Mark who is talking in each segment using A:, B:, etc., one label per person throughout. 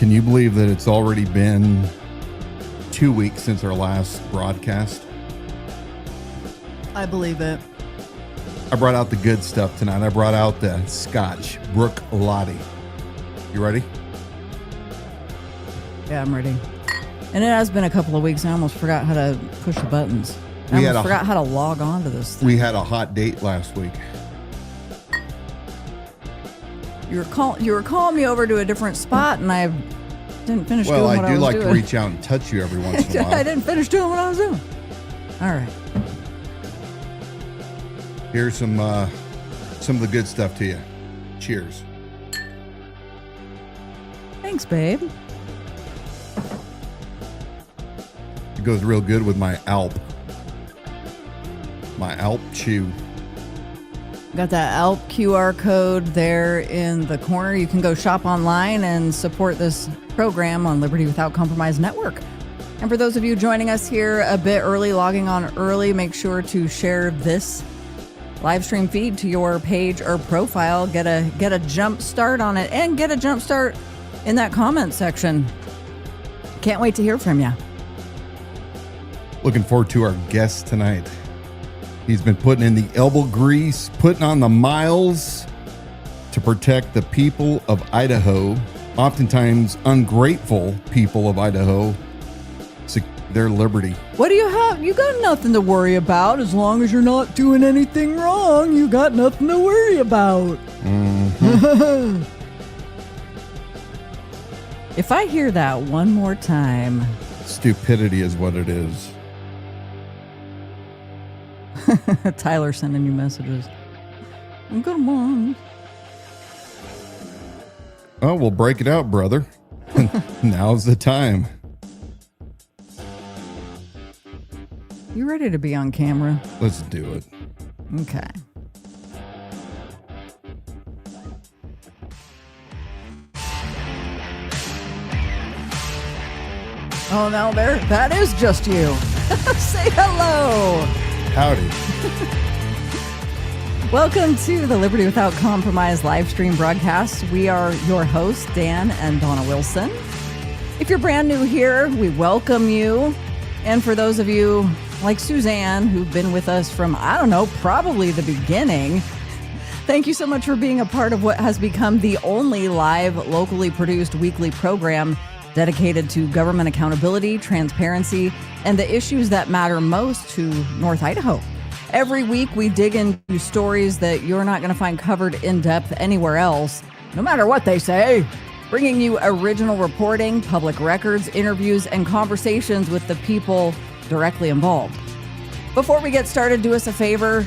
A: Can you believe that it's already been 2 weeks since our last broadcast?
B: I believe it.
A: I brought out the good stuff tonight. I brought out the Scotch Brook Lottie. You ready?
B: Yeah, I'm ready. And it has been a couple of weeks. I almost forgot how to push the buttons. I almost forgot how to log on to this thing.
A: We had a hot date last week.
B: You were calling me over to a different spot, and I didn't finish doing what I was doing.
A: Well, I do like to reach out and touch you every once in a while.
B: I didn't finish doing what I was doing. All right.
A: Here's some of the good stuff to you. Cheers.
B: Thanks, babe.
A: It goes real good with my Alp chew.
B: Got that ALP QR code there in the corner. You can go shop online and support this program on Liberty Without Compromise Network. And for those of you joining us here a bit early, logging on early, make sure to share this live stream feed to your page or profile. Get a jump start on it, and get a jump start in that comment section. Can't wait to hear from you.
A: Looking forward to our guest tonight. He's been putting in the elbow grease, putting on the miles to protect the people of Idaho, oftentimes ungrateful people of Idaho, their liberty.
B: What do you have? You got nothing to worry about. As long as you're not doing anything wrong, you got nothing to worry about. Mm-hmm. If I hear that one more time.
A: Stupidity is what it is.
B: Tyler sending you messages. Good morning.
A: Oh, we'll break it out, brother. Now's the time.
B: You ready to be on camera?
A: Let's do it.
B: Okay. Oh, now that is just you. Say hello.
A: Howdy.
B: Welcome to the Liberty Without Compromise live stream broadcast. We are your hosts, Dan and Dawna Wilson. If you're brand new here, we welcome you. And for those of you like Suzanne, who've been with us from, probably the beginning, thank you so much for being a part of what has become the only live, locally produced weekly program dedicated to government accountability, transparency, and the issues that matter most to North Idaho. Every week, we dig into stories that you're not going to find covered in depth anywhere else, no matter what they say, bringing you original reporting, public records, interviews, and conversations with the people directly involved. Before we get started, do us a favor.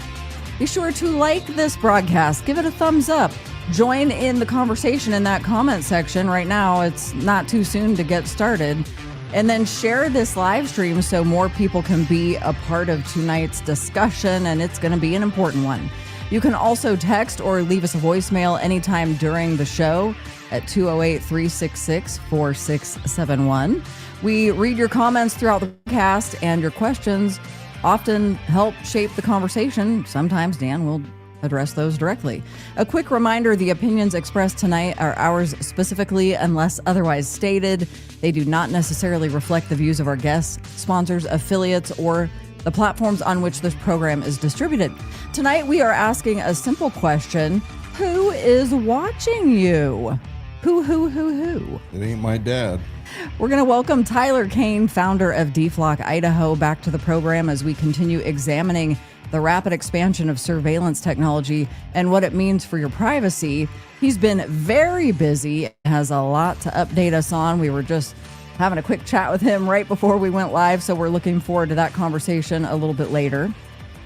B: Be sure to like this broadcast. Give it a thumbs up. Join in the conversation in that comment section right now. It's not too soon to get started. And then share this live stream so more people can be a part of tonight's discussion, and it's going to be an important one. You can also text or leave us a voicemail anytime during the show at 208-366-4671. We read your comments throughout the podcast, and your questions often help shape the conversation. Sometimes Dan will address those directly. A quick reminder, the opinions expressed tonight are ours specifically unless otherwise stated. They do not necessarily reflect the views of our guests, sponsors, affiliates, or the platforms on which this program is distributed. Tonight, we are asking a simple question. Who is watching you? Who?
A: It ain't my dad.
B: We're going to welcome Tyler Kane, founder of DFlock Idaho, back to the program as we continue examining the rapid expansion of surveillance technology and what it means for your privacy. He's been very busy, has a lot to update us on. We were just having a quick chat with him right before we went live, so we're looking forward to that conversation a little bit later.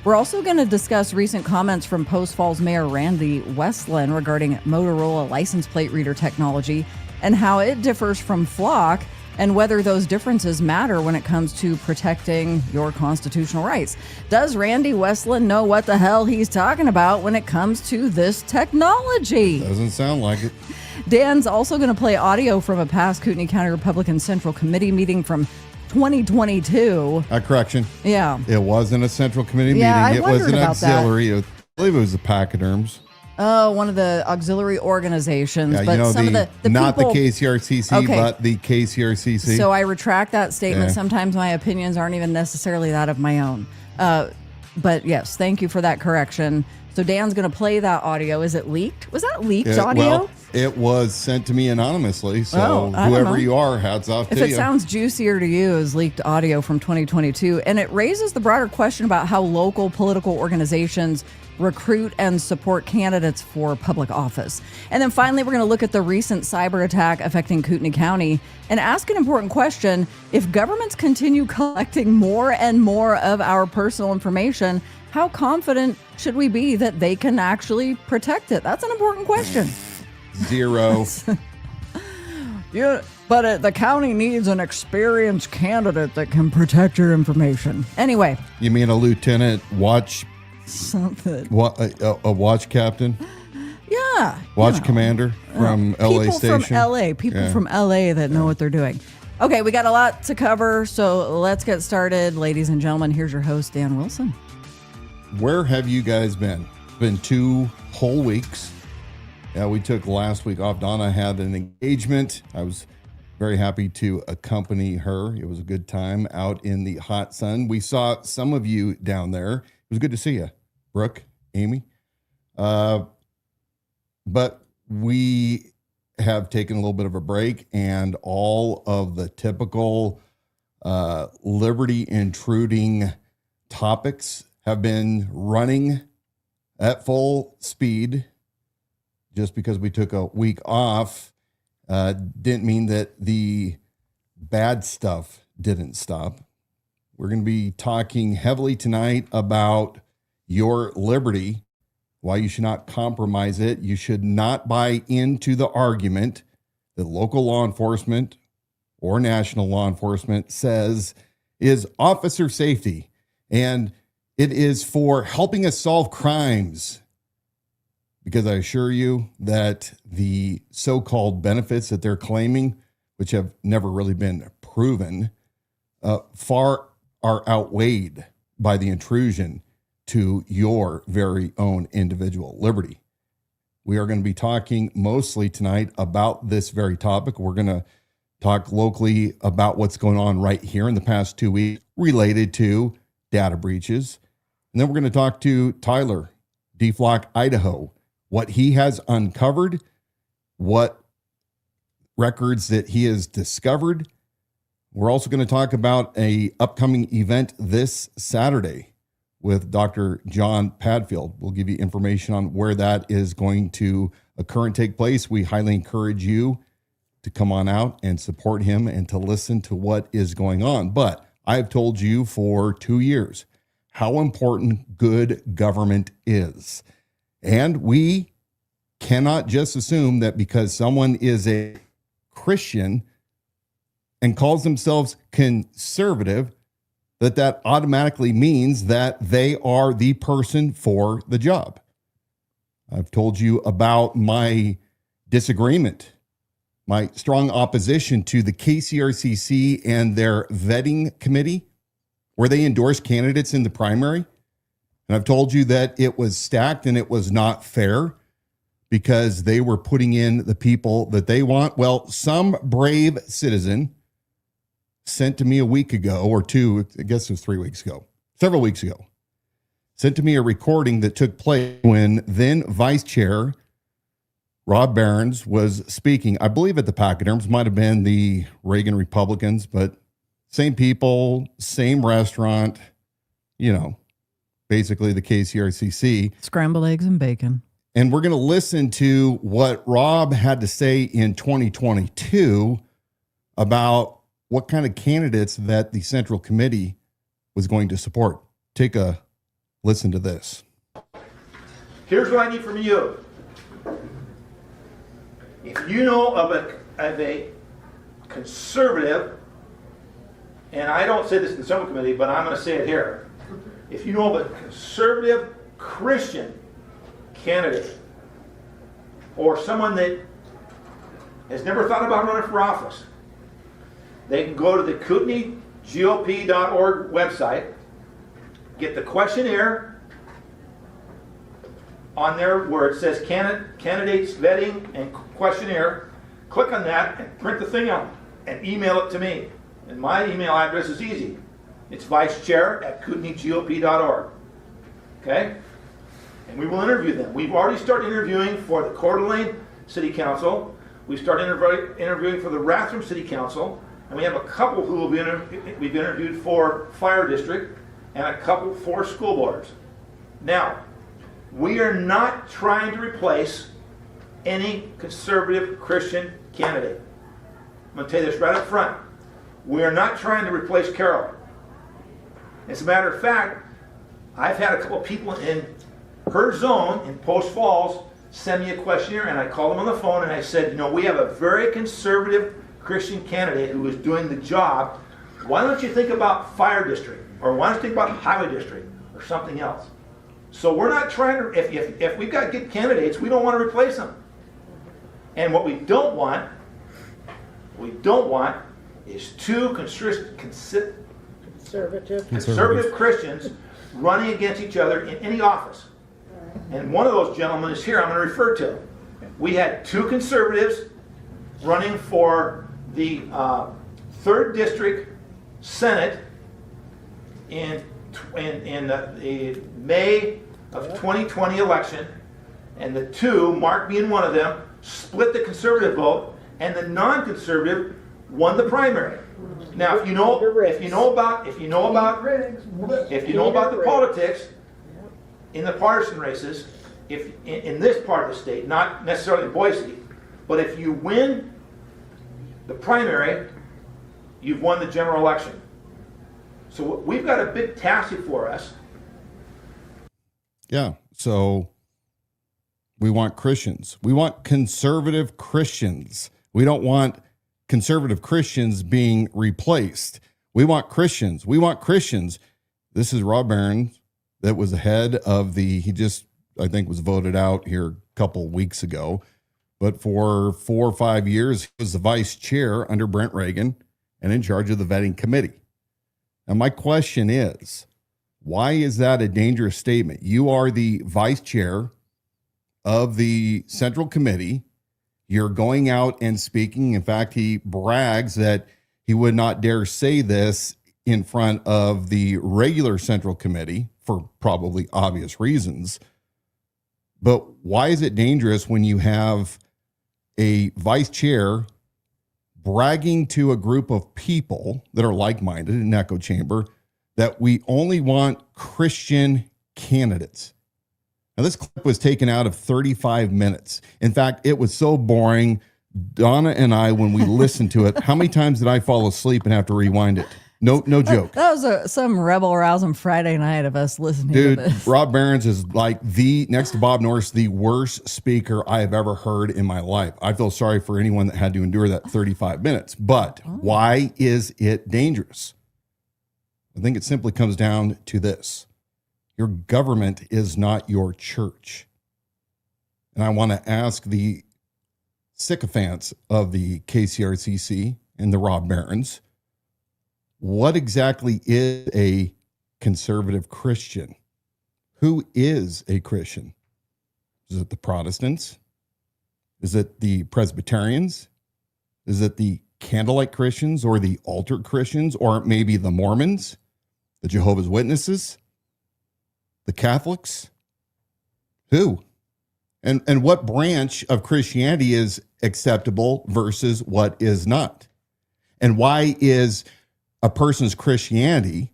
B: We're also going to discuss recent comments from Post Falls Mayor Randy Westland regarding Motorola license plate reader technology and how it differs from Flock, and whether those differences matter when it comes to protecting your constitutional rights. Does Randy Westland know what the hell he's talking about when it comes to this technology?
A: Doesn't sound like it.
B: Dan's also going to play audio from a past Kootenai County Republican Central Committee meeting from 2022.
A: Correction.
B: Yeah.
A: It wasn't a Central Committee
B: Yeah,
A: meeting.
B: I
A: It was
B: wondered
A: an
B: about
A: auxiliary. I believe it was the pachyderms.
B: Oh, one of the auxiliary organizations,
A: Yeah,
B: but some of the
A: not
B: people,
A: the KCRCC,
B: Okay.
A: but the KCRCC.
B: So I retract that statement.
A: Yeah.
B: Sometimes my opinions aren't even necessarily that of my own. But yes, thank you for that correction. So Dan's going to play that audio. Is it leaked? Was that leaked audio?
A: Well, it was sent to me anonymously. So
B: I don't know.
A: whoever you are, hats off
B: If
A: to
B: it
A: you.
B: sounds juicier to you as leaked audio from 2022, and it raises the broader question about how local political organizations recruit and support candidates for public office. And then finally, we're going to look at the recent cyber attack affecting Kootenai County and ask an important question. If governments continue collecting more and more of our personal information, how confident should we be that they can actually protect it? That's an important question.
A: Zero.
B: Yeah, but the county needs an experienced candidate that can protect your information. Anyway.
A: You mean a lieutenant watch?
B: Something.
A: What a watch captain?
B: Yeah.
A: Watch commander from LA
B: people
A: station?
B: from LA. People from LA that know what they're doing. Okay, we got a lot to cover, so let's get started. Ladies and gentlemen, here's your host, Dan Wilson.
A: Where have you guys been? It's been 2 whole weeks. Yeah, we took last week off. Donna had an engagement. I was very happy to accompany her. It was a good time out in the hot sun. We saw some of you down there. It was good to see you, Brooke, Amy. But we have taken a little bit of a break, and all of the typical liberty intruding topics have been running at full speed. Just because we took a week off didn't mean that the bad stuff didn't stop. We're going to be talking heavily tonight about your liberty, why you should not compromise it. You should not buy into the argument that local law enforcement or national law enforcement says is officer safety, and it is for helping us solve crimes. Because I assure you that the so-called benefits that they're claiming, which have never really been proven, far are outweighed by the intrusion to your very own individual liberty. We are going to be talking mostly tonight about this very topic. We're going to talk locally about what's going on right here in the past 2 weeks related to data breaches. And then we're going to talk to Tyler, DFlock, Idaho, what he has uncovered, what records that he has discovered. We're also going to talk about an upcoming event this Saturday with Dr. John Padfield. We'll give you information on where that is going to occur and take place. We highly encourage you to come on out and support him and to listen to what is going on. But I've told you for 2 years how important good government is. And we cannot just assume that because someone is a Christian and calls themselves conservative, that automatically means that they are the person for the job. I've told you about my disagreement, my strong opposition to the KCRCC and their vetting committee, where they endorse candidates in the primary. And I've told you that it was stacked and it was not fair because they were putting in the people that they want. Well, some brave citizen sent to me a week ago or two, I guess it was 3 weeks ago, several weeks ago, sent to me a recording that took place when then Vice Chair Rob Barons was speaking, I believe at the Pachyderms, might have been the Reagan Republicans, but same people, same restaurant, basically the KCRCC.
B: Scrambled eggs and bacon.
A: And we're going to listen to what Rob had to say in 2022 about what kind of candidates that the Central Committee was going to support. Take a listen to this.
C: Here's what I need from you. If you know of a conservative, and I don't say this in the Central Committee, but I'm going to say it here. If you know of a conservative Christian candidate, or someone that has never thought about running for office, they can go to the KootenaiGOP.org website, get the questionnaire, on there where it says candidates vetting and questionnaire. Click on that and print the thing out and email it to me. And my email address is easy. It's vicechair@kootenaigop.org. Okay? And we will interview them. We've already started interviewing for the Coeur d'Alene City Council. We've started interviewing for the Rathdrum City Council. And we have a couple who will be we've interviewed for Fire District and a couple for school boards. Now, we are not trying to replace any conservative Christian candidate. I'm going to tell you this right up front. We are not trying to replace Carol. As a matter of fact, I've had a couple people in her zone in Post Falls send me a questionnaire, and I called them on the phone and I said, we have a very conservative Christian candidate who is doing the job. Why don't you think about Fire District? Or why don't you think about Highway District? Or something else? So we're not trying to, if we've got good candidates, we don't want to replace them. And what we don't want is two conservative Christians running against each other in any office. And one of those gentlemen is here, I'm going to refer to. We had two conservatives running for the 3rd District Senate in the May of 2020 election, and the two, Mark being one of them, split the conservative vote, and the non-conservative won the primary. Now, if you know about the politics in the partisan races, if in this part of the state, not necessarily Boise, but if you win the primary, you've won the general election. So we've got a big task before us.
A: Yeah. So we want Christians. We want conservative Christians. We don't want conservative Christians being replaced. We want Christians. We want Christians. This is Rob Barron that was the head of he just, I think, was voted out here a couple weeks ago. But for 4 or 5 years, he was the vice chair under Brent Reagan and in charge of the vetting committee. And my question is, why is that a dangerous statement? You are the vice chair of the Central Committee. You're going out and speaking. In fact, he brags that he would not dare say this in front of the regular Central Committee for probably obvious reasons. But why is it dangerous when you have a vice chair bragging to a group of people that are like-minded in an echo chamber that we only want Christian candidates? Now, this clip was taken out of 35 minutes. In fact, it was so boring. Donna and I, when we listened to it, how many times did I fall asleep and have to rewind it? No joke.
B: That was some rebel rousing Friday night of us listening
A: to
B: this.
A: Rob Barron's is like next to Bob Norris, the worst speaker I have ever heard in my life. I feel sorry for anyone that had to endure that 35 minutes. But why is it dangerous? I think it simply comes down to this. Your government is not your church. And I want to ask the sycophants of the KCRCC and the Rob Barrons, what exactly is a conservative Christian? Who is a Christian? Is it the Protestants? Is it the Presbyterians? Is it the Candlelight Christians or the Altar Christians or maybe the Mormons, the Jehovah's Witnesses, the Catholics? Who? And what branch of Christianity is acceptable versus what is not? And why is a person's Christianity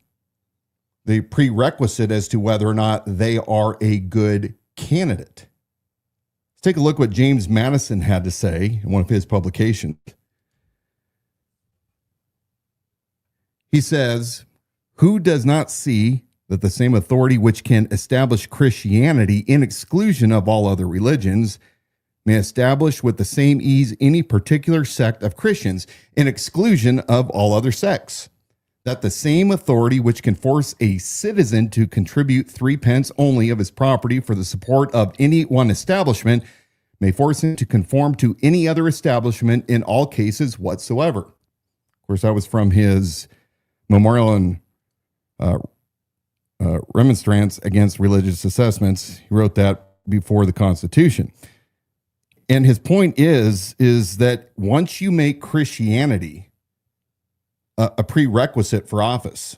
A: the prerequisite as to whether or not they are a good candidate? Let's take a look what James Madison had to say in one of his publications. He says, "Who does not see that the same authority which can establish Christianity in exclusion of all other religions may establish with the same ease any particular sect of Christians in exclusion of all other sects? That the same authority which can force a citizen to contribute 3 pence only of his property for the support of any one establishment may force him to conform to any other establishment in all cases whatsoever." Of course, that was from his memorial and remonstrance against religious assessments. He wrote that before the Constitution. And his point is that once you make Christianity a prerequisite for office,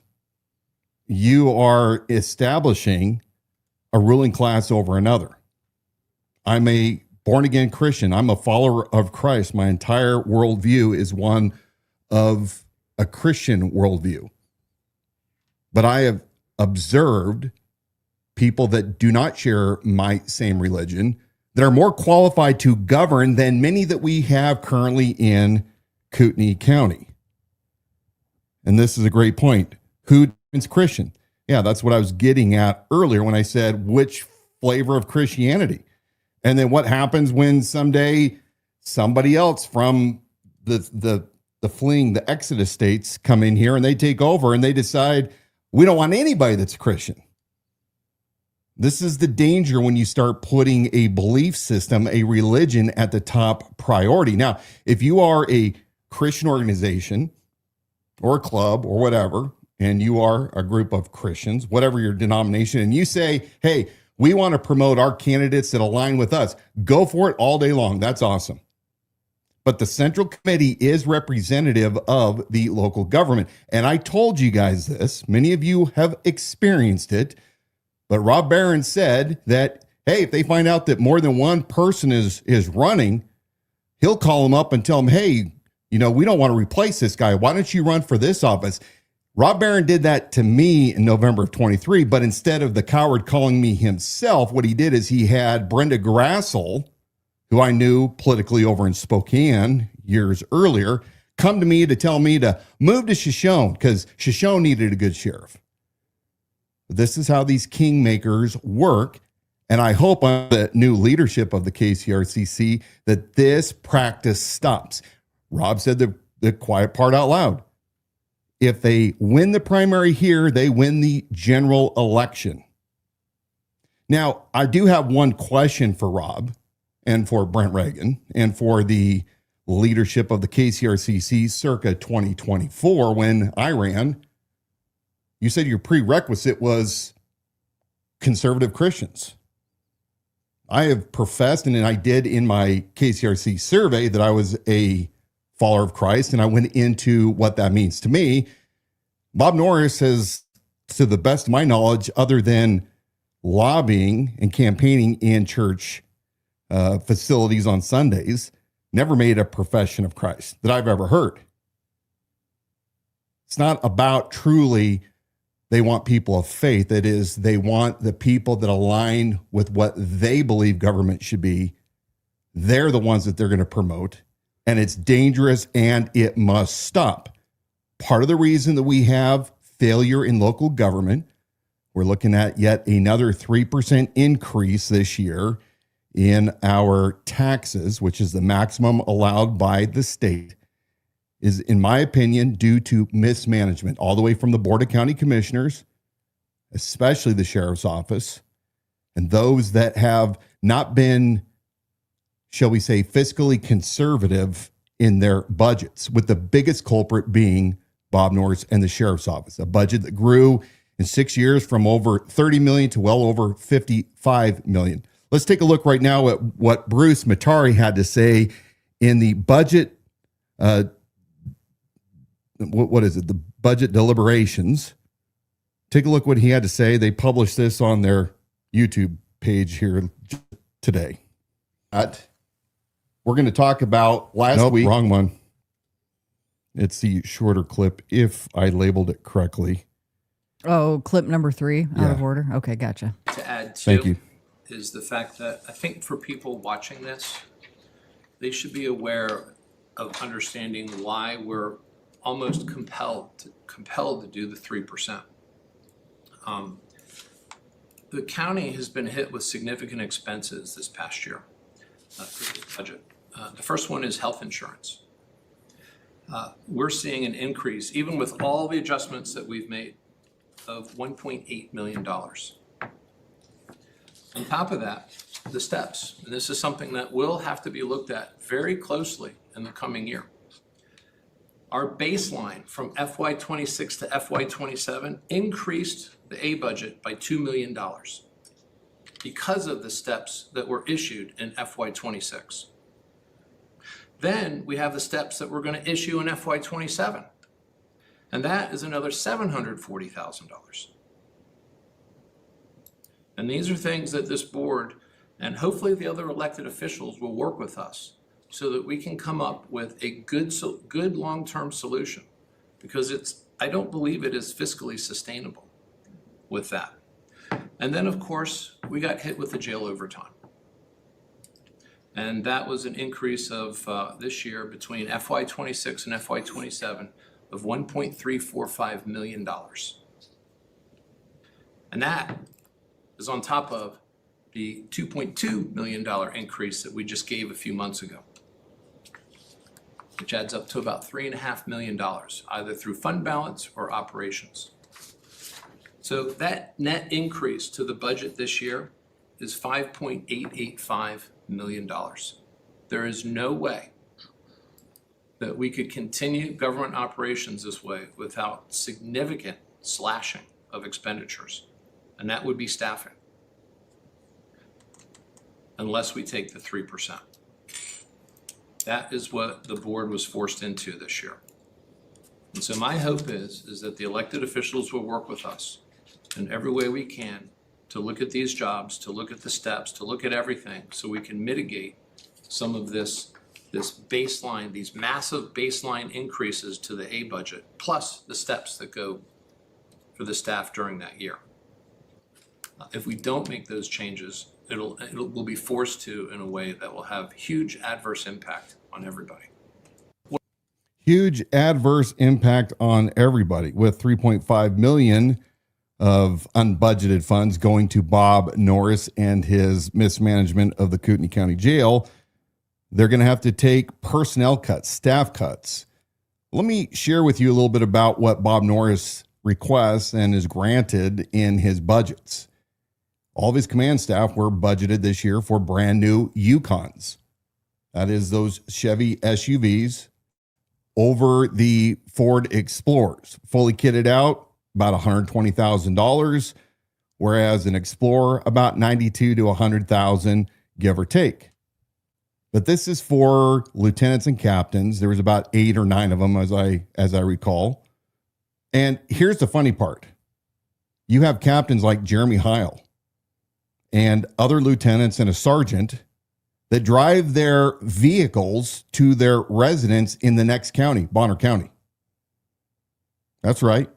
A: you are establishing a ruling class over another. I'm a born-again Christian. I'm a follower of Christ. My entire worldview is one of a Christian worldview. But I have observed people that do not share my same religion that are more qualified to govern than many that we have currently in Kootenai County. And this is a great point. Who is Christian? Yeah, that's what I was getting at earlier when I said which flavor of Christianity. And then what happens when someday somebody else from the fleeing, the Exodus states come in here and they take over and they decide we don't want anybody that's Christian. This is the danger when you start putting a belief system, a religion at the top priority. Now, if you are a Christian organization or a club or whatever, and you are a group of Christians, whatever your denomination, and you say, hey, we want to promote our candidates that align with us, go for it all day long. That's awesome. But the Central Committee is representative of the local government. And I told you guys this. Many of you have experienced it. But Rob Barron said that, hey, if they find out that more than one person is running, he'll call them up and tell them, hey, we don't want to replace this guy. Why don't you run for this office? Rob Barron did that to me in November of 23, but instead of the coward calling me himself, what he did is he had Brenda Grassel, who I knew politically over in Spokane years earlier, come to me to tell me to move to Shoshone because Shoshone needed a good sheriff. This is how these kingmakers work, and I hope under the new leadership of the KCRCC that this practice stops. Rob said the quiet part out loud. If they win the primary here, they win the general election. Now, I do have one question for Rob and for Brent Reagan and for the leadership of the KCRCC circa 2024 when I ran. You said your prerequisite was conservative Christians. I have professed, and I did in my KCRC survey, that I was a follower of Christ, and I went into what that means to me. Bob Norris has, to the best of my knowledge, other than lobbying and campaigning in church facilities on Sundays, never made a profession of Christ that I've ever heard. It's not about truly they want people of faith. It is they want the people that align with what they believe government should be. They're the ones that they're going to promote. And it's dangerous and it must stop. Part of the reason that we have failure in local government, we're looking at yet another 3% increase this year in our taxes, which is the maximum allowed by the state, is, in my opinion, due to mismanagement, all the way from the Board of County Commissioners, especially the Sheriff's Office, and those that have not been, shall we say, fiscally conservative in their budgets, with the biggest culprit being Bob Norris and the Sheriff's Office, a budget that grew in 6 years from over 30 million to well over 55 million. Let's take a look right now at what Bruce Matari had to say in the budget, what is it? The budget deliberations. Take a look what he had to say. They published this on their YouTube page here today. We're going to talk about last week. Wrong one. It's the shorter clip, if I labeled it correctly.
B: Oh, clip number 3, out of order. Okay, gotcha.
D: To add to
A: Thank you.
D: is the fact that I think for people watching this, they should be aware of understanding why we're almost compelled to do the 3%. The county has been hit with significant expenses this past year through the budget. The first one is health insurance. We're seeing an increase, even with all the adjustments that we've made, of $1.8 million. On top of that, the steps, and this is something that will have to be looked at very closely in the coming year. Our baseline from FY26 to FY27 increased the A budget by $2 million. because of the steps that were issued in FY26. Then we have the steps that we're going to issue in FY27. And that is another $740,000. And these are things that this board and hopefully the other elected officials will work with us so that we can come up with a good long-term solution, because I don't believe it is fiscally sustainable with that. And then, of course, we got hit with the jail overtime. And that was an increase of this year between FY26 and FY27 of $1.345 million. And that is on top of the $2.2 million increase that we just gave a few months ago, which adds up to about $3.5 million, either through fund balance or operations. So that net increase to the budget this year is $5.885 million. There is no way that we could continue government operations this way without significant slashing of expenditures, and that would be staffing, unless we take the 3%. That is what the board was forced into this year. And so my hope is that the elected officials will work with us in every way we can to look at these jobs, to look at the steps, to look at everything, so we can mitigate some of this baseline, these massive baseline increases to the A budget, plus the steps that go for the staff during that year. If we don't make those changes, we'll be forced to in a way that will have huge adverse impact on everybody.
A: Huge adverse impact on everybody, with $3.5 million of unbudgeted funds going to Bob Norris and his mismanagement of the Kootenai County Jail. They're going to have to take personnel cuts, staff cuts. Let me share with you a little bit about what Bob Norris requests and is granted in his budgets. All of his command staff were budgeted this year for brand new Yukons. That is those Chevy SUVs over the Ford Explorers, fully kitted out, about $120,000, whereas an Explorer about $92,000 to $100,000, give or take. But this is for lieutenants and captains. There was about 8 or 9 of them, as I recall. And here's the funny part: you have captains like Jeremy Heil and other lieutenants and a sergeant that drive their vehicles to their residence in the next county, Bonner County. That's right.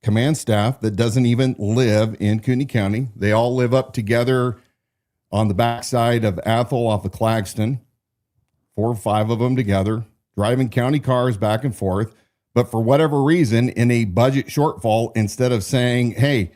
A: Command staff that doesn't even live in Kootenai County. They all live up together on the backside of Athol off of Claxton, 4 or 5 of them together, driving county cars back and forth. But for whatever reason, in a budget shortfall, instead of saying, hey,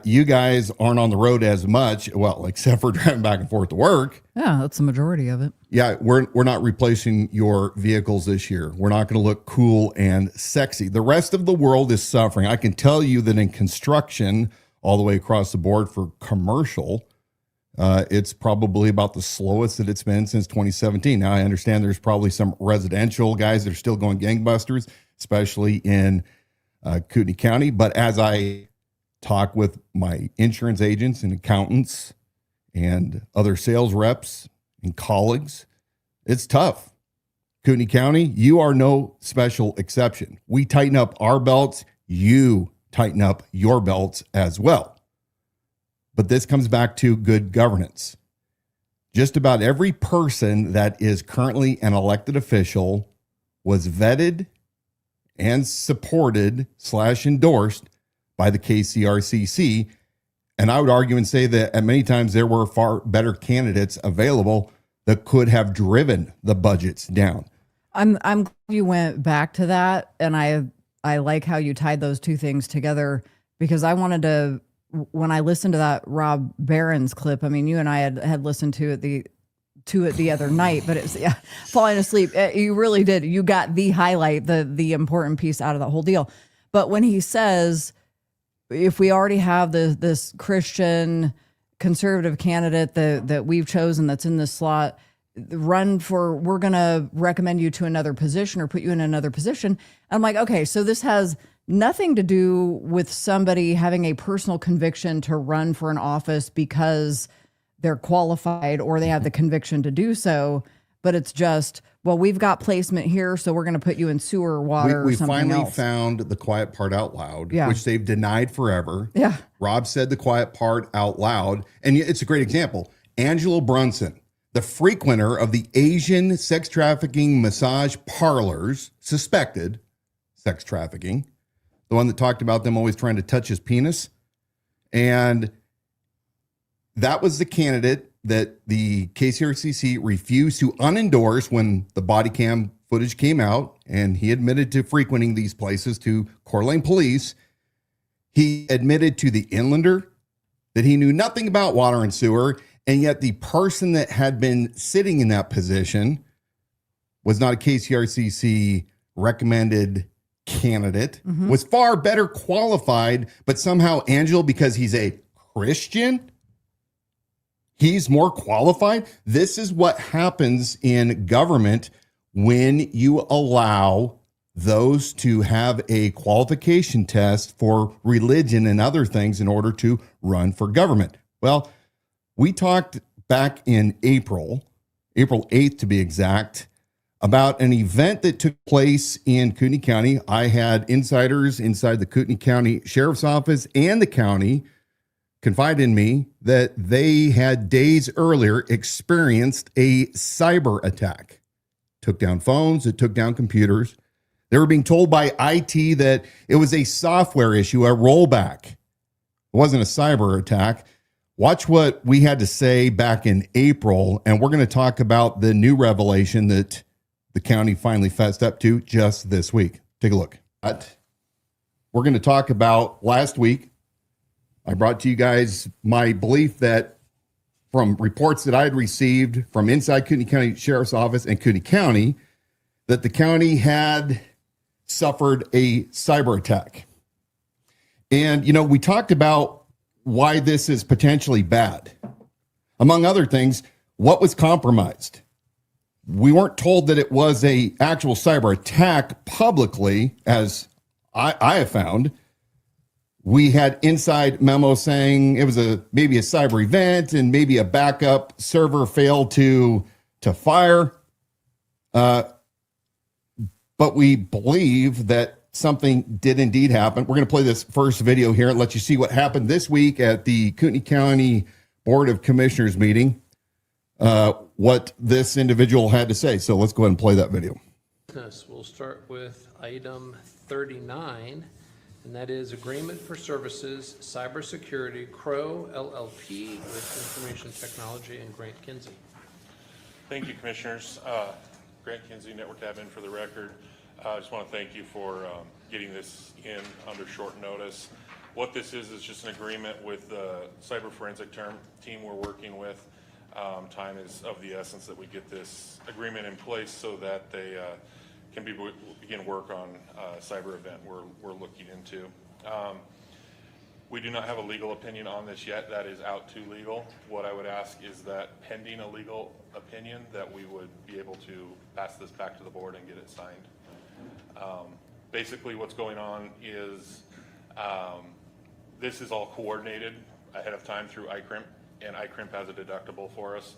A: you guys aren't on the road as much, well, except for driving back and forth to work.
B: Yeah, that's the majority of it.
A: Yeah, we're not replacing your vehicles this year. We're not going to look cool and sexy. The rest of the world is suffering. I can tell you that in construction, all the way across the board for commercial, it's probably about the slowest that it's been since 2017. Now, I understand there's probably some residential guys that are still going gangbusters, especially in Kootenai County. But as I talk with my insurance agents and accountants and other sales reps and colleagues, it's tough. Kootenai County, you are no special exception. We tighten up our belts. You tighten up your belts as well. But this comes back to good governance. Just about every person that is currently an elected official was vetted and supported / endorsed by the KCRCC. And I would argue and say that at many times there were far better candidates available that could have driven the budgets down.
B: I'm glad you went back to that. And I like how you tied those two things together, because I wanted to, when I listened to that Rob Barron's clip, I mean, you and I had listened to it the other night, but it's falling asleep. You really did. You got the highlight, the important piece out of the whole deal. But when he says, if we already have this Christian conservative candidate that we've chosen that's in this slot, we're going to recommend you to another position or put you in another position. I'm like, okay, so this has nothing to do with somebody having a personal conviction to run for an office because they're qualified or they have the conviction to do so. But it's just, well, we've got placement here, so we're going to put you in sewer, water,
A: We
B: or something
A: finally
B: else.
A: found the quiet part out loud,
B: Yeah.
A: which they've denied forever.
B: Yeah.
A: Rob said the quiet part out loud. And it's a great example. Angela Brunson, the frequenter of the Asian sex trafficking massage parlors, suspected sex trafficking, the one that talked about them always trying to touch his penis. And that was the candidate that the KCRCC refused to unendorse when the body cam footage came out, and he admitted to frequenting these places to Coeur d'Alene police. He admitted to the Inlander that he knew nothing about water and sewer, and yet the person that had been sitting in that position was not a KCRCC recommended candidate, was far better qualified, but somehow Angelo, because he's a Christian, he's more qualified. This is what happens in government when you allow those to have a qualification test for religion and other things in order to run for government. Well, we talked back in April 8th to be exact, about an event that took place in Kootenai County. I had insiders inside the Kootenai County Sheriff's Office and the county confide in me that they had days earlier experienced a cyber attack. Took down phones, it took down computers. They were being told by IT that it was a software issue, a rollback. It wasn't a cyber attack. Watch what we had to say back in April, and we're going to talk about the new revelation that the county finally fessed up to just this week. Take a look. We're going to talk about last week. I brought to you guys my belief that from reports that I had received from inside Kootenai County Sheriff's Office and Kootenai County, that the county had suffered a cyber attack. And, we talked about why this is potentially bad. Among other things, what was compromised? We weren't told that it was a actual cyber attack publicly, as I have found. We had inside memos saying it was maybe a cyber event and maybe a backup server failed to fire. But we believe that something did indeed happen. We're going to play this first video here and let you see what happened this week at the Kootenai County Board of Commissioners meeting, what this individual had to say. So let's go ahead and play that video.
D: We'll start with item 39, and that is Agreement for Services, Cybersecurity, Crow LLP with Information Technology, and Grant Kinsey.
E: Thank you, Commissioners. Grant Kinsey, Network Admin for the record. I just want to thank you for getting this in under short notice. What this is just an agreement with the cyber forensic team we're working with. Time is of the essence that we get this agreement in place so that they can begin work on a cyber event we're looking into. We do not have a legal opinion on this yet. That is out to legal. What I would ask is that pending a legal opinion that we would be able to pass this back to the board and get it signed. Basically what's going on is this is all coordinated ahead of time through ICRIMP, and ICRIMP has a deductible for us.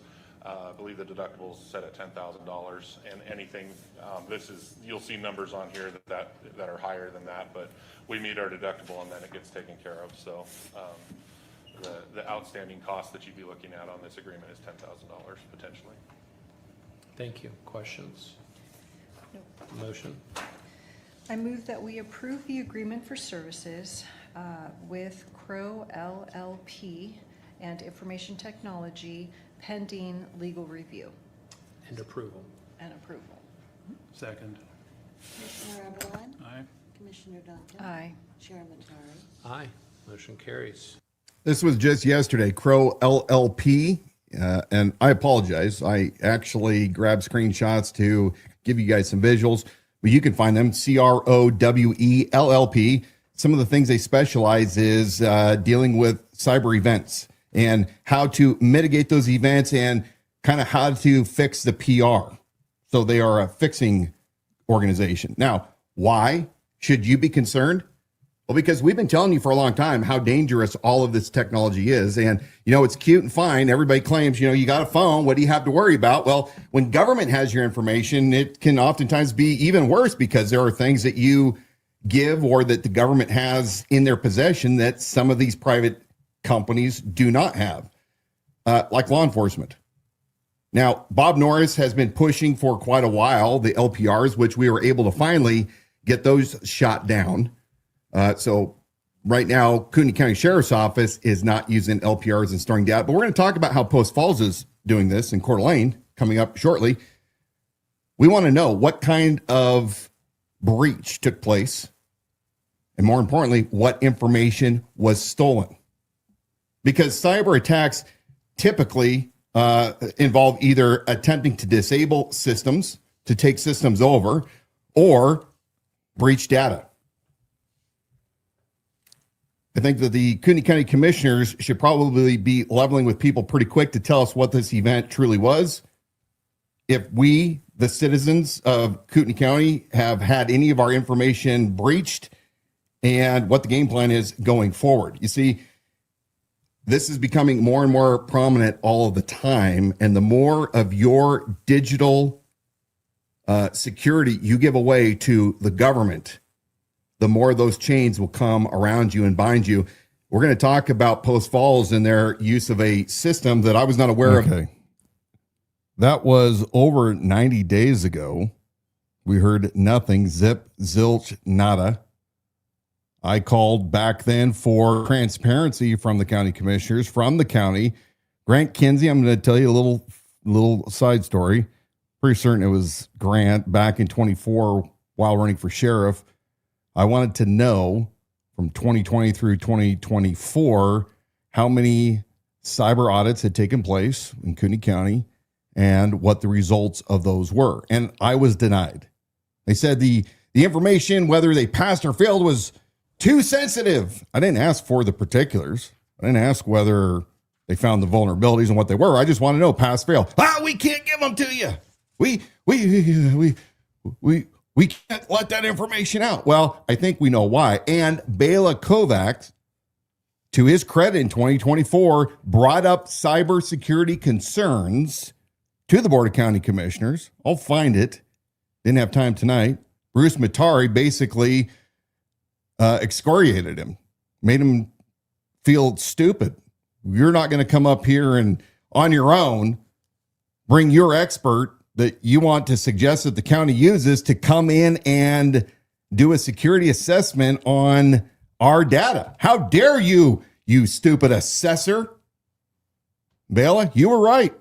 E: I believe the deductible is set at $10,000, and anything, you'll see numbers on here that are higher than that, but we meet our deductible and then it gets taken care of. So the outstanding cost that you'd be looking at on this agreement is $10,000 potentially.
D: Thank you. Questions?
F: Nope.
D: Motion?
F: I move that we approve the agreement for services with Crow LLP and Information Technology pending legal review
D: And approval.
F: and approval.
G: Second.
H: Commissioner Eberline?
G: Aye.
H: Commissioner Duncan?
F: Aye.
H: Chairman Tari?
D: Aye. Motion carries.
A: This was just yesterday, Crow LLP, and I apologize. I actually grabbed screenshots to give you guys some visuals, but you can find them, CROWELLP. Some of the things they specialize is dealing with cyber events and how to mitigate those events and kind of how to fix the PR. So they are a fixing organization. Now, why should you be concerned? Well, because we've been telling you for a long time how dangerous all of this technology is. And, it's cute and fine. Everybody claims, you got a phone. What do you have to worry about? Well, when government has your information, it can oftentimes be even worse because there are things that you give or that the government has in their possession that some of these private companies do not have, like law enforcement. Now, Bob Norris has been pushing for quite a while the LPRs, which we were able to finally get those shot down. So right now, Kootenai County Sheriff's Office is not using LPRs and storing data, but we're going to talk about how Post Falls is doing this in Coeur d'Alene coming up shortly. We want to know what kind of breach took place, and more importantly, what information was stolen. Because cyber attacks typically involve either attempting to disable systems, to take systems over, or breach data. I think that the Kootenai County Commissioners should probably be leveling with people pretty quick to tell us what this event truly was. If we, the citizens of Kootenai County, have had any of our information breached, and what the game plan is going forward. You see, this is becoming more and more prominent all of the time, and the more of your digital security you give away to the government, the more those chains will come around you and bind you. We're going to talk about Post Falls and their use of a system that I was not aware of. That was over 90 days ago. We heard nothing, zip, zilch, nada. I called back then for transparency from the county commissioners, from the county. Grant Kinsey, I'm going to tell you a little side story. Pretty certain it was Grant back in 24 while running for sheriff. I wanted to know from 2020 through 2024 how many cyber audits had taken place in Kootenai County and what the results of those were. And I was denied. They said the information, whether they passed or failed, was too sensitive. I didn't ask for the particulars. I didn't ask whether they found the vulnerabilities and what they were. I just want to know pass, fail. We can't give them to you. We can't let that information out. Well, I think we know why. And Bela Kovacs, to his credit in 2024, brought up cybersecurity concerns to the Board of County Commissioners. I'll find it. Didn't have time tonight. Bruce Matari basically excoriated him, made him feel stupid. You're not going to come up here and on your own bring your expert that you want to suggest that the county uses to come in and do a security assessment on our data. How dare you, you stupid assessor? Bela, you were right.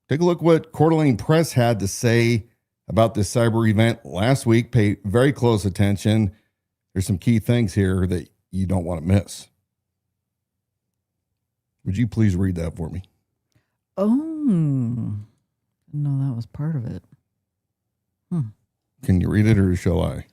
A: Take a look what Coeur d'Alene Press had to say about this cyber event last week. Pay very close attention. There's some key things here that you don't want to miss. Would you please read that for me?
B: Oh, no, that was part of it.
A: Can you read it or shall I?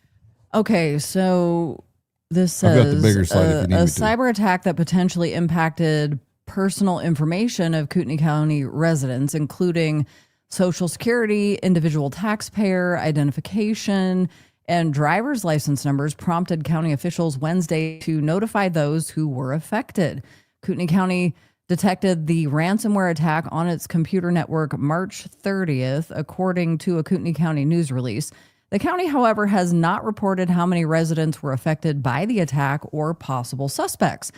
B: Okay, so this says
A: I've got the bigger slide if you need
B: a
A: me to.
B: cyber attack that potentially impacted personal information of Kootenai County residents, including Social Security, individual taxpayer identification, and driver's license numbers, prompted county officials Wednesday to notify those who were affected. Kootenai County detected the ransomware attack on its computer network March 30th, according to a Kootenai County news release. The county, however, has not reported how many residents were affected by the attack or possible suspects.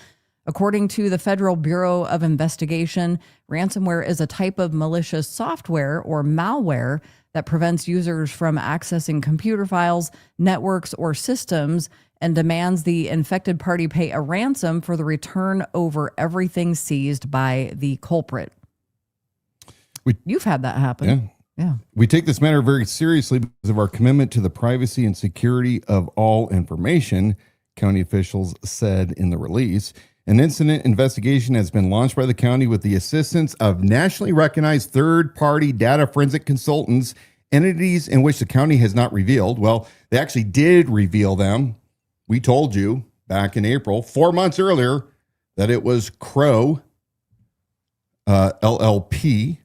B: According to the Federal Bureau of Investigation, ransomware is a type of malicious software or malware that prevents users from accessing computer files, networks, or systems, and demands the infected party pay a ransom for the return over everything seized by the culprit. You've had that happen. Yeah.
A: We take this matter very seriously because of our commitment to the privacy and security of all information, county officials said in the release. An incident investigation has been launched by the county with the assistance of nationally recognized third-party data forensic consultants, entities in which the county has not revealed. Well, they actually did reveal them. We told you back in April, 4 months earlier, that it was Crow LLP.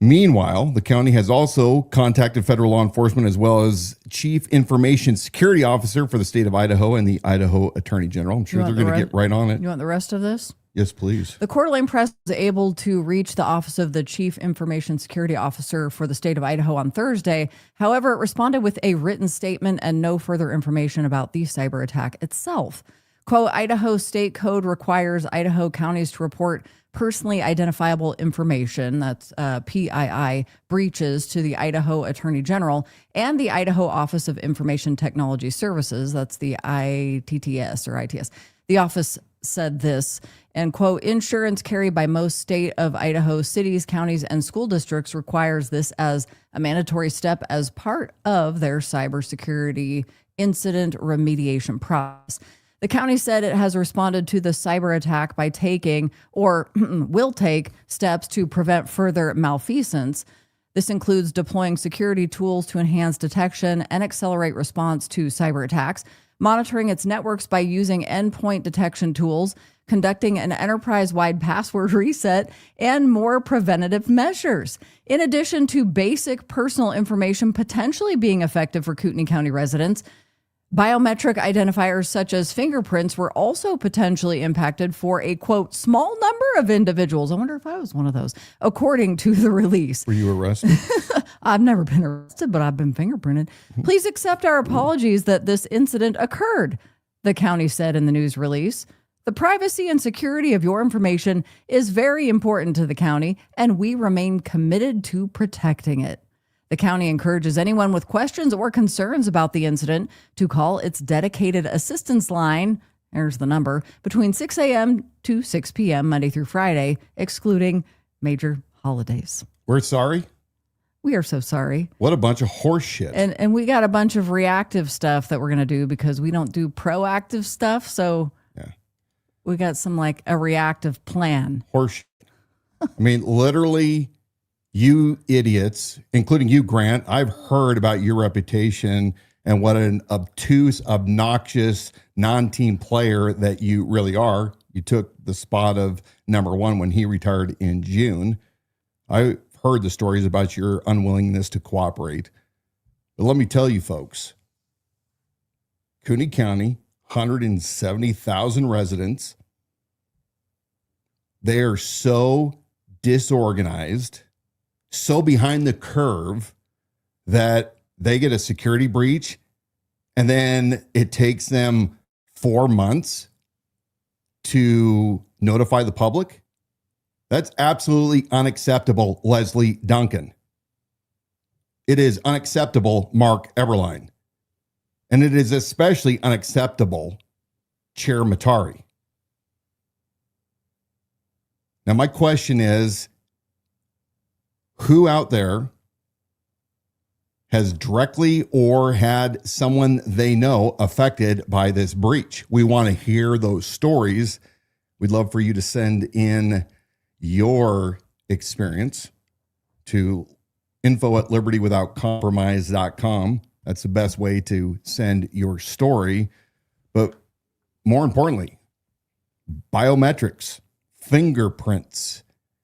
A: Meanwhile, the county has also contacted federal law enforcement as well as Chief Information Security Officer for the state of Idaho and the Idaho Attorney General. I'm sure they're going to get right on it.
B: You want the rest of this?
A: Yes, please.
B: The Coeur d'Alene Press was able to reach the office of the Chief Information Security Officer for the state of Idaho on Thursday. However, it responded with a written statement and no further information about the cyber attack itself. Quote, Idaho State Code requires Idaho counties to report personally identifiable information, that's PII, breaches to the Idaho Attorney General and the Idaho Office of Information Technology Services, that's the ITTS or ITS. The office said this, and quote, insurance carried by most state of Idaho cities, counties, and school districts requires this as a mandatory step as part of their cybersecurity incident remediation process. The county said it has responded to the cyber attack by taking or will take steps to prevent further malfeasance. This includes deploying security tools to enhance detection and accelerate response to cyber attacks, monitoring its networks by using endpoint detection tools, conducting an enterprise-wide password reset, and more preventative measures. In addition to basic personal information potentially being effective for Kootenai County residents, biometric identifiers such as fingerprints were also potentially impacted for a, quote, small number of individuals. I wonder if I was one of those, according to the release.
A: Were you arrested?
B: I've never been arrested, but I've been fingerprinted. Please accept our apologies that this incident occurred, the county said in the news release. The privacy and security of your information is very important to the county, and we remain committed to protecting it. The county encourages anyone with questions or concerns about the incident to call its dedicated assistance line, there's the number, between 6 a.m. to 6 p.m. Monday through Friday, excluding major holidays.
A: We're sorry.
B: We are so sorry.
A: What a bunch of horse shit.
B: And we got a bunch of reactive stuff that we're going to do because we don't do proactive stuff. So we got some like a reactive plan.
A: Horse shit. I mean, literally, you idiots, including you, Grant, I've heard about your reputation and what an obtuse, obnoxious, non-team player that you really are. You took the spot of number one when he retired in June. I heard the stories about your unwillingness to cooperate. But let me tell you, folks, Kootenai County, 170,000 residents. They are so disorganized, so behind the curve that they get a security breach and then it takes them 4 months to notify the public. That's absolutely unacceptable, Leslie Duncan. It is unacceptable, Mark Eberline. And it is especially unacceptable, Chair Matari. Now, my question is, who out there has directly or had someone they know affected by this breach? We want to hear those stories. We'd love for you to send in your experience to info@libertywithoutcompromise.com. That's the best way to send your story. But more importantly, biometrics, fingerprints.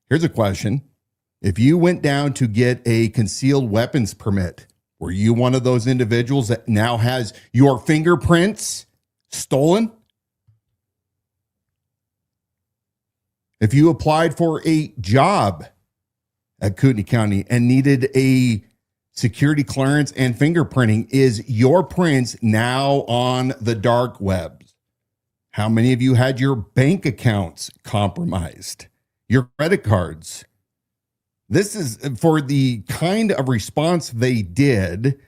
A: Here's a question. If you went down to get a concealed weapons permit, were you one of those individuals that now has your fingerprints stolen? If you applied for a job at Kootenai County and needed a security clearance and fingerprinting, is your prints now on the dark web? How many of you had your bank accounts compromised? Your credit cards? This is for the kind of response they did.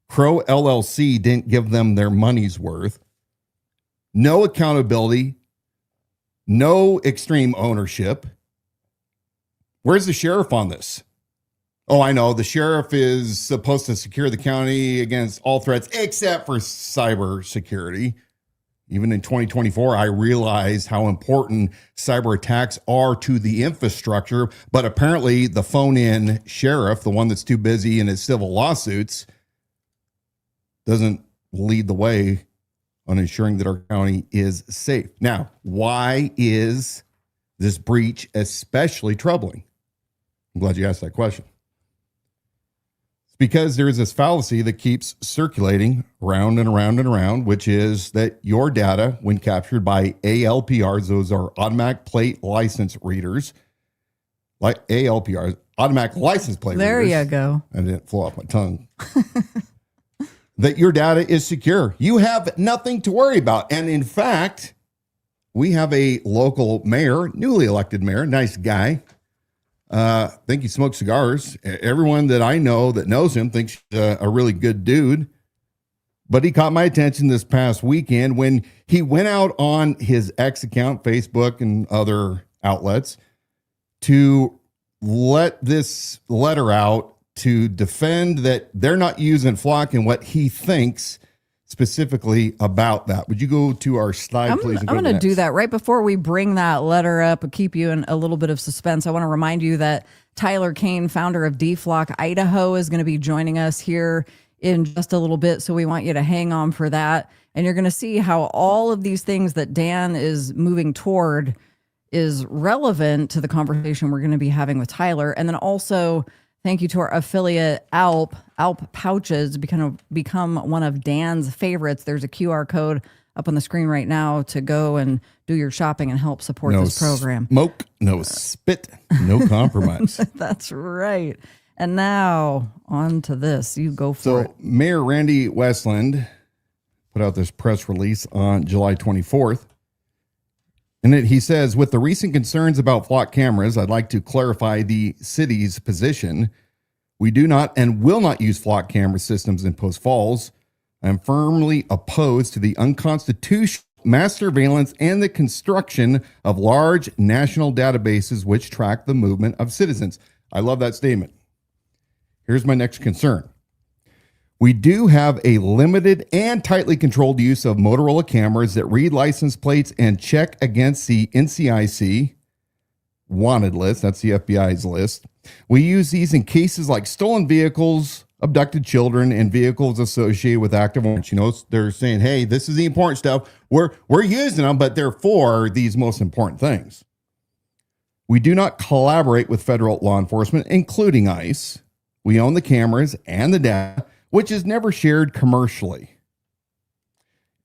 A: Crow LLC didn't give them their money's worth. No accountability. No extreme ownership. Where's the sheriff on this? Oh, I know. The sheriff is supposed to secure the county against all threats except for cybersecurity. Even in 2024, I realize how important cyber attacks are to the infrastructure, but apparently the phone-in sheriff, the one that's too busy in his civil lawsuits, doesn't lead the way on ensuring that our county is safe. Now, why is this breach especially troubling? I'm glad you asked that question. because there is this fallacy that keeps circulating around and around and around, which is that your data, when captured by ALPRs, those are automatic plate license readers, like ALPRs, automatic license plate
B: There
A: readers.
B: you go.
A: I didn't flow off my tongue. That your data is secure. You have nothing to worry about. And in fact, we have a local mayor, newly elected mayor, nice guy. I think he smokes cigars. Everyone that I know that knows him thinks he's a really good dude. But he caught my attention this past weekend when he went out on his X account, Facebook, and other outlets to let this letter out to defend that they're not using Flock and what he thinks specifically about that. Would you go to our slide, please?
B: I'm going to do that right before we bring that letter up and keep you in a little bit of suspense. I want to remind you that Tyler Kane, founder of DFlock Idaho, is going to be joining us here in just a little bit. So we want you to hang on for that. And you're going to see how all of these things that Dan is moving toward is relevant to the conversation we're going to be having with Tyler. And then also, thank you to our affiliate Alp Pouches, become one of Dan's favorites. There's a QR code up on the screen right now to go and do your shopping and help support this program.
A: Smoke, no spit, no compromise.
B: That's right. And now on to this. You go for it.
A: So Mayor Randy Westland put out this press release on July 24th. In it, he says, with the recent concerns about flock cameras, I'd like to clarify the city's position. We do not and will not use flock camera systems in Post Falls. I'm firmly opposed to the unconstitutional mass surveillance and the construction of large national databases which track the movement of citizens. I love that statement. Here's my next concern. We do have a limited and tightly controlled use of Motorola cameras that read license plates and check against the NCIC wanted list. That's the FBI's list. We use these in cases like stolen vehicles, abducted children, and vehicles associated with active warrants. You know, they're saying, hey, this is the important stuff. We're using them, but they're for these most important things. We do not collaborate with federal law enforcement, including ICE. We own the cameras and the data, which is never shared commercially.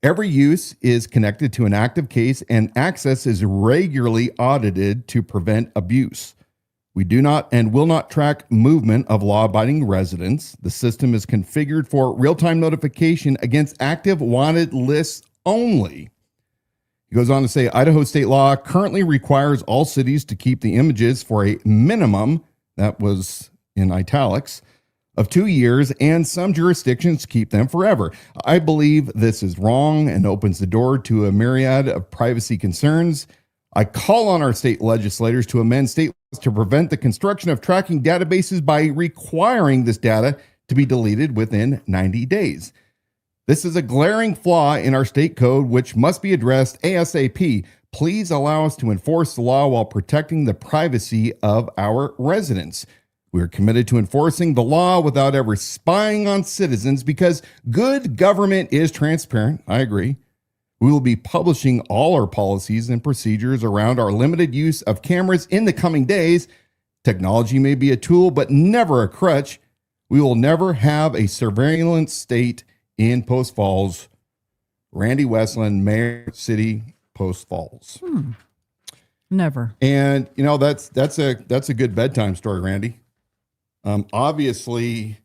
A: Every use is connected to an active case and access is regularly audited to prevent abuse. We do not and will not track movement of law-abiding residents. The system is configured for real-time notification against active wanted lists only. He goes on to say, Idaho state law currently requires all cities to keep the images for a minimum, that was in italics, of 2 years, and some jurisdictions keep them forever. I believe this is wrong and opens the door to a myriad of privacy concerns. I call on our state legislators to amend state laws to prevent the construction of tracking databases by requiring this data to be deleted within 90 days. This is a glaring flaw in our state code, which must be addressed ASAP. Please allow us to enforce the law while protecting the privacy of our residents. We are committed to enforcing the law without ever spying on citizens because good government is transparent. I agree. We will be publishing all our policies and procedures around our limited use of cameras in the coming days. Technology may be a tool, but never a crutch. We will never have a surveillance state in Post Falls. Randy Westland, Mayor, City, Post Falls.
B: Never.
A: And you know that's a good bedtime story, Randy. Obviously,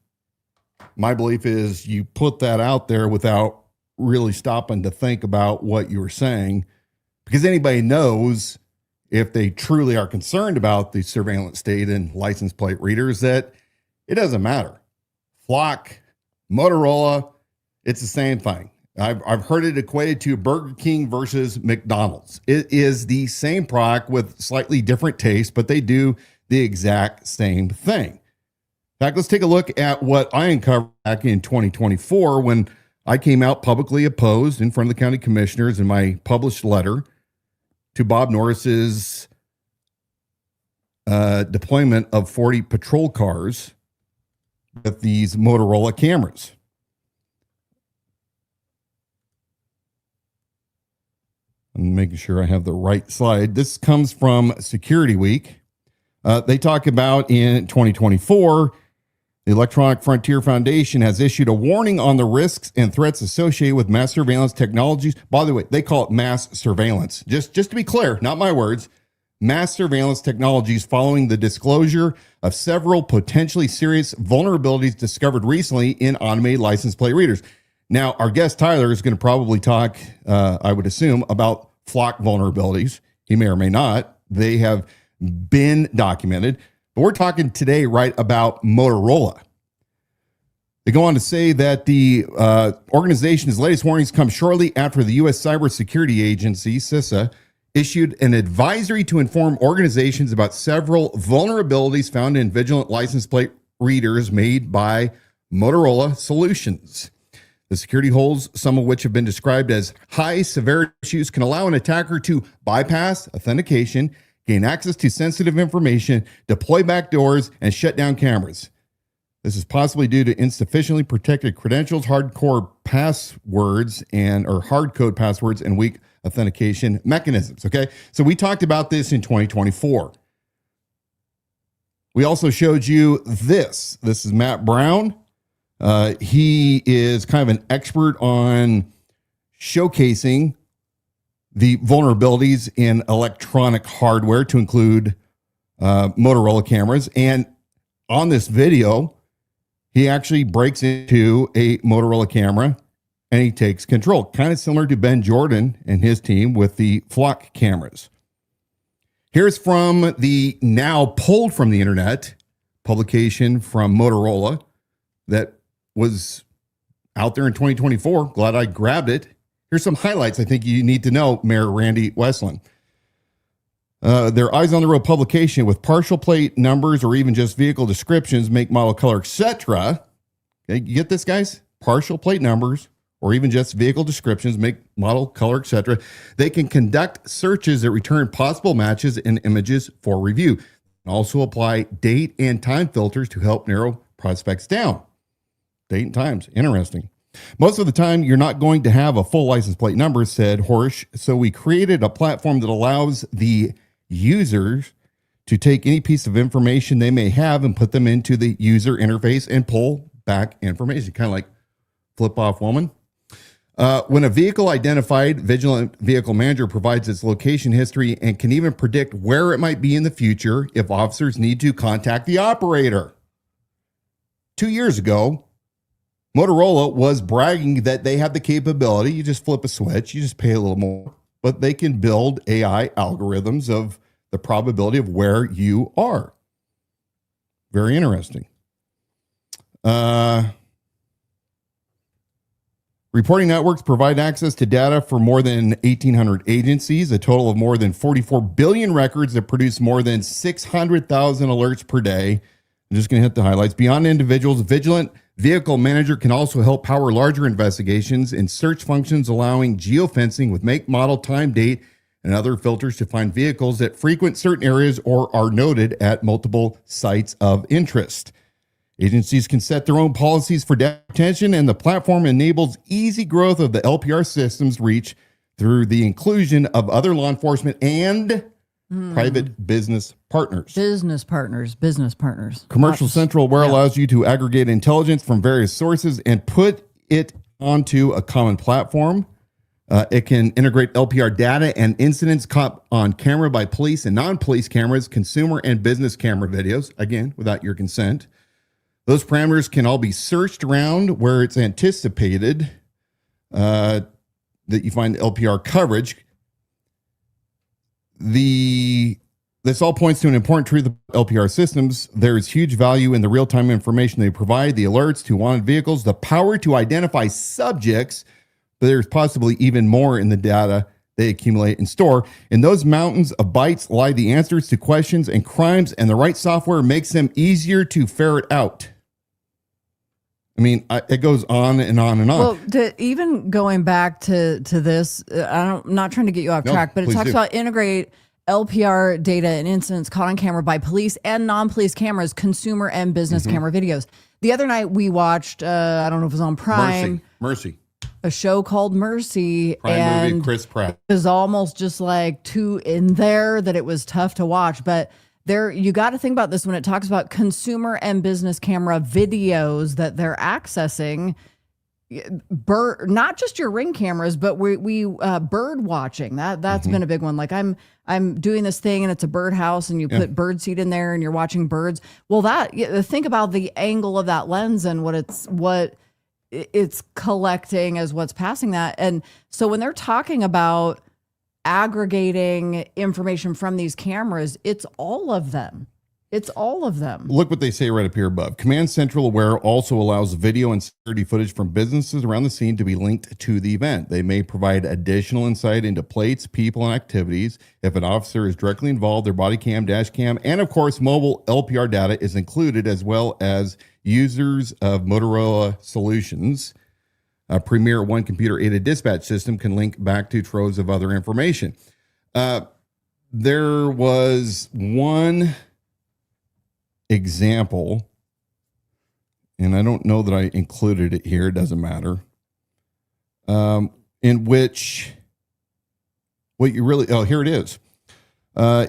A: my belief is you put that out there without really stopping to think about what you were saying, because anybody knows if they truly are concerned about the surveillance state and license plate readers that it doesn't matter. Flock, Motorola, it's the same thing. I've heard it equated to Burger King versus McDonald's. It is the same product with slightly different taste, but they do the exact same thing. In fact, let's take a look at what I uncovered back in 2024 when I came out publicly opposed in front of the county commissioners in my published letter to Bob Norris's deployment of 40 patrol cars with these Motorola cameras. I'm making sure I have the right slide. This comes from Security Week. They talk about in 2024, The Electronic Frontier Foundation has issued a warning on the risks and threats associated with mass surveillance technologies. By the way, they call it mass surveillance. Just to be clear, not my words, mass surveillance technologies following the disclosure of several potentially serious vulnerabilities discovered recently in automated license plate readers. Now, our guest Tyler is going to probably talk, I would assume, about flock vulnerabilities. He may or may not. They have been documented. But we're talking today, right, about Motorola. They go on to say that the organization's latest warnings come shortly after the U.S. Cybersecurity Agency, CISA, issued an advisory to inform organizations about several vulnerabilities found in vigilant license plate readers made by Motorola Solutions. The security holes, some of which have been described as high severity issues, can allow an attacker to bypass authentication, gain access to sensitive information, deploy backdoors, and shut down cameras. This is possibly due to insufficiently protected credentials, hardcore passwords, or hard code passwords, and weak authentication mechanisms. Okay, so we talked about this in 2024. We also showed you this. This is Matt Brown. He is kind of an expert on showcasing the vulnerabilities in electronic hardware, to include Motorola cameras. And on this video, he actually breaks into a Motorola camera and he takes control, kind of similar to Ben Jordan and his team with the flock cameras. Here's from the now pulled from the internet publication from Motorola that was out there in 2024. Glad I grabbed it. Here's some highlights I think you need to know, Mayor Randy Westland. Their Eyes on the Road publication with partial plate numbers or even just vehicle descriptions, make, model, color, etc. Okay, you get this, guys? Partial plate numbers or even just vehicle descriptions, make, model, color, etc. They can conduct searches that return possible matches and images for review. And also apply date and time filters to help narrow prospects down. Date and times, interesting. Most of the time, you're not going to have a full license plate number, said Horsch. So we created a platform that allows the users to take any piece of information they may have and put them into the user interface and pull back information, kind of like flip off woman. When a vehicle identified, Vigilant Vehicle Manager provides its location history and can even predict where it might be in the future if officers need to contact the operator. 2 years ago, Motorola was bragging that they have the capability. You just flip a switch, you just pay a little more, but they can build AI algorithms of the probability of where you are. Very interesting. Reporting networks provide access to data for more than 1,800 agencies, a total of more than 44 billion records that produce more than 600,000 alerts per day. I'm just going to hit the highlights. Beyond individuals, Vigilant Vehicle Manager can also help power larger investigations and search functions, allowing geofencing with make, model, time, date, and other filters to find vehicles that frequent certain areas or are noted at multiple sites of interest. Agencies can set their own policies for data retention, and the platform enables easy growth of the LPR system's reach through the inclusion of other law enforcement and private business partners.
B: Business partners.
A: Commercial Central, where allows you to aggregate intelligence from various sources and put it onto a common platform. It can integrate LPR data and incidents caught on camera by police and non-police cameras, consumer and business camera videos, again, without your consent. Those parameters can all be searched around where it's anticipated that you find LPR coverage. This all points to an important truth about LPR systems. There is huge value in the real-time information they provide, the alerts to wanted vehicles, the power to identify subjects, but there's possibly even more in the data they accumulate and store. In those mountains of bytes lie the answers to questions and crimes, and the right software makes them easier to ferret out. I mean, it goes on and on and on.
B: Well, even going back to this, I'm not trying to get you off track, but it talks about integrate LPR data and incidents caught on camera by police and non-police cameras, consumer and business camera videos. The other night we watched, I don't know if it was on Prime.
A: Mercy.
B: A show called Mercy.
A: Prime
B: and
A: movie, Chris Pratt.
B: It was almost just like too in there that it was tough to watch. But you got to think about this when it talks about consumer and business camera videos that they're accessing. Not just your Ring cameras, but we bird watching. That's been a big one. Like I'm doing this thing and it's a birdhouse and you put bird seed in there and you're watching birds. Well, think about the angle of that lens and what it's collecting as what's passing that. And so when they're talking about aggregating information from these cameras, it's all of them. It's all of them.
A: Look what they say right up here above. Command Central Aware also allows video and security footage from businesses around the scene to be linked to the event. They may provide additional insight into plates, people, and activities. If an officer is directly involved, their body cam, dash cam, and of course, mobile LPR data is included, as well as users of Motorola Solutions. A Premier One computer-aided dispatch system can link back to troves of other information. There was one example, and I don't know that I included it here. It doesn't matter. In which here it is.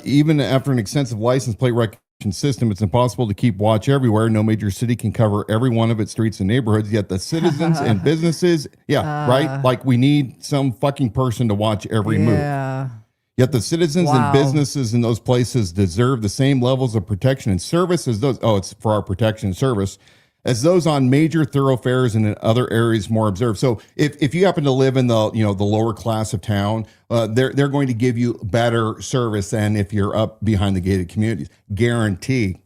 A: Even after an extensive license plate recognition system, it's impossible to keep watch everywhere. No major city can cover every one of its streets and neighborhoods, yet the citizens and businesses, right? Like we need some fucking person to watch every move. Yet the citizens and businesses in those places deserve the same levels of protection and service as those. Oh, it's for our protection and service as those on major thoroughfares and in other areas more observed. So if you happen to live in the lower class of town, they're going to give you better service than if you're up behind the gated communities. Guarantee.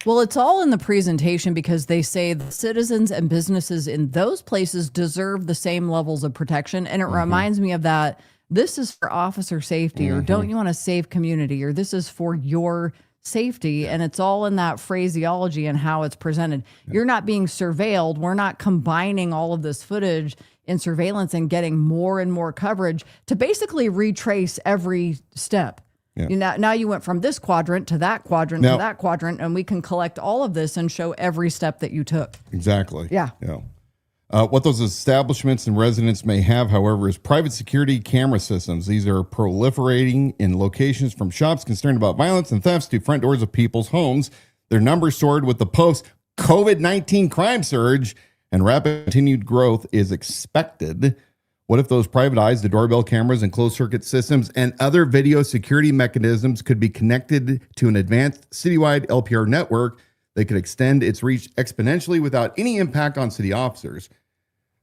B: Well, it's all in the presentation because they say the citizens and businesses in those places deserve the same levels of protection. And it reminds me of that. This is for officer safety, or don't you want a safe community, or this is for your safety. And it's all in that phraseology and how it's presented. You're not being surveilled. We're not combining all of this footage in surveillance and getting more and more coverage to basically retrace every step. Now you went from this quadrant to that quadrant to that quadrant, and we can collect all of this and show every step that you took.
A: Exactly. Yeah. What those establishments and residents may have, however, is private security camera systems. These are proliferating in locations from shops concerned about violence and thefts to front doors of people's homes. Their numbers soared with the post-COVID-19 crime surge, and rapid continued growth is expected. What if those private eyes, the doorbell cameras and closed-circuit systems and other video security mechanisms could be connected to an advanced citywide LPR network? They could extend its reach exponentially without any impact on city officers.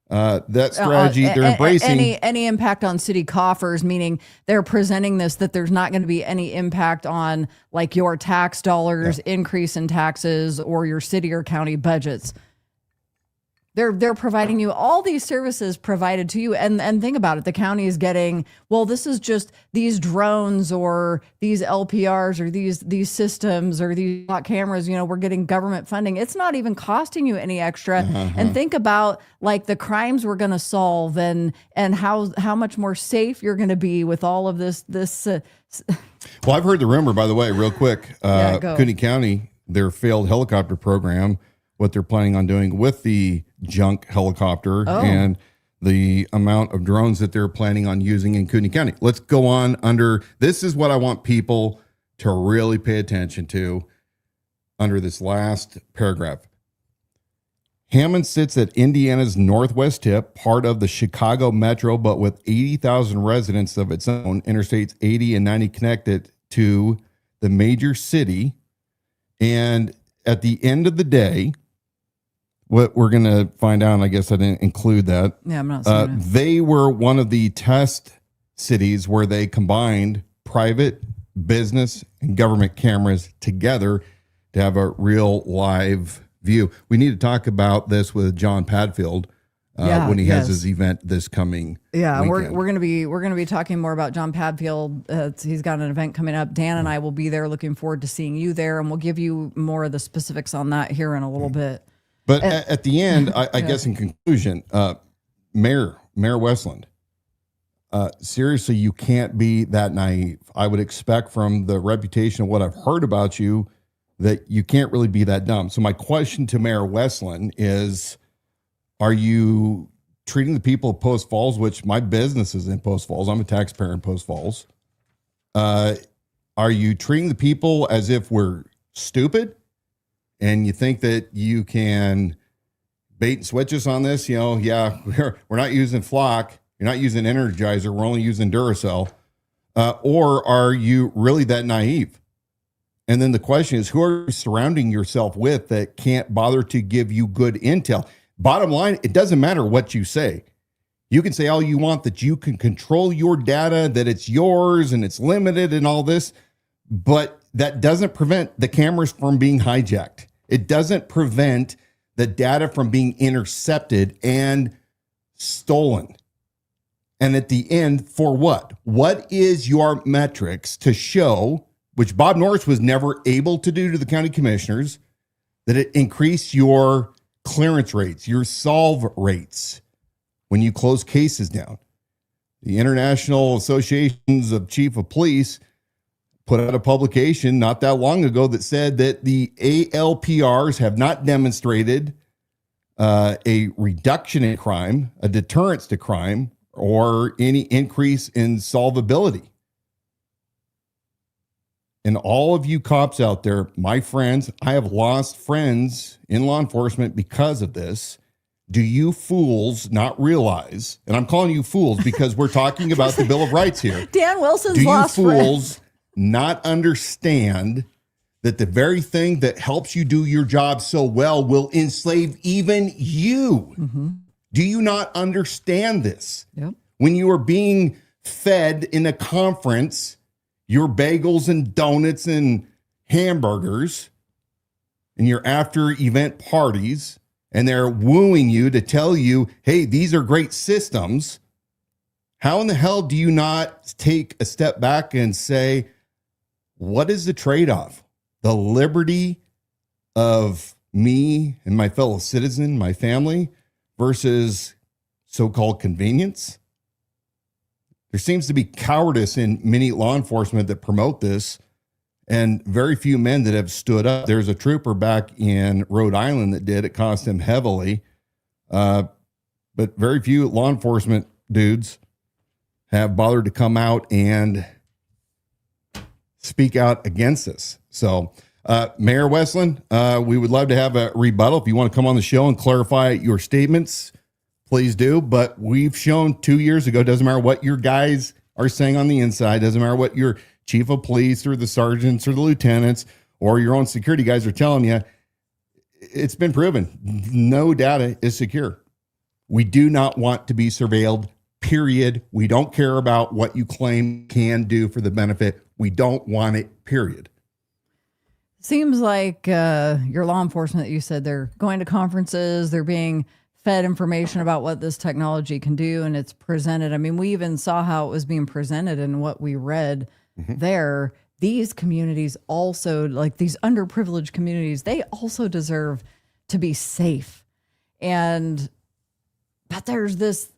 A: That strategy they're embracing.
B: Any impact on city coffers, meaning they're presenting this that there's not going to be any impact on like your tax dollars, increase in taxes, or your city or county budgets. They're providing you all these services provided to you. And think about it. The county is getting, well, this is just these drones or these LPRs or these systems or these cameras, we're getting government funding. It's not even costing you any extra. And think about like the crimes we're going to solve and how much more safe you're going to be with all of this.
A: Well, I've heard the rumor, by the way, real quick, Kootenai County, their failed helicopter program, what they're planning on doing with the junk helicopter and the amount of drones that they're planning on using in Kootenai County. Let's go on under. This is what I want people to really pay attention to under this last paragraph. Hammond sits at Indiana's northwest tip, part of the Chicago metro, but with 80,000 residents of its own. Interstates 80 and 90 connected to the major city. And at the end of the day, what we're going to find out, and I guess I didn't include that.
B: Yeah, I'm not saying it.
A: They were one of the test cities where they combined private, business, and government cameras together to have a real live view. We need to talk about this with John Padfield when he has his event this coming weekend.
B: we're going to be talking more about John Padfield. He's got an event coming up. Dan and I will be there. Looking forward to seeing you there, and we'll give you more of the specifics on that here in a little bit.
A: But at the end, I guess in conclusion, Mayor Westland, seriously, you can't be that naive. I would expect from the reputation of what I've heard about you that you can't really be that dumb. So my question to Mayor Westland is, are you treating the people of Post Falls, which my business is in Post Falls, I'm a taxpayer in Post Falls, Are you treating the people as if we're stupid and you think that you can bait and switch us on this? You know, yeah, we're not using Flock. You're not using Energizer. We're only using Duracell. Or are you really that naive? And then the question is, who are you surrounding yourself with that can't bother to give you good intel? Bottom line, it doesn't matter what you say. You can say all you want that you can control your data, that it's yours and it's limited and all this, but that doesn't prevent the cameras from being hijacked. It doesn't prevent the data from being intercepted and stolen. And at the end, for what? What is your metrics to show, which Bob Norris was never able to do to the county commissioners, that it increased your clearance rates, your solve rates when you close cases down? The International Associations of Chief of Police put out a publication not that long ago that said that the ALPRs have not demonstrated a reduction in crime, a deterrence to crime, or any increase in solvability. And all of you cops out there, my friends, I have lost friends in law enforcement because of this. Do you fools not realize, and I'm calling you fools because we're talking about the Bill of Rights here.
B: Dan Wilson's
A: Do you
B: lost
A: fools not understand that the very thing that helps you do your job so well will enslave even you?
B: Mm-hmm.
A: Do you not understand this?
B: Yep.
A: When you are being fed in a conference, your bagels and donuts and hamburgers, and your after event parties, and they're wooing you to tell you, hey, these are great systems. How in the hell do you not take a step back and say, what is the trade-off? The liberty of me and my fellow citizen, my family, versus so-called convenience? There seems to be cowardice in many law enforcement that promote this, and very few men that have stood up. There's a trooper back in Rhode Island that did. It cost him heavily. But very few law enforcement dudes have bothered to come out and speak out against this. So, Mayor Westland, we would love to have a rebuttal. If you want to come on the show and clarify your statements, please do. But we've shown 2 years ago, doesn't matter what your guys are saying on the inside, doesn't matter what your chief of police or the sergeants or the lieutenants or your own security guys are telling you, it's been proven. No data is secure. We do not want to be surveilled, period. We don't care about what you claim can do for the benefit. We don't want it, period.
B: Seems like your law enforcement, you said they're going to conferences, they're being fed information about what this technology can do, and it's presented. I mean, we even saw how it was being presented in what we read there. These communities also, like these underprivileged communities, they also deserve to be safe. But there's this,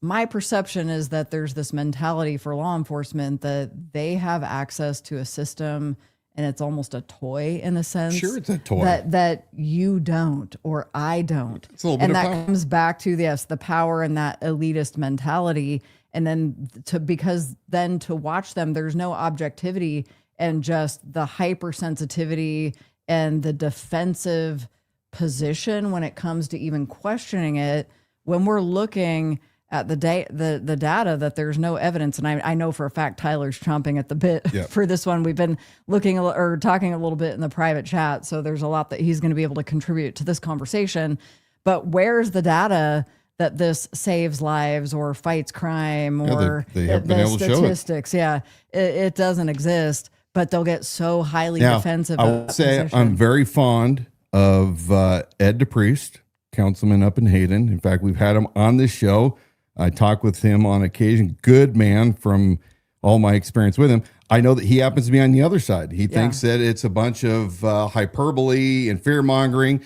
B: my perception is that there's this mentality for law enforcement that they have access to a system and it's almost a toy in a sense.
A: Sure, it's a toy.
B: That you don't, or I don't.
A: It's a little bit
B: and
A: of
B: that
A: power.
B: comes back to, yes, the power and that elitist mentality. And then because to watch them, there's no objectivity and just the hypersensitivity and the defensive position when it comes to even questioning it. When we're looking at the data that there's no evidence, and I know for a fact Tyler's chomping at the bit for this one. We've been talking a little bit in the private chat, so there's a lot that he's going to be able to contribute to this conversation. But where's the data that this saves lives or fights crime or
A: they have been able to show it.
B: statistics? Yeah, it doesn't exist, but they'll get so highly defensive.
A: I would say I'm very fond of Ed DePriest, councilman up in Hayden. In fact, we've had him on this show. I talk with him on occasion. Good man from all my experience with him. I know that he happens to be on the other side. He thinks that it's a bunch of hyperbole and fear mongering.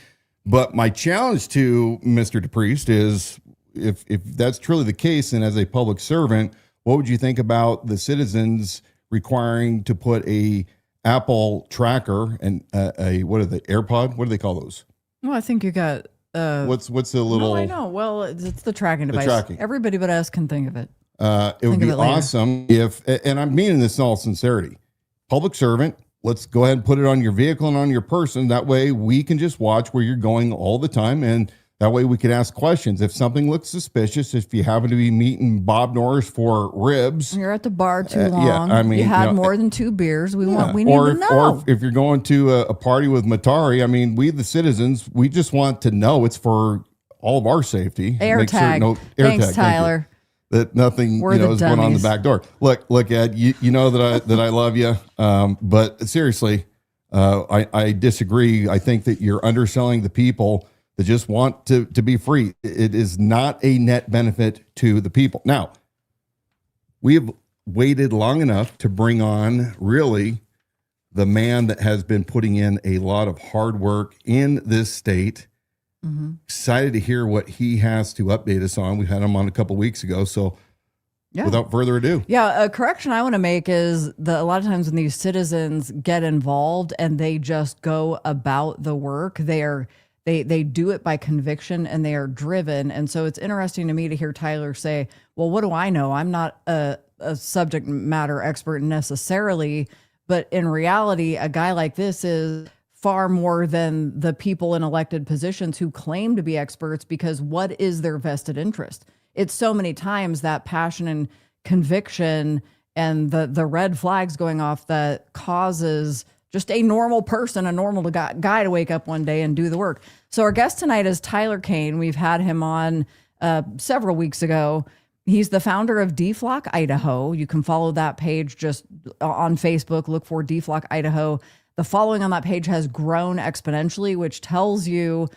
A: But my challenge to Mr. DePriest is, if that's truly the case, and as a public servant, what would you think about the citizens requiring to put a Apple tracker and what are the AirPod? What do they call those?
B: Well, I think you got.
A: What's the little?
B: No, I know. Well, it's the tracking device.
A: tracking.
B: Everybody but us can think of it.
A: It would be awesome if, and I'm meaning this in all sincerity, public servant. Let's go ahead and put it on your vehicle and on your person. That way we can just watch where you're going all the time. And that way we can ask questions. If something looks suspicious, if you happen to be meeting Bob Norris for ribs,
B: You're at the bar too long.
A: yeah, I mean,
B: you had
A: you know,
B: more than 2 beers. We need
A: or
B: to know.
A: Or if you're going to a party with Matari, I mean, we the citizens, we just want to know it's for all of our safety.
B: AirTag. Thanks, Tyler.
A: That nothing
B: We're
A: is going on the
B: dummies.
A: back door. Look, Ed. You know that I love you, but seriously, I disagree. I think that you're underselling the people that just want to be free. It is not a net benefit to the people. Now, we have waited long enough to bring on really the man that has been putting in a lot of hard work in this state. Excited to hear what he has to update us on. We had him on a couple weeks ago. So without further ado.
B: Yeah, a correction I want to make is that a lot of times when these citizens get involved and they just go about the work, they do it by conviction and they are driven. And so it's interesting to me to hear Tyler say, well, what do I know? I'm not a subject matter expert necessarily, but in reality, a guy like this is far more than the people in elected positions who claim to be experts, because what is their vested interest? It's so many times that passion and conviction and the red flags going off that causes just a normal person, a normal guy to wake up one day and do the work. So our guest tonight is Tyler Kane. We've had him on several weeks ago. He's the founder of DFlock Idaho. You can follow that page just on Facebook. Look for DFlock Idaho. The following on that page has grown exponentially, which tells you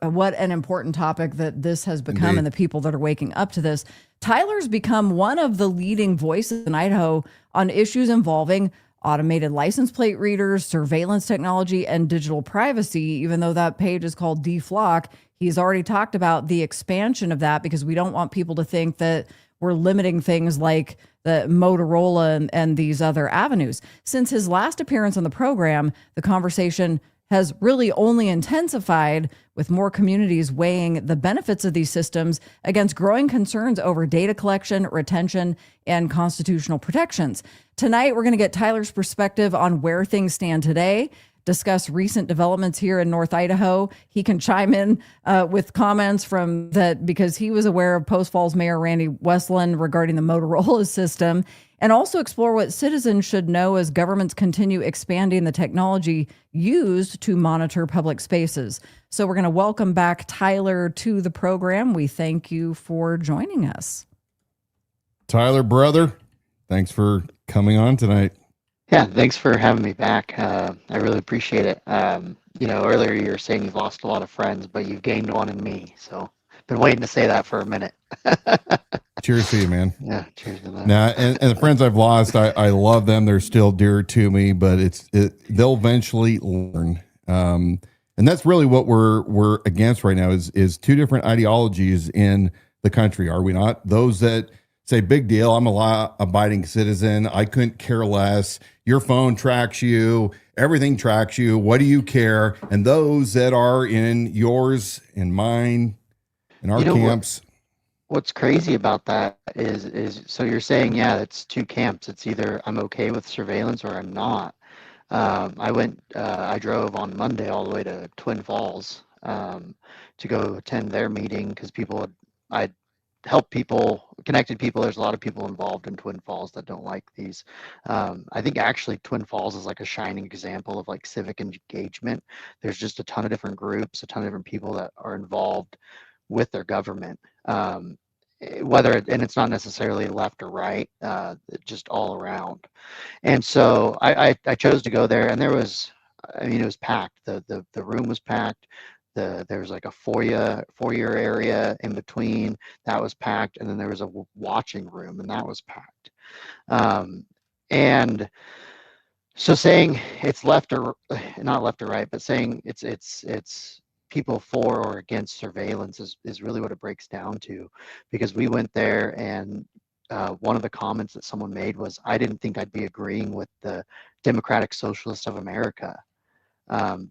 B: what an important topic that this has become.
A: Indeed.
B: And the people that are waking up to this. Tyler's become one of the leading voices in Idaho on issues involving automated license plate readers, surveillance technology, and digital privacy. Even though that page is called DFlock, he's already talked about the expansion of that, because we don't want people to think that we're limiting things like the Motorola and these other avenues. Since his last appearance on the program, the conversation has really only intensified, with more communities weighing the benefits of these systems against growing concerns over data collection, retention, and constitutional protections. Tonight, we're going to get Tyler's perspective on where things stand today, discuss recent developments here in North Idaho. He can chime in with comments from that, because he was aware of Post Falls Mayor Randy Westland regarding the Motorola system, and also explore what citizens should know as governments continue expanding the technology used to monitor public spaces. So we're going to welcome back Tyler to the program. We thank you for joining us.
A: Tyler, brother, thanks for coming on tonight.
G: Yeah, thanks for having me back. I really appreciate it. Earlier you were saying you've lost a lot of friends, but you've gained one in me. So been waiting to say that for a minute.
A: Cheers to you, man.
G: Yeah, cheers to that.
A: Now, and the friends I've lost, I love them. They're still dear to me, but they'll eventually learn. And that's really what we're against right now is two different ideologies in the country, are we not? Those that say, big deal, I'm a law-abiding citizen, I couldn't care less, your phone tracks you, everything tracks you, what do you care? And those that are in yours and mine, in our camps.
G: What's crazy about that is so you're saying, yeah, it's two camps. It's either I'm okay with surveillance or I'm not. I drove on Monday all the way to Twin Falls to go attend their meeting, because I help people, connected people. There's a lot of people involved in Twin Falls that don't like these. I think actually Twin Falls is like a shining example of like civic engagement. There's just a ton of different groups, a ton of different people that are involved with their government. And it's not necessarily left or right, just all around. And so I chose to go there, and it was packed. The room was packed. There was like a foyer area in between that was packed, and then there was a watching room, and that was packed. And so saying it's left or not left or right, but saying it's people for or against surveillance is really what it breaks down to, because we went there, and one of the comments that someone made was, I didn't think I'd be agreeing with the Democratic Socialists of America.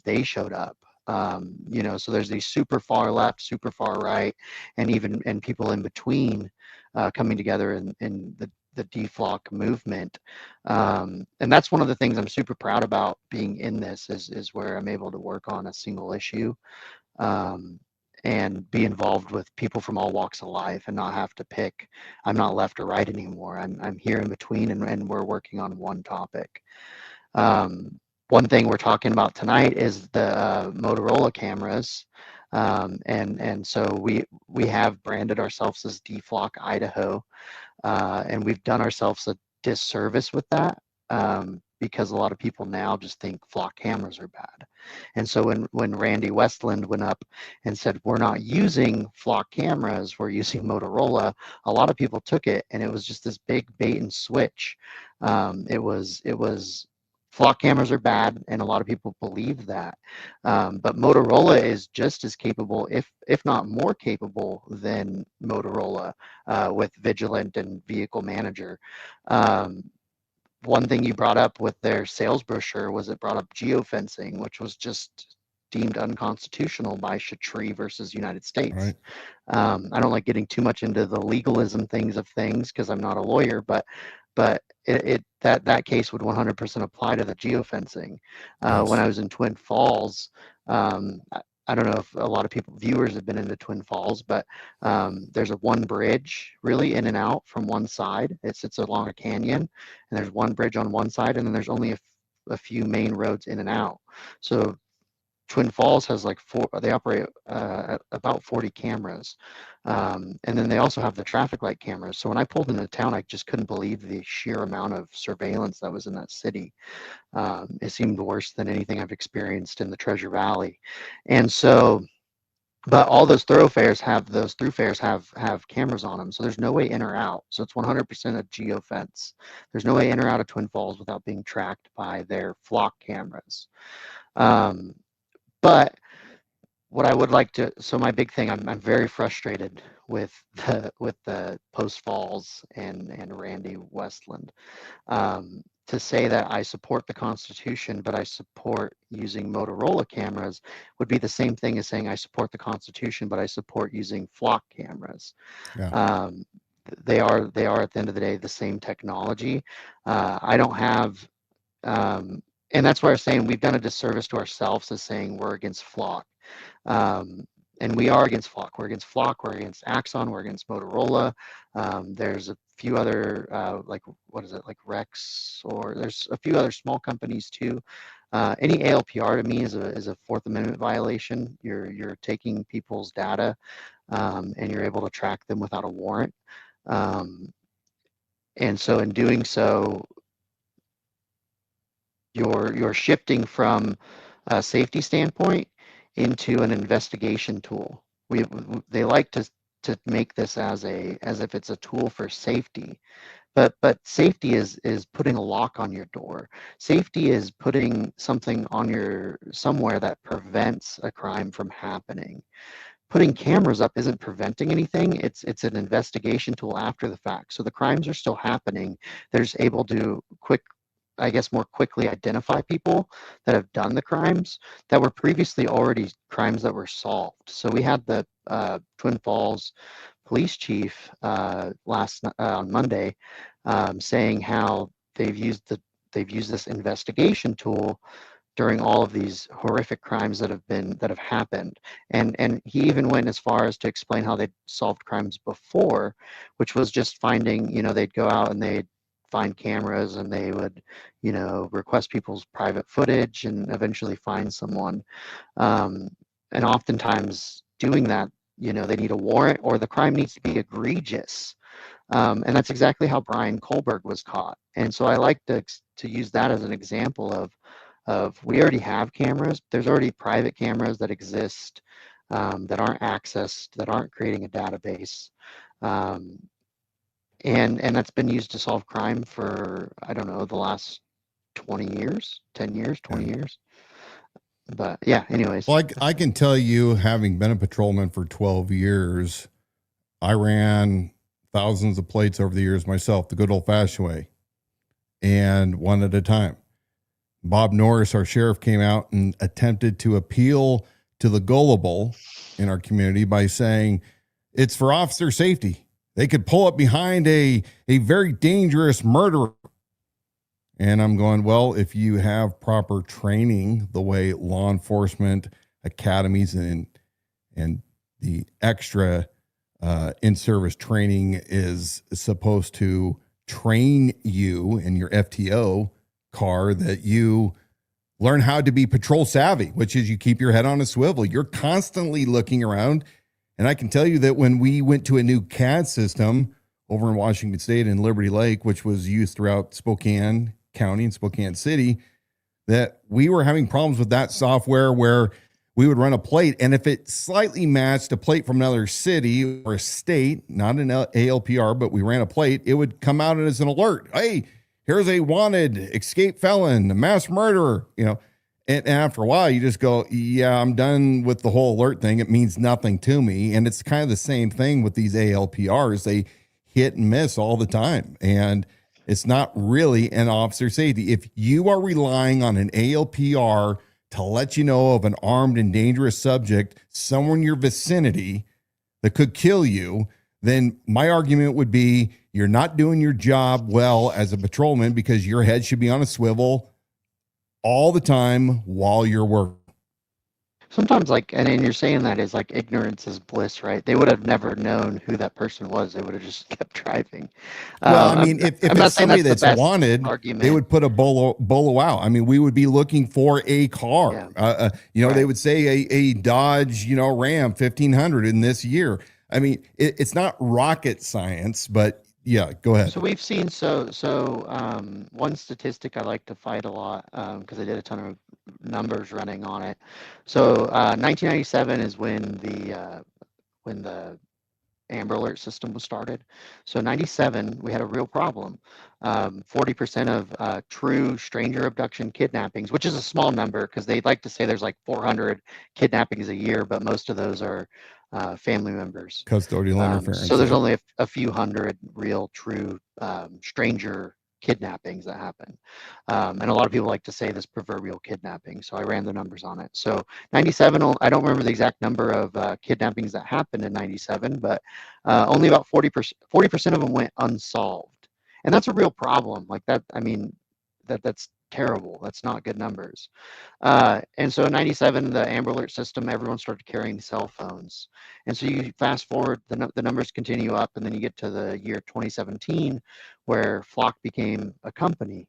G: They showed up. So there's these super far left, super far right, and people in between coming together in the deflock movement. And that's one of the things I'm super proud about being in this is where I'm able to work on a single issue, and be involved with people from all walks of life and not have to pick. I'm not left or right anymore. I'm here in between, and we're working on one topic. One thing we're talking about tonight is the Motorola cameras. And so we have branded ourselves as Deflock Idaho, and we've done ourselves a disservice with that, because a lot of people now just think flock cameras are bad. And so when Randy Westland went up and said, we're not using flock cameras, we're using Motorola, a lot of people took it, and it was just this big bait and switch. It was flock cameras are bad, and a lot of people believe that. But Motorola is just as capable, if not more capable than Motorola, with Vigilant and Vehicle Manager. One thing you brought up with their sales brochure was it brought up geofencing, which was just deemed unconstitutional by Chattree versus United States.
A: Right.
G: I don't like getting too much into the legalism things because I'm not a lawyer, but that case would 100% apply to the geofencing.
A: Yes.
G: When I was in Twin Falls, I don't know if a lot of viewers have been into Twin Falls, but there's one bridge really in and out from one side. It sits along a canyon, and there's one bridge on one side, and then there's only a few main roads in and out. So Twin Falls has they operate at about 40 cameras. And then they also have the traffic light cameras. So when I pulled into town, I just couldn't believe the sheer amount of surveillance that was in that city. It seemed worse than anything I've experienced in the Treasure Valley. And so, but all those thoroughfares have cameras on them. So there's no way in or out. So it's 100% a geofence. There's no way in or out of Twin Falls without being tracked by their flock cameras. But what I would like to, so my big thing, I'm very frustrated with the Post Falls and Randy Westland. To say that I support the Constitution, but I support using Motorola cameras would be the same thing as saying I support the Constitution, but I support using flock cameras.
A: Yeah.
G: They are at the end of the day the same technology. I don't have. And that's why I'm saying we've done a disservice to ourselves as saying we're against flock. And we are against flock. We're against flock. We're against Axon. We're against Motorola. There's a few other, like Rex, or there's a few other small companies too. Any ALPR to me is a Fourth Amendment violation. You're taking people's data, and you're able to track them without a warrant. And so in doing so, you're shifting from a safety standpoint into an investigation tool. They like to make this as if it's a tool for safety, but safety is putting a lock on your door. Safety is putting something on somewhere that prevents a crime from happening. Putting cameras up isn't preventing anything. It's an investigation tool after the fact. So the crimes are still happening. They're just able to more quickly identify people that have done the crimes that were previously already crimes that were solved. So we had the Twin Falls police chief on Monday saying how they've used this investigation tool during all of these horrific crimes that have happened. And he even went as far as to explain how they'd solved crimes before, which was just finding, they'd go out and they'd find cameras and they would, request people's private footage and eventually find someone. And oftentimes doing that, they need a warrant or the crime needs to be egregious. And that's exactly how Brian Kohlberg was caught. And so I like to use that as an example of we already have cameras. There's already private cameras that exist, that aren't accessed, that aren't creating a database. And that's been used to solve crime for, I don't know, the last 20 years, 10 years, 20 years. But yeah, anyways.
A: Well, I can tell you, having been a patrolman for 12 years, I ran thousands of plates over the years myself, the good old fashioned way, and one at a time. Bob Norris, our sheriff, came out and attempted to appeal to the gullible in our community by saying it's for officer safety. They could pull up behind a very dangerous murderer. And I'm going, well, if you have proper training, the way law enforcement academies and the extra in-service training is supposed to train you in your FTO car, that you learn how to be patrol savvy, which is you keep your head on a swivel. You're constantly looking around. And I can tell you that when we went to a new CAD system over in Washington State in Liberty Lake, which was used throughout Spokane County and Spokane City, that we were having problems with that software where we would run a plate, and if it slightly matched a plate from another city or a state, not an ALPR, but we ran a plate, it would come out as an alert. Hey, here's a wanted escaped felon, a mass murderer, And after a while, you just go, yeah, I'm done with the whole alert thing. It means nothing to me. And it's kind of the same thing with these ALPRs. They hit and miss all the time. And it's not really an officer safety. If you are relying on an ALPR to let you know of an armed and dangerous subject somewhere in your vicinity that could kill you, then my argument would be you're not doing your job well as a patrolman, because your head should be on a swivel all the time while you're working.
G: Sometimes, and you're saying that is like ignorance is bliss, right? They would have never known who that person was. They would have just kept driving.
A: Well, I mean, if it's somebody that's wanted,
G: argument.
A: They would put a bolo out. I mean, we would be looking for a car.
G: Yeah.
A: Right. They would say a Dodge, Ram 1500 in this year. I mean, it's not rocket science, but yeah, go ahead.
G: So we've seen one statistic I like to fight a lot, because I did a ton of numbers running on it. So 1997 is when the Amber Alert system was started. So 97, we had a real problem. 40% of true stranger abduction kidnappings, which is a small number because they like to say there's like 400 kidnappings a year, but most of those are family members.
A: Custodial interference.
G: So there's only a few hundred real, true stranger kidnappings that happen. And a lot of people like to say this proverbial kidnapping. So I ran the numbers on it. So 97, I don't remember the exact number of kidnappings that happened in 97, but only about 40% of them went unsolved. And that's a real problem. Like that, I mean, that's terrible. That's not good numbers. And so in 97, the Amber Alert system, everyone started carrying cell phones. And so you fast forward, the numbers continue up, and then you get to the year 2017, where Flock became a company.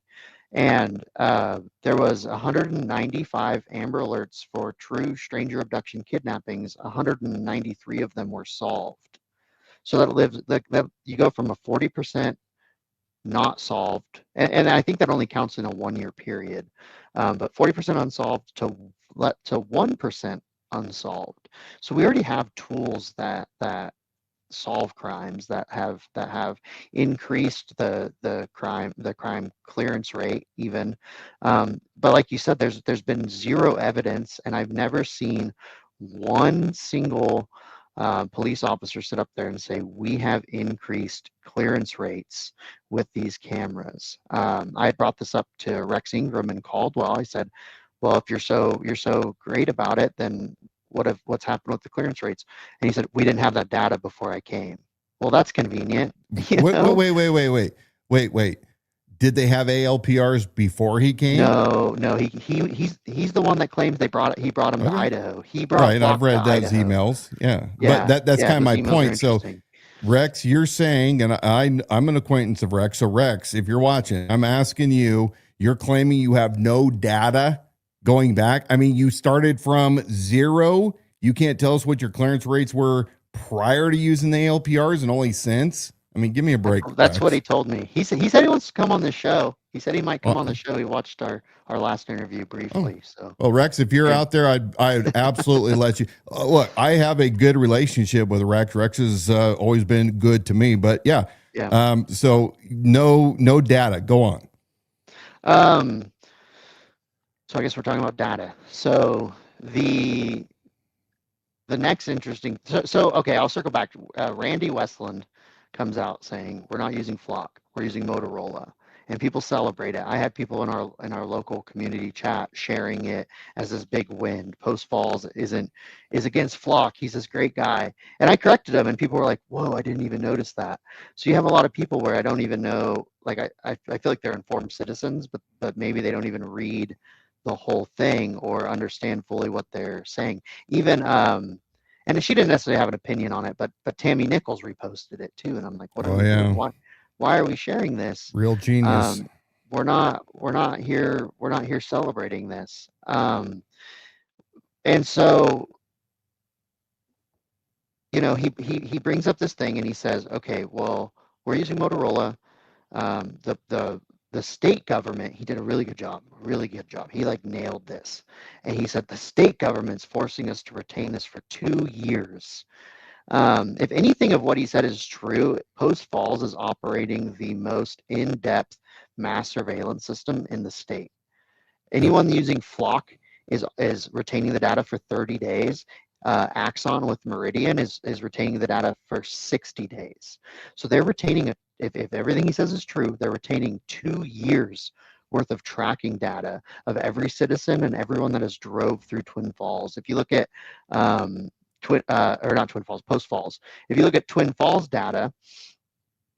G: And there was 195 Amber Alerts for true stranger abduction kidnappings. 193 of them were solved. So that you go from a 40% not solved, and I think that only counts in a 1-year period, but 40% unsolved to 1% unsolved. So we already have tools that solve crimes, that have increased the crime clearance rate even. But like you said, there's been zero evidence, and I've never seen one single police officers sit up there and say, we have increased clearance rates with these cameras. I brought this up to Rex Ingram in Caldwell. I said, well, if you're so great about it, then what's happened with the clearance rates? And he said, we didn't have that data before I came. Well, that's convenient.
A: Wait. Did they have ALPRs before he came?
G: No. He's the one that claims he brought him to Idaho. He brought
A: right. I've read those emails. Yeah. But that's kind of my point. So, Rex, you're saying, and I'm an acquaintance of Rex. So, Rex, if you're watching, I'm asking you. You're claiming you have no data going back. I mean, you started from zero. You can't tell us what your clearance rates were prior to using the ALPRs and only since. I mean, give me a break.
G: That's what he told me. He said he wants to come on the show. He said he might come on the show. He watched our last interview briefly. So,
A: well, Rex, if you're out there, I'd absolutely let you. Look, I have a good relationship with Rex. Rex has always been good to me. But yeah. So no data. Go on.
G: So I guess we're talking about data. So the next interesting. So okay, I'll circle back. Randy Westland comes out saying we're not using Flock, we're using Motorola. and people celebrate it. I had people in our local community chat sharing it as this big win. Post Falls is against Flock. He's this great guy, and I corrected him, and people were like, "Whoa, I didn't even notice that." So you have a lot of people where I don't even know. Like I feel like they're informed citizens, but maybe they don't even read the whole thing or understand fully what they're saying. Even and she didn't necessarily have an opinion on it, but Tammy Nichols reposted it too, and I'm like, what are
A: Oh,
G: we doing?
A: yeah.
G: Why are we sharing this?
A: Real genius.
G: We're not here celebrating this. And so he brings up this thing and he says, okay, well, we're using Motorola. The state government, he did a really good job. He like nailed this. And he said the state government's forcing us to retain this for 2 years. If anything of what he said is true, Post Falls is operating the most in-depth mass surveillance system in the state. Anyone using Flock is retaining the data for 30 days. Axon with Meridian is retaining the data for 60 days. So they're retaining, if everything he says is true, they're retaining 2 years worth of tracking data of every citizen and everyone that has drove through Twin Falls. If you look at Post Falls. If you look at Twin Falls data,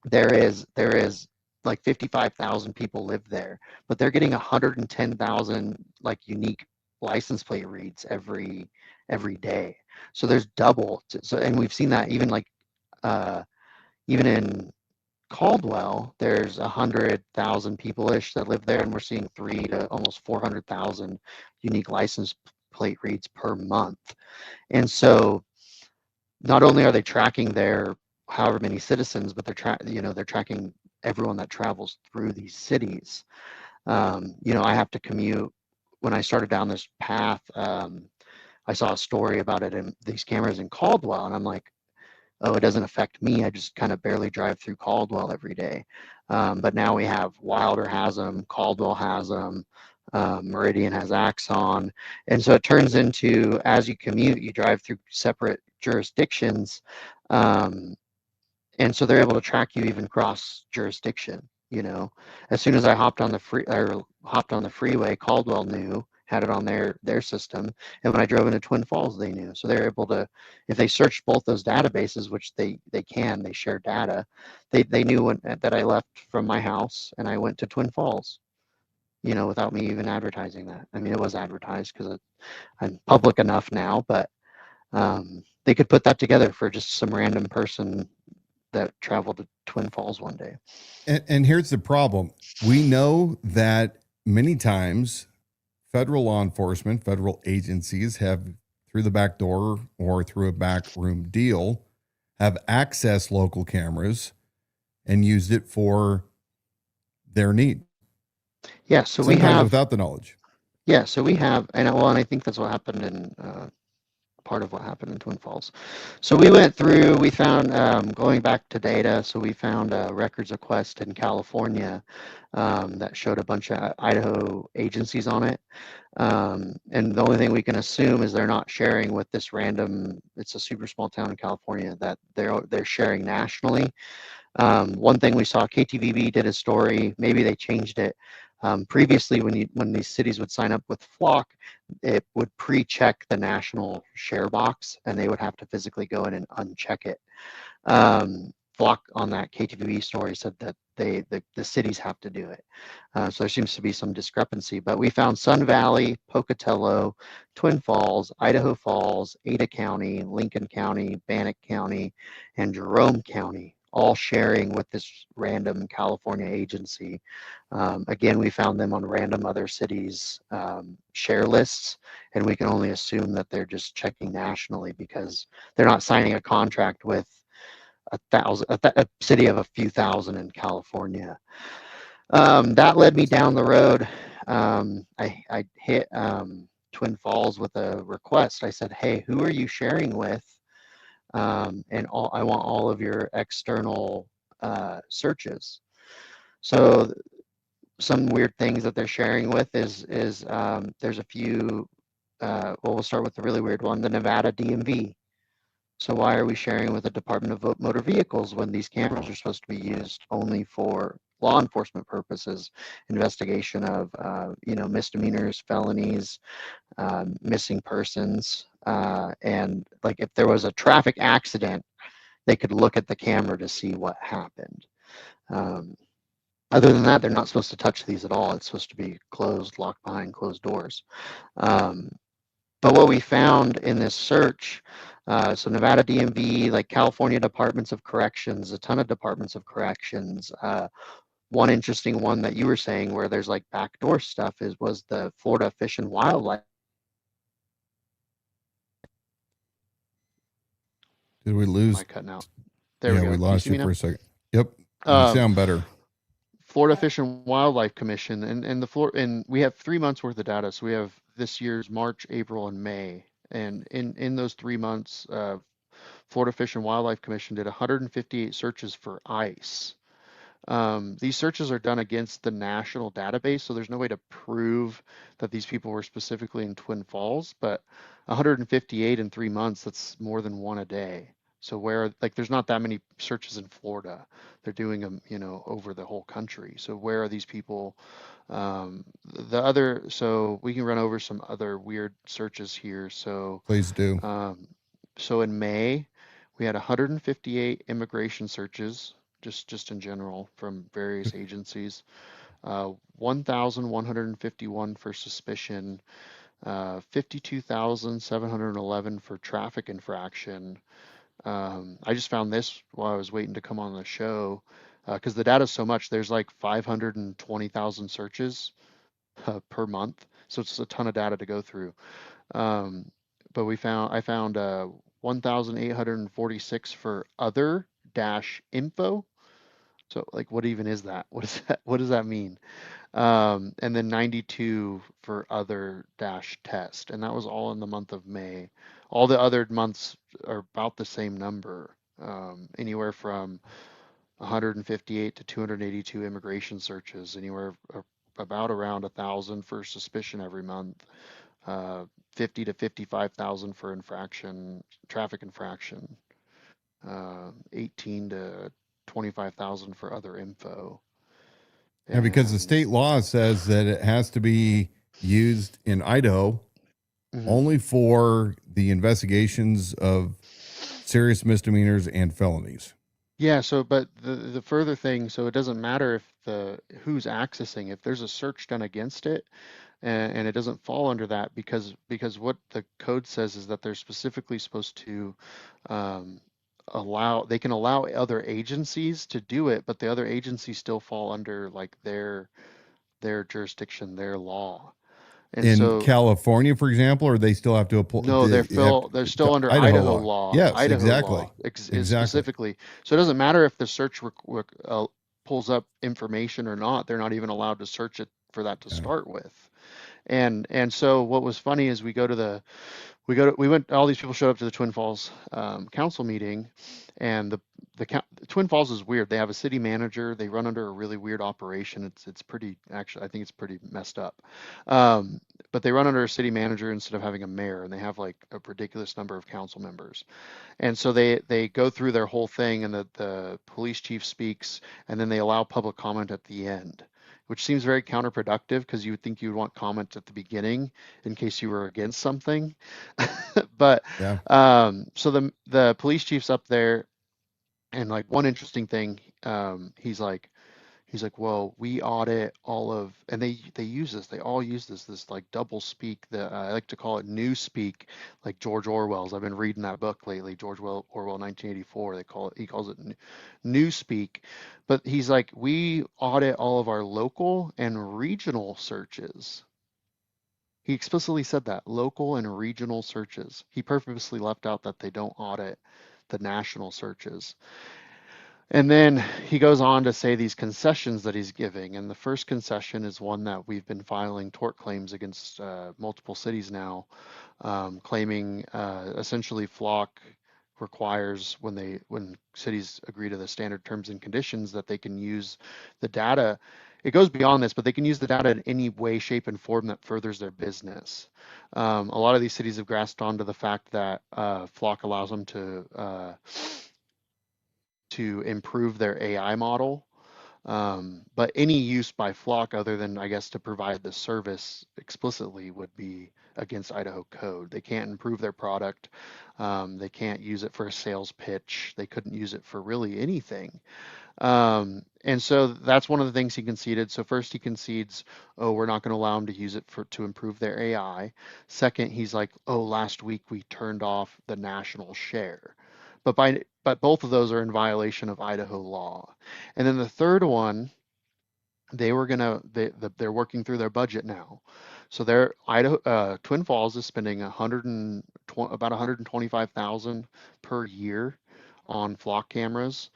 G: there is like 55,000 people live there, but they're getting 110,000 like unique license plate reads every day. So there's double. So, and we've seen that even even in Caldwell, there's 100,000 people-ish that live there, and we're seeing 300 to almost 400,000 unique license plate reads per month. And so not only are they tracking their however many citizens, but they're tracking everyone that travels through these cities. I have to commute. When I started down this path, I saw a story about it in these cameras in Caldwell, and I'm like, oh, it doesn't affect me. I just kind of barely drive through Caldwell every day. But now we have Wilder has them, Caldwell has them, Meridian has Axon. And so it turns into, as you commute, you drive through separate jurisdictions. And so they're able to track you even cross jurisdiction. As soon as I hopped on the freeway, Caldwell had it on their system, and when I drove into Twin Falls, they knew. So they're able to, if they searched both those databases, which they share data, they knew that I left from my house and I went to Twin Falls, without me even advertising that. I mean, it was advertised because I'm public enough now, but they could put that together for just some random person that traveled to Twin Falls one day.
A: And here's the problem. We know that many times federal law enforcement, federal agencies have, through the back door or through a backroom deal, have accessed local cameras and used it for their need.
G: Yeah, so
A: sometimes
G: we have
A: without the knowledge.
G: Yeah, so we have, and I think that's what happened in part of what happened in Twin Falls. So we went through, we found, going back to data, so we found a records request in California that showed a bunch of Idaho agencies on it. And the only thing we can assume is they're not sharing with this random, it's a super small town in California, that they're sharing nationally. One thing we saw, KTVB did a story, maybe they changed it. Previously, when these cities would sign up with Flock, it would pre-check the national share box, and they would have to physically go in and uncheck it. Flock on that KTVB story said that the cities have to do it. So there seems to be some discrepancy. But we found Sun Valley, Pocatello, Twin Falls, Idaho Falls, Ada County, Lincoln County, Bannock County, and Jerome County, all sharing with this random California agency. Again, we found them on random other cities' share lists, and we can only assume that they're just checking nationally because they're not signing a contract with a city of a few thousand in California. That led me down the road. I hit Twin Falls with a request. I said, hey, who are you sharing with? And I want all of your external searches. So some weird things that they're sharing with is there's a few, we'll start with the really weird one, the Nevada DMV. So why are we sharing with the Department of Motor Vehicles when these cameras are supposed to be used only for law enforcement purposes, investigation of, misdemeanors, felonies, missing persons. And like if there was a traffic accident, they could look at the camera to see what happened. Other than that, they're not supposed to touch these at all. It's supposed to be closed, locked behind closed doors. But what we found in this search, so Nevada DMV, like California Departments of Corrections, a ton of Departments of Corrections. One interesting one that you were saying where there's like backdoor stuff was the Florida Fish and Wildlife.
A: Did we lose?
G: Am I cutting out? There
A: yeah,
G: we go.
A: we lost
G: you
A: you for
G: now?
A: a second. Yep. You
G: Um,
A: sound better.
G: Florida Fish and Wildlife Commission, and we have 3 months worth of data. So we have this year's March, April, and May, and in those 3 months, Florida Fish and Wildlife Commission did 158 searches for ICE. These searches are done against the national database, so there's no way to prove that these people were specifically in Twin Falls, but 158 in 3 months, that's more than one a day. So there's not that many searches in Florida. They're doing them, over the whole country. So where are these people? So we can run over some other weird searches here. So
A: Please do.
G: so in May, we had 158 immigration searches, just in general from various agencies. 1,151 for suspicion, 52,711 for traffic infraction. I just found this while I was waiting to come on the show, because the data is so much. There's like 520,000 searches per month, so it's a ton of data to go through. But I found 1,846 for other dash info. So like, what even is that? What does that mean? And then 92 for other dash test, and that was all in the month of May. All the other months are about the same number, anywhere from 158 to 282 immigration searches, anywhere about around 1,000 for suspicion every month, 50 to 55,000 for traffic infraction, 18 to 25,000 for other info.
A: Yeah, because the state law says that it has to be used in Idaho only for the investigations of serious misdemeanors and felonies.
G: Yeah, so but the further thing, so it doesn't matter if who's accessing, if there's a search done against it, and it doesn't fall under that because what the code says is that they're specifically supposed to they can allow other agencies to do it, but the other agencies still fall under like their jurisdiction, their law. And
A: in
G: so
A: California, for example, or they still have to apply?
G: no, they're still under Idaho law.
A: Yes,
G: Idaho
A: exactly.
G: law specifically. So it doesn't matter if the search pulls up information or not. They're not even allowed to search it for that to start with. And so what was funny is we went, all these people showed up to the Twin Falls council meeting, and the Twin Falls is weird. They have a city manager. They run under a really weird operation. It's pretty, actually, I think it's pretty messed up. But they run under a city manager instead of having a mayor, and they have like a ridiculous number of council members. And so they go through their whole thing, and the police chief speaks, and then they allow public comment at the end, which seems very counterproductive because you would think you'd want comment at the beginning in case you were against something. But
A: Yeah.
G: so the police chief's up there, and like one interesting thing, he's like, well, we audit all of, and they all use this like double speak, I like to call it new speak, like George Orwell's. I've been reading that book lately, George Orwell 1984. He calls it new speak, but he's like, we audit all of our local and regional searches. He explicitly said that, local and regional searches. He purposely left out that they don't audit the national searches. And then he goes on to say these concessions that he's giving. And the first concession is one that we've been filing tort claims against multiple cities now, claiming essentially Flock requires when cities agree to the standard terms and conditions that they can use the data. It goes beyond this, but they can use the data in any way, shape, and form that furthers their business. A lot of these cities have grasped onto the fact that Flock allows them to improve their AI model. But any use by Flock other than, I guess, to provide the service explicitly would be against Idaho code. They can't improve their product. They can't use it for a sales pitch. They couldn't use it for really anything. And so that's one of the things he conceded. So first he concedes, oh, we're not going to allow them to use it to improve their AI. Second, he's like, oh, last week we turned off the national share. But both of those are in violation of Idaho law. And then the third one, they're working through their budget now. So Twin Falls is spending about 125,000 per year on flock cameras.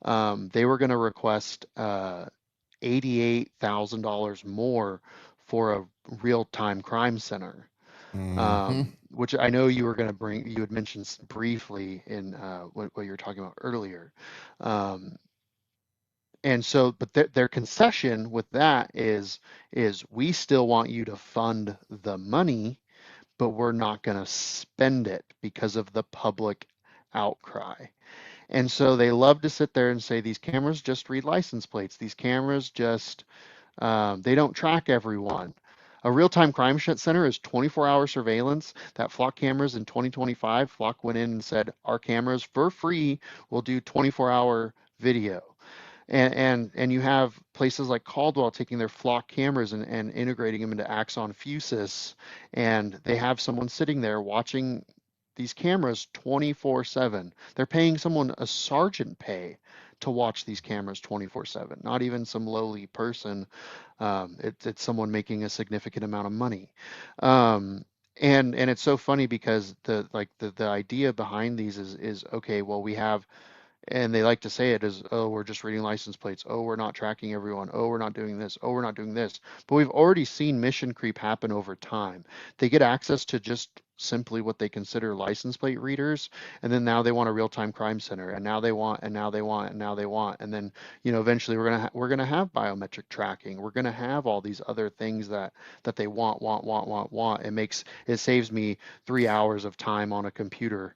G: They were going to request $88,000 more for a real-time crime center, which I know you had mentioned briefly in what you were talking about earlier. And so, but their concession with that is we still want you to fund the money, but we're not going to spend it because of the public outcry. And so they love to sit there and say these cameras just read license plates. These cameras just, they don't track everyone. A real-time crime center is 24-hour surveillance. That Flock cameras in 2025, Flock went in and said, our cameras for free will do 24-hour video. And you have places like Caldwell taking their Flock cameras and integrating them into Axon Fusus, and they have someone sitting there watching these cameras 24/7. They're paying someone a sergeant pay to watch these cameras 24/7, not even some lowly person. It's someone making a significant amount of money. And it's so funny because the idea behind these is okay, well, we have, and they like to say it as, oh, we're just reading license plates. Oh, we're not tracking everyone. Oh, we're not doing this. Oh, we're not doing this. But we've already seen mission creep happen over time. They get access to just simply what they consider license plate readers, and then now they want a real-time crime center, and now they want, and now they want, and now they want, and then eventually we're gonna have biometric tracking. We're gonna have all these other things that they want. It saves me 3 hours of time on a computer.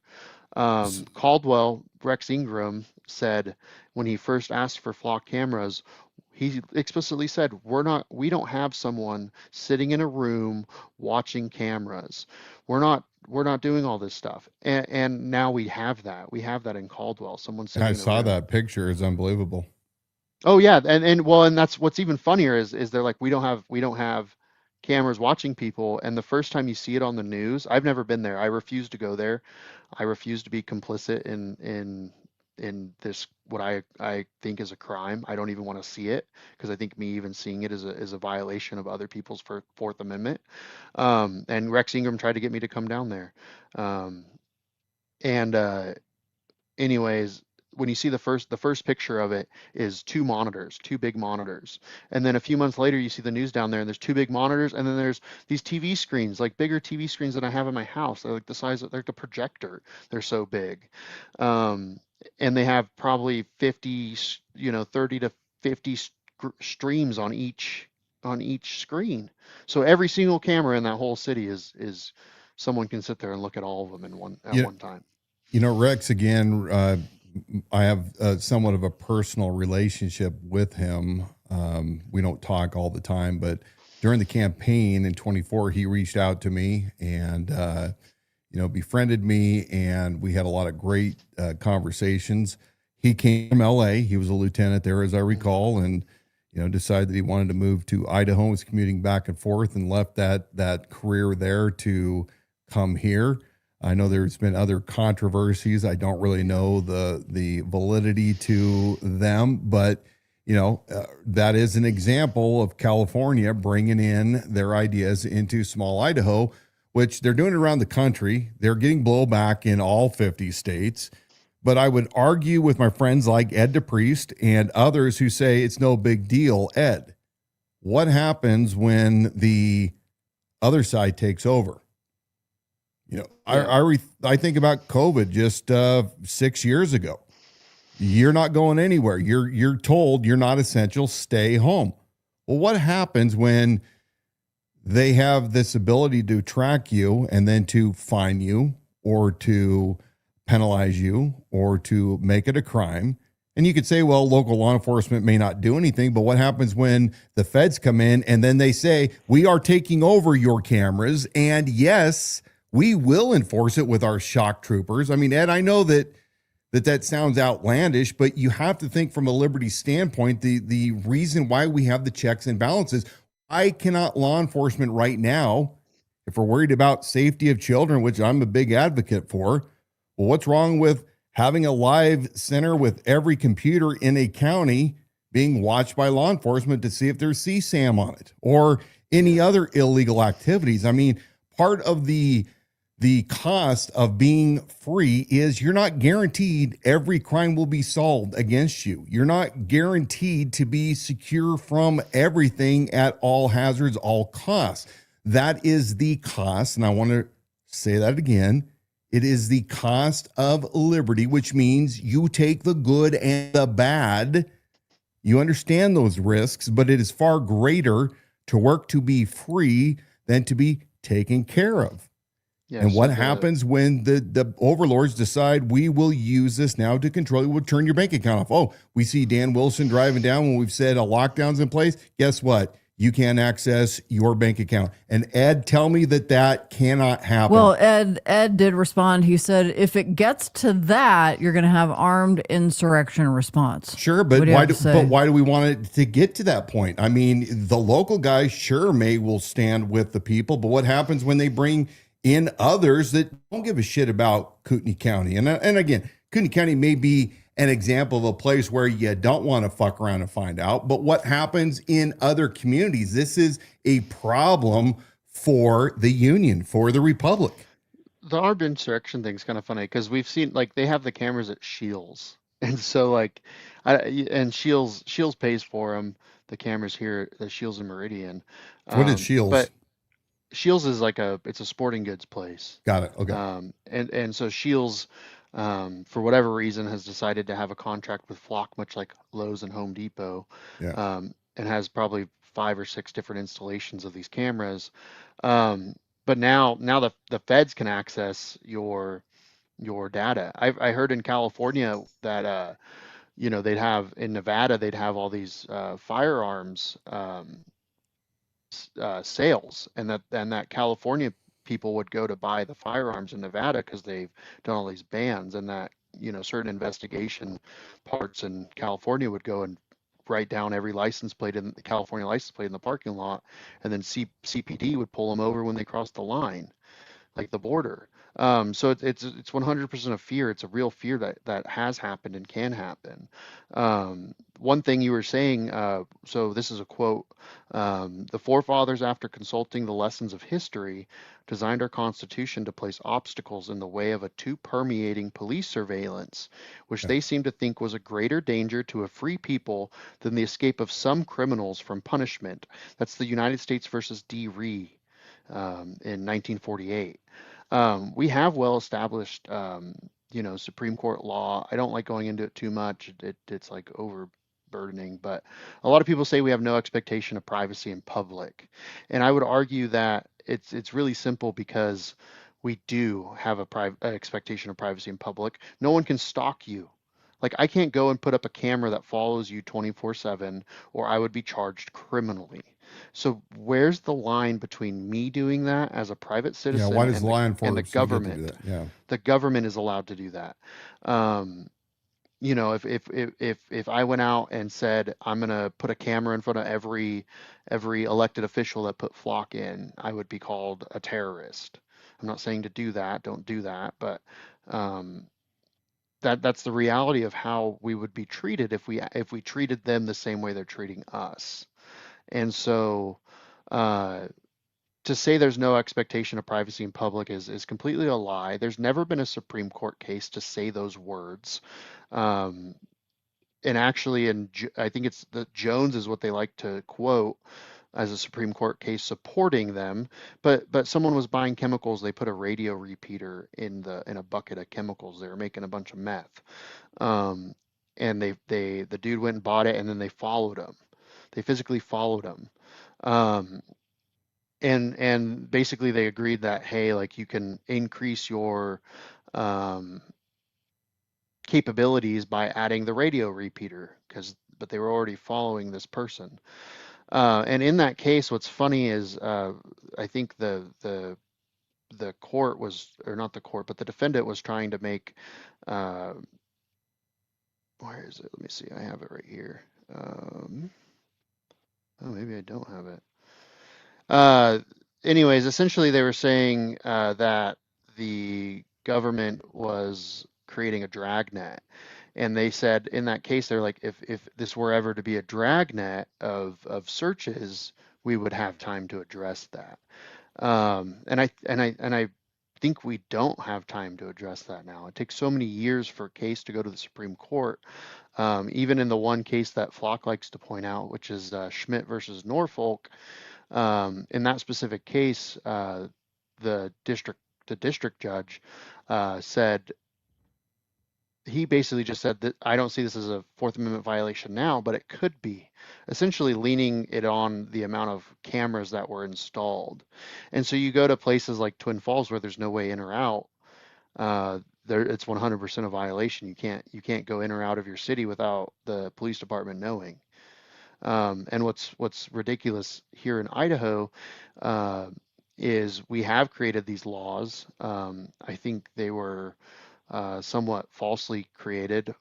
G: Caldwell, Rex Ingram said when he first asked for Flock cameras, he explicitly said, we don't have someone sitting in a room watching cameras. We're not doing all this stuff. And now we have that. We have that in Caldwell. Someone sitting
A: I
G: in a
A: saw
G: room.
A: that picture. It's unbelievable.
G: Oh yeah, and that's what's even funnier is they're like, we don't have cameras watching people, and the first time you see it on the news, I've never been there. I refuse to go there. I refuse to be complicit in this, what I think is a crime. I don't even want to see it because I think me even seeing it is a violation of other people's Fourth Amendment. And Rex Ingram tried to get me to come down there. Anyways, when you see the first picture of it is two big monitors. And then a few months later, you see the news down there and there's two big monitors. And then there's these TV screens, like bigger TV screens than I have in my house. They're like the size of, they're like the projector. They're so big. And they have probably 30 to 50 streams on each screen. So every single camera in that whole city is someone can sit there and look at all of them in one time.
A: Rex, again, I have somewhat of a personal relationship with him. We don't talk all the time, but during the campaign in 24, he reached out to me and, befriended me, and we had a lot of great conversations. He came from LA. He was a lieutenant there, as I recall, and, decided that he wanted to move to Idaho, was commuting back and forth, and left that career there to come here. I know there's been other controversies. I don't really know the validity to them, but that is an example of California bringing in their ideas into small Idaho, which they're doing around the country. They're getting blowback in all 50 states. But I would argue with my friends like Ed DePriest and others who say it's no big deal. Ed, what happens when the other side takes over? I think about COVID just 6 years ago. You're not going anywhere. You're told you're not essential. Stay home. Well, what happens when they have this ability to track you and then to fine you or to penalize you or to make it a crime? And you could say, well, local law enforcement may not do anything, but what happens when the feds come in and then they say, we are taking over your cameras, and yes, we will enforce it with our shock troopers. I mean, Ed, I know that sounds outlandish, but you have to think from a liberty standpoint, the reason why we have the checks and balances. Why cannot law enforcement right now, if we're worried about safety of children, which I'm a big advocate for, well, what's wrong with having a live center with every computer in a county being watched by law enforcement to see if there's CSAM on it or any other illegal activities? I mean, part of the cost of being free is you're not guaranteed every crime will be solved against you. You're not guaranteed to be secure from everything at all hazards, all costs. That is the cost. And I want to say that again. It is the cost of liberty, which means you take the good and the bad. You understand those risks, but it is far greater to work to be free than to be taken care of. Yeah, and what happens when the overlords decide we will use this now to control you, we'll turn your bank account off? Oh, we see Dan Wilson driving down when we've said a lockdown's in place. Guess what? You can't access your bank account. And Ed, tell me that cannot happen.
B: Well, Ed did respond. He said, if it gets to that, you're going to have armed insurrection response.
A: Sure, but why do we want it to get to that point? I mean, the local guys sure will stand with the people, but what happens when they bring in others that don't give a shit about Kootenai County? And again, Kootenai County may be an example of a place where you don't want to fuck around and find out. But what happens in other communities? This is a problem for the Union, for the Republic.
G: The armed insurrection thing's kind of funny because we've seen, like, they have the cameras at Shields. And so, like, and Shields pays for them, the cameras here, the Shields and Meridian.
A: What is Shields?
G: But Shields is it's a sporting goods place.
A: Got it. Okay.
G: And so Shields, for whatever reason, has decided to have a contract with Flock, much like Lowe's and Home Depot, and has probably 5 or 6 different installations of these cameras. But now the feds can access your data. I heard in California that they'd have in Nevada they'd have all these firearms sales, and that California people would go to buy the firearms in Nevada because they've done all these bans, and that certain investigation parts in California would go and write down every license plate in the California license plate in the parking lot, and then CPD would pull them over when they crossed the line, like the border. So it's 100% a fear. It's a real fear that has happened and can happen. One thing you were saying, so this is a quote, the forefathers, after consulting the lessons of history, designed our Constitution to place obstacles in the way of a too permeating police surveillance, which they seem to think was a greater danger to a free people than the escape of some criminals from punishment. That's the United States versus D. Ree in 1948. We have well-established, Supreme Court law. I don't like going into it too much. It's like overburdening, but a lot of people say we have no expectation of privacy in public. And I would argue that it's really simple because we do have an expectation of privacy in public. No one can stalk you. Like, I can't go and put up a camera that follows you 24/7, or I would be charged criminally. So where's the line between me doing that as a private citizen
A: why does law
G: and the
A: enforcement
G: government?
A: do that? Yeah.
G: The government is allowed to do that. If I went out and said I'm gonna put a camera in front of every elected official that put Flock in, I would be called a terrorist. I'm not saying to do that, don't do that, but that's the reality of how we would be treated if we treated them the same way they're treating us. And so to say there's no expectation of privacy in public is completely a lie. There's never been a Supreme Court case to say those words. And actually, I think it's the Jones is what they like to quote as a Supreme Court case supporting them. But someone was buying chemicals. They put a radio repeater in a bucket of chemicals. They were making a bunch of meth. And the dude went and bought it, and then they followed him. They physically followed him. And basically they agreed that, hey, like, you can increase your capabilities by adding the radio repeater, but they were already following this person. And in that case, what's funny is I think the court was, or not the court, but the defendant was trying to make, uh, where is it? Let me see. I have it right here. Oh, maybe I don't have it. Uh, Anyways, essentially they were saying that the government was creating a dragnet. And they said in that case, they're like, if this were ever to be a dragnet of searches, we would have time to address that. And I think we don't have time to address that now. It takes so many years for a case to go to the Supreme Court. Even in the one case that Flock likes to point out, which is Schmidt versus Norfolk, in that specific case, the district judge said, he basically just said that I don't see this as a Fourth Amendment violation now, but it could be, essentially leaning it on the amount of cameras that were installed. And so you go to places like Twin Falls where there's no way in or out. There, it's 100% a violation. You can't go in or out of your city without the police department knowing. And what's ridiculous here in Idaho is we have created these laws. I think they were somewhat falsely created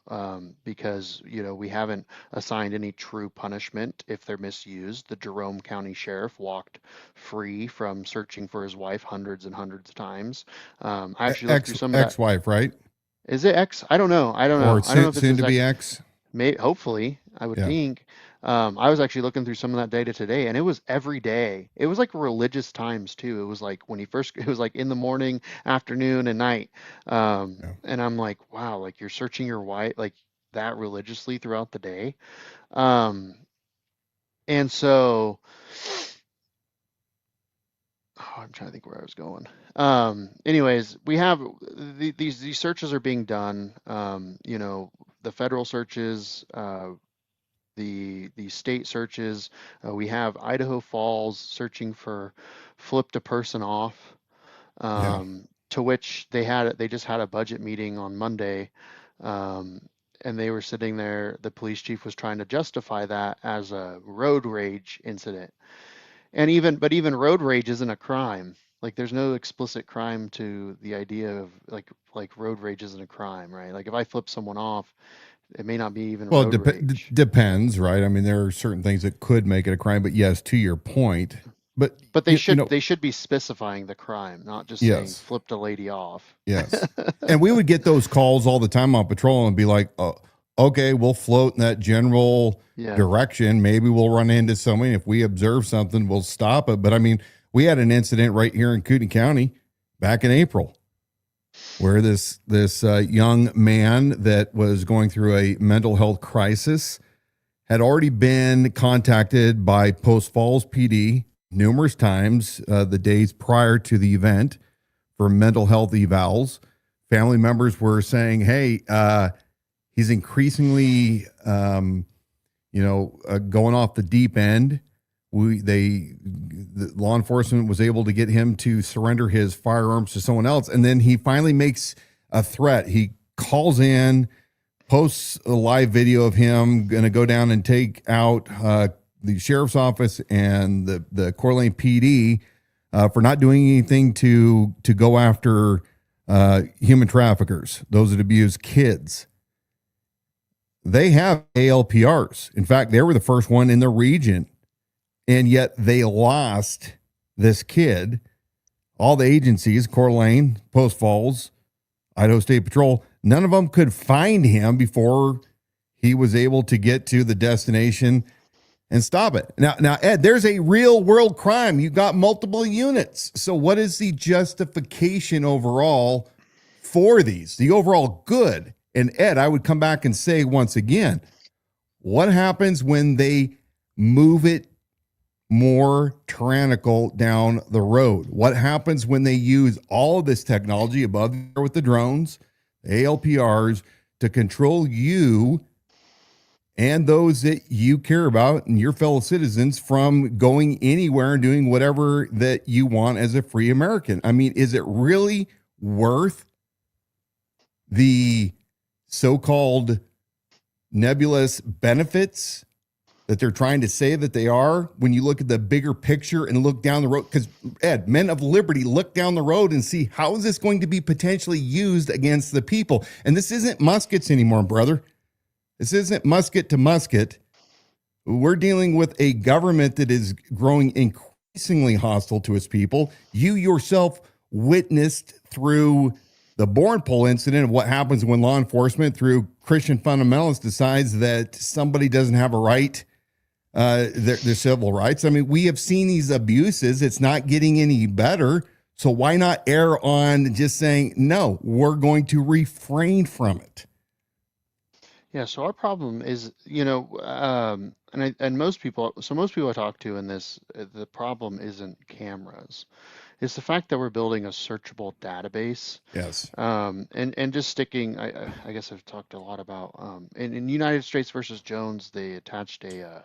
G: because we haven't assigned any true punishment if they're misused. The Jerome County Sheriff walked free from searching for his wife hundreds and hundreds of times. I actually looked through some of that.
A: Ex-wife, right?
G: Is it X? I don't know. I don't know.
A: Or
G: I don't know if
A: soon
G: it's
A: to be X?
G: hopefully, I would
A: Yeah.
G: think. I was actually looking through some of that data today, and it was every day. It was like religious times too. It was like when it was like in the morning, afternoon, and night.
A: Yeah.
G: And I'm like, wow, like you're searching your wife like that religiously throughout the day. And so, I'm trying to think where I was going. Anyways, we have these searches are being done. The federal searches, the state searches. We have Idaho Falls searching for flipped a person off, to which they just had a budget meeting on Monday, and they were sitting there. The police chief was trying to justify that as a road rage incident, and even road rage isn't a crime. Like there's no explicit crime to the idea of like road rage isn't a crime, right? Like if I flip someone off, it may not be even road rage.
A: Depends, right? I mean, there are certain things that could make it a crime, but yes, to your point. But
G: they should be specifying the crime, not just saying flipped a lady off.
A: Yes. And we would get those calls all the time on patrol and be like, oh, okay, we'll float in that general direction. Maybe we'll run into somebody. If we observe something, we'll stop it. But I mean, we had an incident right here in Kootenai County back in April where this young man that was going through a mental health crisis had already been contacted by Post Falls PD numerous times the days prior to the event for mental health evals. Family members were saying, hey, he's increasingly, going off the deep end. The law enforcement was able to get him to surrender his firearms to someone else. And then he finally makes a threat. He calls in, posts a live video of him going to go down and take out the sheriff's office and the Coeur d'Alene PD for not doing anything to go after human traffickers, those that abuse kids. They have ALPRs. In fact, they were the first one in the region. And yet they lost this kid. All the agencies, Coeur d'Alene, Post Falls, Idaho State Patrol, none of them could find him before he was able to get to the destination and stop it. Now, Ed, there's a real world crime. You've got multiple units. So what is the justification overall for these, the overall good? And Ed, I would come back and say once again, what happens when they move it more tyrannical down the road? What happens when they use all of this technology above there with the drones, the ALPRs, to control you and those that you care about and your fellow citizens from going anywhere and doing whatever that you want as a free American? I mean, is it really worth the so-called nebulous benefits that they're trying to say that they are, when you look at the bigger picture and look down the road, because Ed, men of liberty, look down the road and see, how is this going to be potentially used against the people? And this isn't muskets anymore, brother. This isn't musket to musket. We're dealing with a government that is growing increasingly hostile to its people. You yourself witnessed through the Bourne incident of what happens when law enforcement, through Christian fundamentalists, decides that somebody doesn't have a right, their civil rights. I mean, we have seen these abuses. It's not getting any better. So why not err on just saying, no, we're going to refrain from it?
G: Yeah, so our problem is, and most people I talk to in this, the problem isn't cameras. It's the fact that we're building a searchable database.
A: Yes.
G: And just sticking, I guess I've talked a lot about, in United States versus Jones, they attached a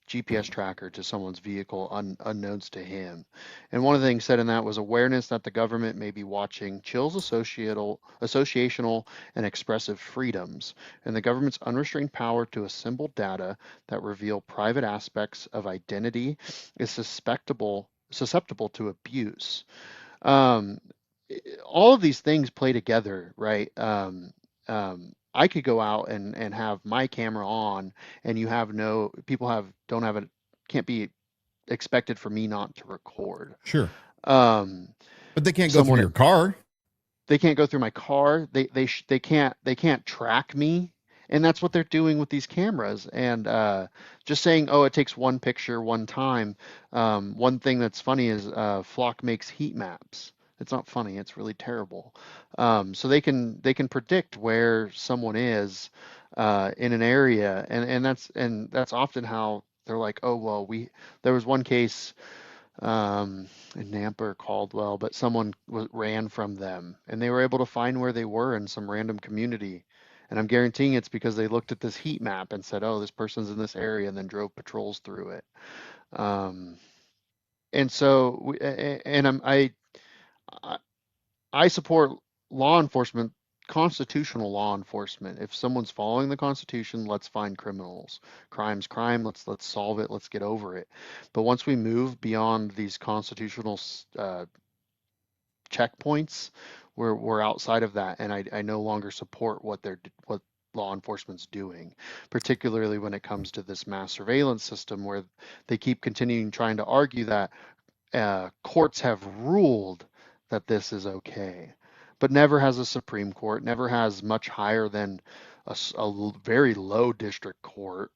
G: GPS tracker to someone's vehicle unknowns to him. And one of the things said in that was awareness that the government may be watching chills associational and expressive freedoms, and the government's unrestrained power to assemble data that reveal private aspects of identity is susceptible to abuse. All of these things play together, right? I could go out and have my camera on, and don't have it, can't be expected for me not to record.
A: Sure.
G: Um,
A: But they can't go through your car.
G: They can't go through my car. They can't track me, and that's what they're doing with these cameras. And just saying, oh, it takes one picture one time. One thing that's funny is Flock makes heat maps. It's not funny. It's really terrible. So they can predict where someone is in an area, and that's often how they're like, oh well, there was one case in Nampa or Caldwell, but someone ran from them, and they were able to find where they were in some random community. And I'm guaranteeing it's because they looked at this heat map and said, oh, this person's in this area, and then drove patrols through it. And so, I support law enforcement, constitutional law enforcement. If someone's following the Constitution, let's find criminals. Crime's crime. Let's solve it. Let's get over it. But once we move beyond these constitutional checkpoints, we're outside of that, and I no longer support what law enforcement's doing, particularly when it comes to this mass surveillance system, where they keep continuing trying to argue that courts have ruled that this is okay, but never has a Supreme Court, never has much higher than a very low district court.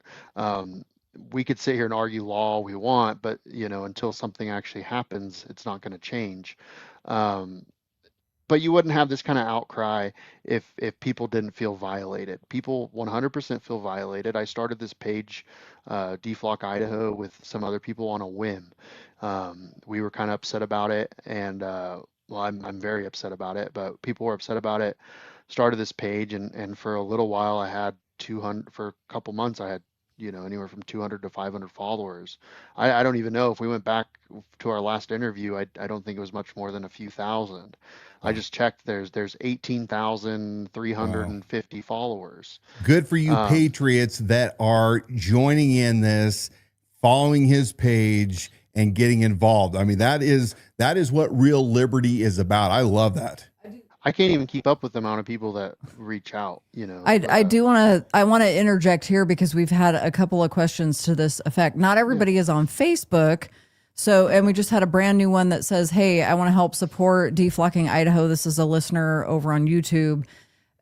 G: We could sit here and argue law all we want, but until something actually happens, it's not going to change. But you wouldn't have this kind of outcry if people didn't feel violated. People 100% feel violated. I started this page, Deflock Idaho, with some other people on a whim. We were kind of upset about it, and well, I'm very upset about it, but people were upset about it. Started this page, and for a little while I had 200, for a couple months I had anywhere from 200 to 500 followers. I don't even know if we went back to our last interview. I don't think it was much more than a few thousand. I just checked. There's 18,350 followers.
A: Good for you, patriots that are joining in this, following his page, and getting involved. I mean, that is what real liberty is about. I love that.
G: I can't even keep up with the amount of people that reach out.
B: I want to interject here because we've had a couple of questions to this effect. Not everybody is on Facebook. So, and we just had a brand new one that says, hey, I want to help support Deflocking Idaho. This is a listener over on YouTube.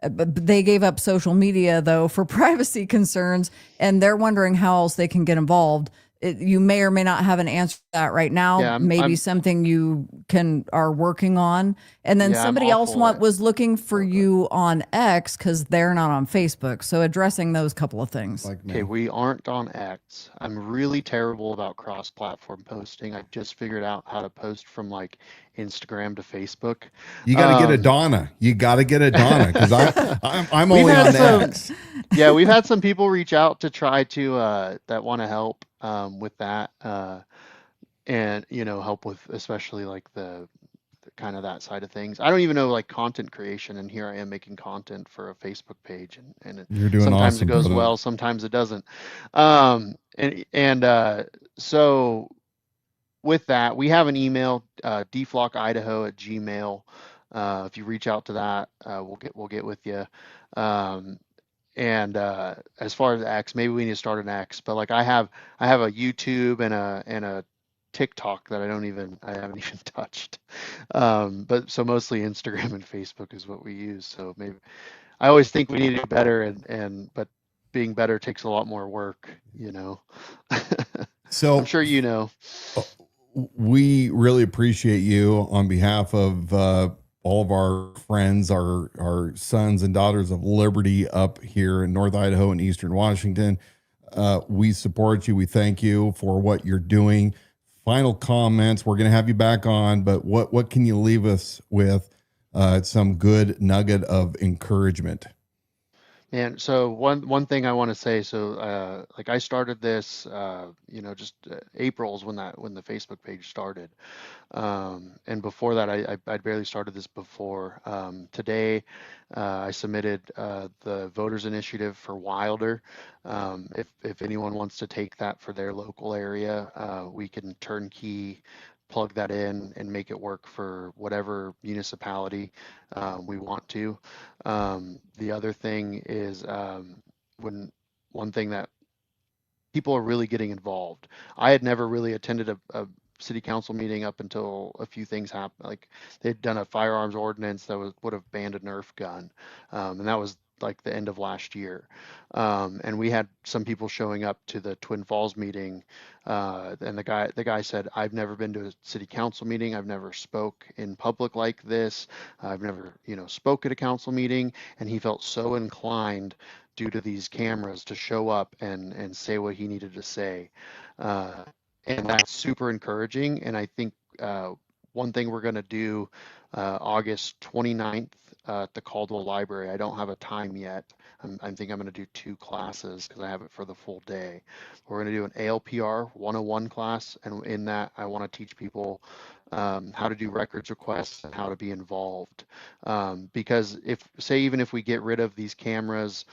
B: But they gave up social media, though, for privacy concerns, and they're wondering how else they can get involved. You may or may not have an answer to that right now.
G: Yeah,
B: maybe something you are working on. And then somebody else was looking for you on X because they're not on Facebook. So addressing those couple of things.
G: Okay, we aren't on X. I'm really terrible about cross-platform posting. I just figured out how to post from like Instagram to Facebook.
A: You got to get a Dawna. You got to get a Dawna because I'm only on X.
G: Yeah, we've had some people reach out to try to that want to help with that, and help with especially like the kind of that side of things. I don't even know like content creation, and here I am making content for a Facebook page, and
A: You're doing
G: sometimes it
A: awesome,
G: goes
A: brother.
G: well, sometimes it doesn't. So with that, we have an email, dflockidaho@gmail. If you reach out to that, we'll get with you. Um, as far as X, maybe we need to start an X. But like I have a YouTube and a TikTok that I haven't even touched. But so mostly Instagram and Facebook is what we use. So maybe I always think we need to do better, but being better takes a lot more work, you know.
A: So
G: I'm sure you know.
A: we really appreciate you on behalf of all of our friends, our sons and daughters of liberty up here in North Idaho and Eastern Washington. We support you. We thank you for what you're doing. Final comments. We're going to have you back on, but what can you leave us with? Some good nugget of encouragement.
G: And so one thing I want to say, so like I started this, just April's when the Facebook page started, and before that I'd barely started this before. Today, I submitted the voters initiative for Wilder. If anyone wants to take that for their local area, we can turnkey plug that in and make it work for whatever municipality we want to. The other thing is when one thing that people are really getting involved. I had never really attended a city council meeting up until a few things happened. Like they'd done a firearms ordinance that would have banned a Nerf gun, and that was like the end of last year. And we had some people showing up to the Twin Falls meeting, and the guy said, "I've never been to a city council meeting. I've never spoke in public like this. I've never, spoke at a council meeting," and he felt so inclined due to these cameras to show up and say what he needed to say. And that's super encouraging. And I think one thing we're going to do August 29th at the Caldwell Library, I don't have a time yet. I think I'm going to do 2 classes because I have it for the full day. We're going to do an ALPR 101 class, and in that I want to teach people how to do records requests and how to be involved. Because even if we get rid of these cameras,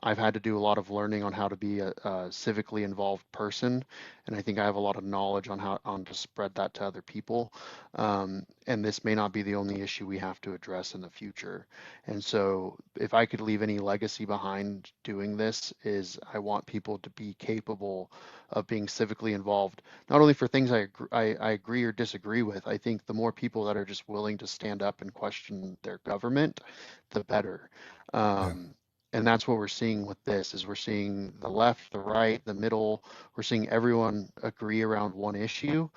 G: I've had to do a lot of learning on how to be a civically involved person, and I think I have a lot of knowledge on how to spread that to other people. And this may not be the only issue we have to address in the future. And so, if I could leave any legacy behind doing this, is I want people to be capable of being civically involved, not only for things I agree or disagree with. I think the more people that are just willing to stand up and question their government, the better.
A: Yeah.
G: And that's what we're seeing with this, is we're seeing the left, the right, the middle, we're seeing everyone agree around one issue.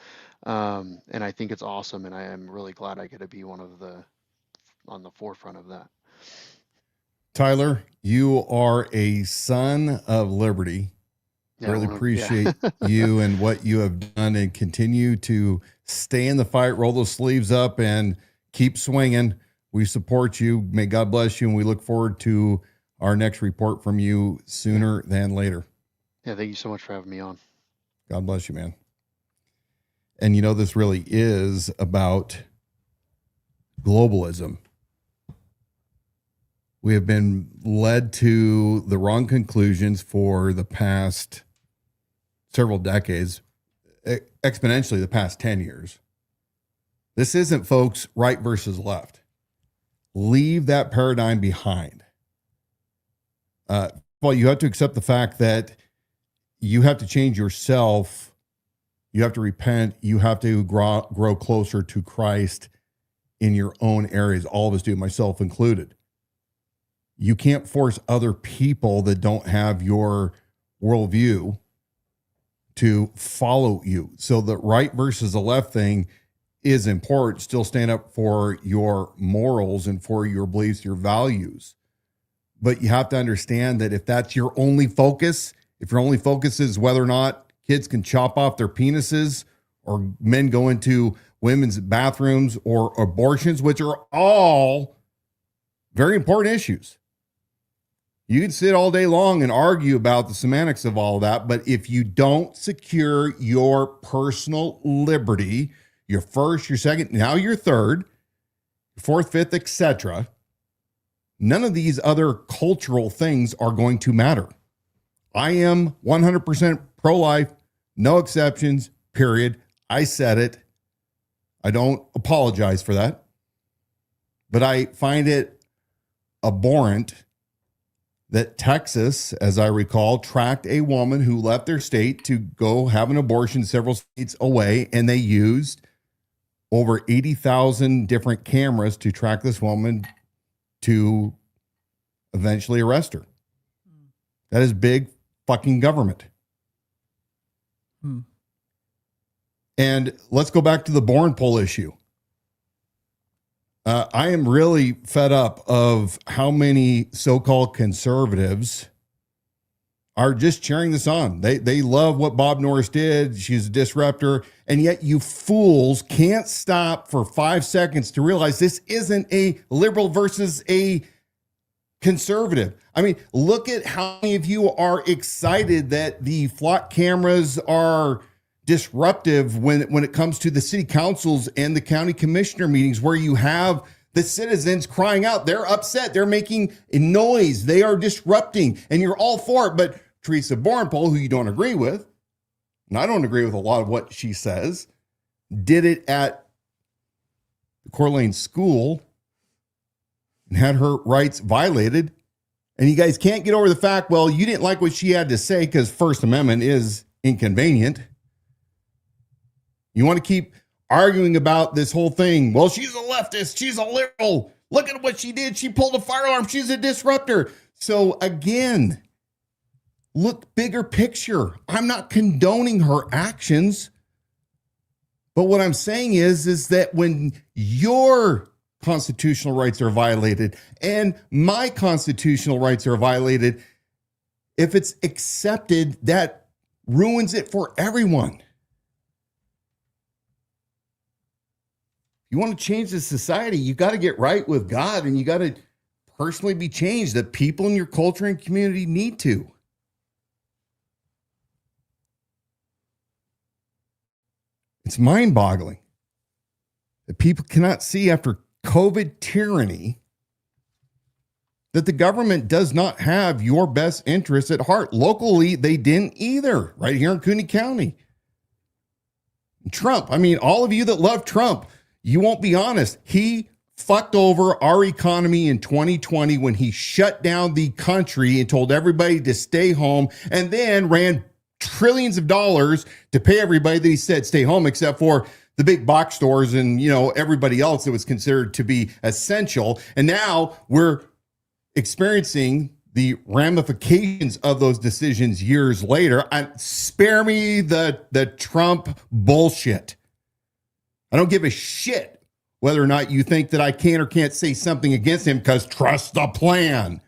G: And I think it's awesome. And I am really glad I get to be on the forefront of that.
A: Tyler, you are a son of liberty.
G: Yeah,
A: really appreciate you and what you have done, and continue to stay in the fight, roll those sleeves up and keep swinging. We support you. May God bless you. And we look forward to our next report from you sooner than later.
G: Yeah, thank you so much for having me on.
A: God bless you, man. And this really is about globalism. We have been led to the wrong conclusions for the past several decades, exponentially the past 10 years. This isn't, folks, right versus left. Leave that paradigm behind. Well, you have to accept the fact that you have to change yourself. You have to repent. You have to grow closer to Christ in your own areas. All of us do, myself included. You can't force other people that don't have your worldview to follow you. So the right versus the left thing is important. Still stand up for your morals and for your beliefs, your values. But you have to understand that if that's your only focus, if your only focus is whether or not kids can chop off their penises or men go into women's bathrooms or abortions, which are all very important issues. You can sit all day long and argue about the semantics of all that, but if you don't secure your personal liberty, your first, your second, now your third, your fourth, fifth, etc. None of these other cultural things are going to matter. I am 100% pro-life, no exceptions, period. I said it. I don't apologize for that. But I find it abhorrent that Texas, as I recall, tracked a woman who left their state to go have an abortion several states away, and they used over 80,000 different cameras to track this woman to eventually arrest her. That is big fucking government. And let's go back to the born poll issue. I am really fed up of how many so-called conservatives are just cheering this on. They love what Bob Norris did. She's a disruptor. And yet you fools can't stop for 5 seconds to realize this isn't a liberal versus a conservative. I mean, look at how many of you are excited that the flock cameras are disruptive when it comes to the city councils and the county commissioner meetings, where you have the citizens crying out. They're upset. They're making a noise. They are disrupting, and you're all for it. But Teresa Bornpole, who you don't agree with, and I don't agree with a lot of what she says, did it at the Coeur d'Alene school and had her rights violated. And you guys can't get over the fact, well, you didn't like what she had to say because First Amendment is inconvenient. You want to keep arguing about this whole thing. Well, she's a leftist. She's a liberal. Look at what she did. She pulled a firearm. She's a disruptor. So again, look bigger picture. I'm not condoning her actions. But what I'm saying is that when your constitutional rights are violated and my constitutional rights are violated, if it's accepted, that ruins it for everyone. You want to change the society, you got to get right with God, and you got to personally be changed. The people in your culture and community need to. It's mind-boggling that people cannot see after COVID tyranny that the government does not have your best interests at heart. Locally, they didn't either, right here in Kootenai County. Trump, I mean, all of you that love Trump, you won't be honest. He fucked over our economy in 2020 when he shut down the country and told everybody to stay home, and then ran trillions of dollars to pay everybody that he said stay home, except for the big box stores and, you know, everybody else that was considered to be essential. And now we're experiencing the ramifications of those decisions years later. Spare me the Trump bullshit. I don't give a shit whether or not you think that I can or can't say something against him, because trust the plan.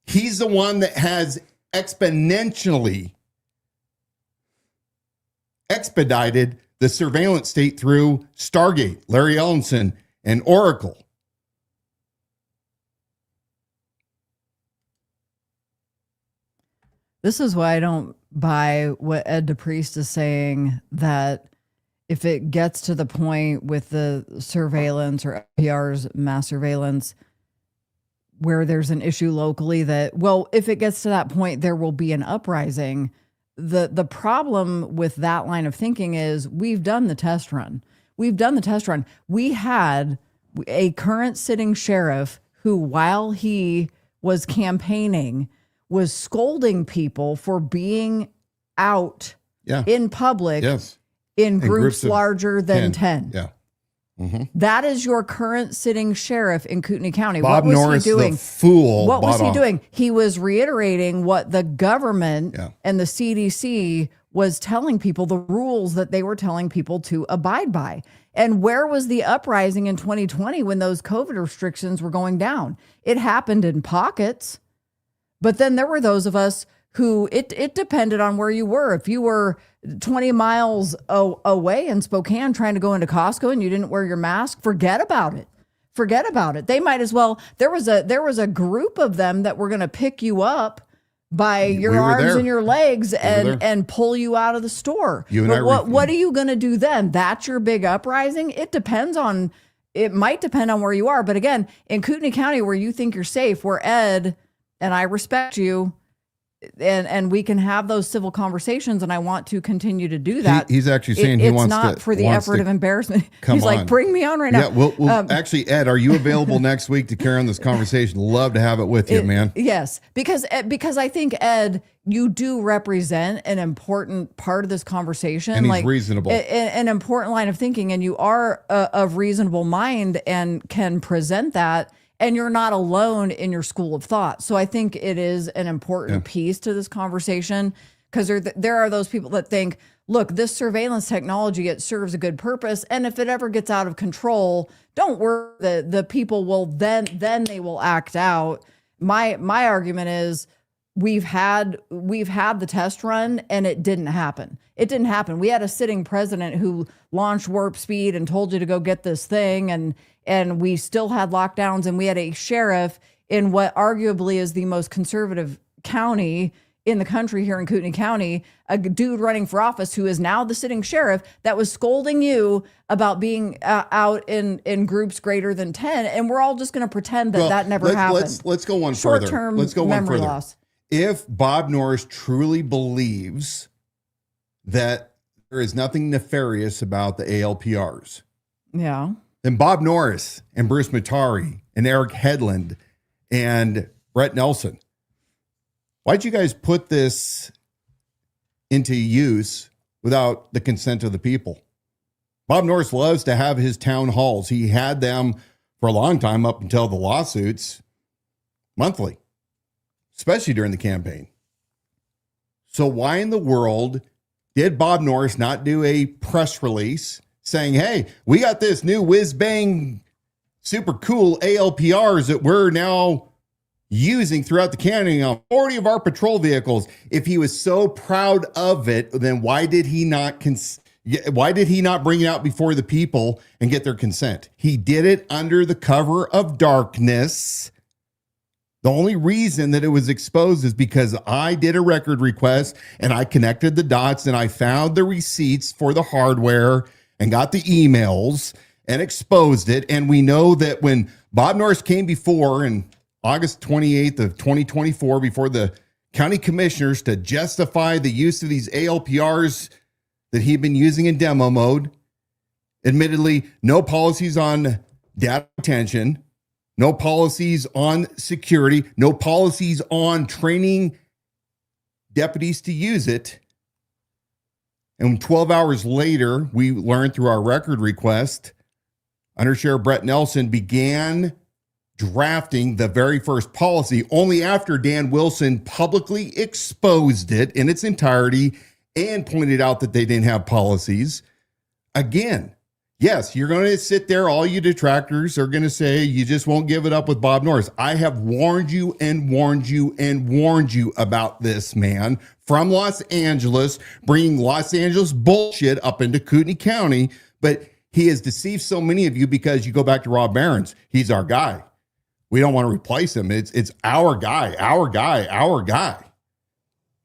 A: He's the one that has exponentially expedited the surveillance state through Stargate, Larry Ellison, and Oracle.
B: This is why I don't buy what Ed DePriest is saying, that if it gets to the point with the surveillance or FPR's mass surveillance where there's an issue locally, that, well, if it gets to that point, there will be an uprising. The problem with that line of thinking is we've done the test run. We had a current sitting sheriff who, while he was campaigning, was scolding people for being out in public.
A: Yes.
B: In groups larger than 10.
A: Yeah. Mm-hmm.
B: That is your current sitting sheriff in Kootenai County.
A: Bob
B: what was
A: Norris,
B: he doing?
A: the fool.
B: What was he doing? He was reiterating what the government and the CDC was telling people, the rules that they were telling people to abide by. And where was the uprising in 2020 when those COVID restrictions were going down? It happened in pockets. But then there were those of us who it depended on where you were. If you were 20 miles away in Spokane trying to go into Costco and you didn't wear your mask, forget about it. They might as well. There was a group of them that were going to pick you up by your
A: were
B: arms
A: there.
B: and your legs
A: were
B: and
A: there.
B: and pull you out of the store.
A: You and
B: But
A: I
B: what are you going to do then? That's your big uprising? It might depend on where you are. But again, in Kootenai County, where you think you're safe, where Ed, and I respect you, and we can have those civil conversations, and I want to continue to do that.
A: He's actually saying he
B: it's
A: wants
B: not
A: to
B: for the
A: wants
B: effort
A: to
B: of embarrassment.
A: come
B: He's like,
A: on.
B: bring me on right now.
A: Yeah, well, actually, Ed, are you available next week to carry on this conversation? Love to have it with you, man.
B: Yes, because I think, Ed, you do represent an important part of this conversation.
A: And he's reasonable.
B: An important line of thinking, and you are of reasonable mind and can present that. And you're not alone in your school of thought. So I think it is an important piece to this conversation, because there are those people that think, look, this surveillance technology, it serves a good purpose. And if it ever gets out of control, don't worry, the people will then they will act out. My argument is we've had the test run and it didn't happen. It didn't happen. We had a sitting president who launched warp speed and told you to go get this thing, and we still had lockdowns, and we had a sheriff in what arguably is the most conservative county in the country here in Kootenai County, a dude running for office who is now the sitting sheriff that was scolding you about being out in groups greater than 10. And we're all just going to pretend that never happened.
A: Let's go one further.
B: Short-term
A: Let's go one
B: memory
A: further.
B: loss.
A: If Bob Norris truly believes that there is nothing nefarious about the ALPRs,
B: Yeah.
A: then Bob Norris and Bruce Matari and Eric Hedlund and Brett Nelson, why'd you guys put this into use without the consent of the people? Bob Norris loves to have his town halls. He had them for a long time up until the lawsuits, monthly, especially during the campaign. So why in the world did Bob Norris not do a press release saying, hey, we got this new whiz-bang, super cool ALPRs that we're now using throughout the county on 40 of our patrol vehicles? If he was so proud of it, then why did he not bring it out before the people and get their consent? He did it under the cover of darkness. The only reason that it was exposed is because I did a record request and I connected the dots and I found the receipts for the hardware and got the emails and exposed it. And we know that when Bob Norris came before in August 28th of 2024, before the county commissioners to justify the use of these ALPRs that he'd been using in demo mode, admittedly, no policies on data retention, no policies on security, no policies on training deputies to use it. And 12 hours later, we learned through our record request, Undersheriff Brett Nelson began drafting the very first policy only after Dan Wilson publicly exposed it in its entirety and pointed out that they didn't have policies. Again, yes, you're going to sit there. All you detractors are going to say you just won't give it up with Bob Norris. I have warned you and warned you and warned you about this man from Los Angeles, bringing Los Angeles bullshit up into Kootenai County. But he has deceived so many of you because you go back to Rob Barron's. He's our guy. We don't want to replace him. It's our guy, our guy, our guy.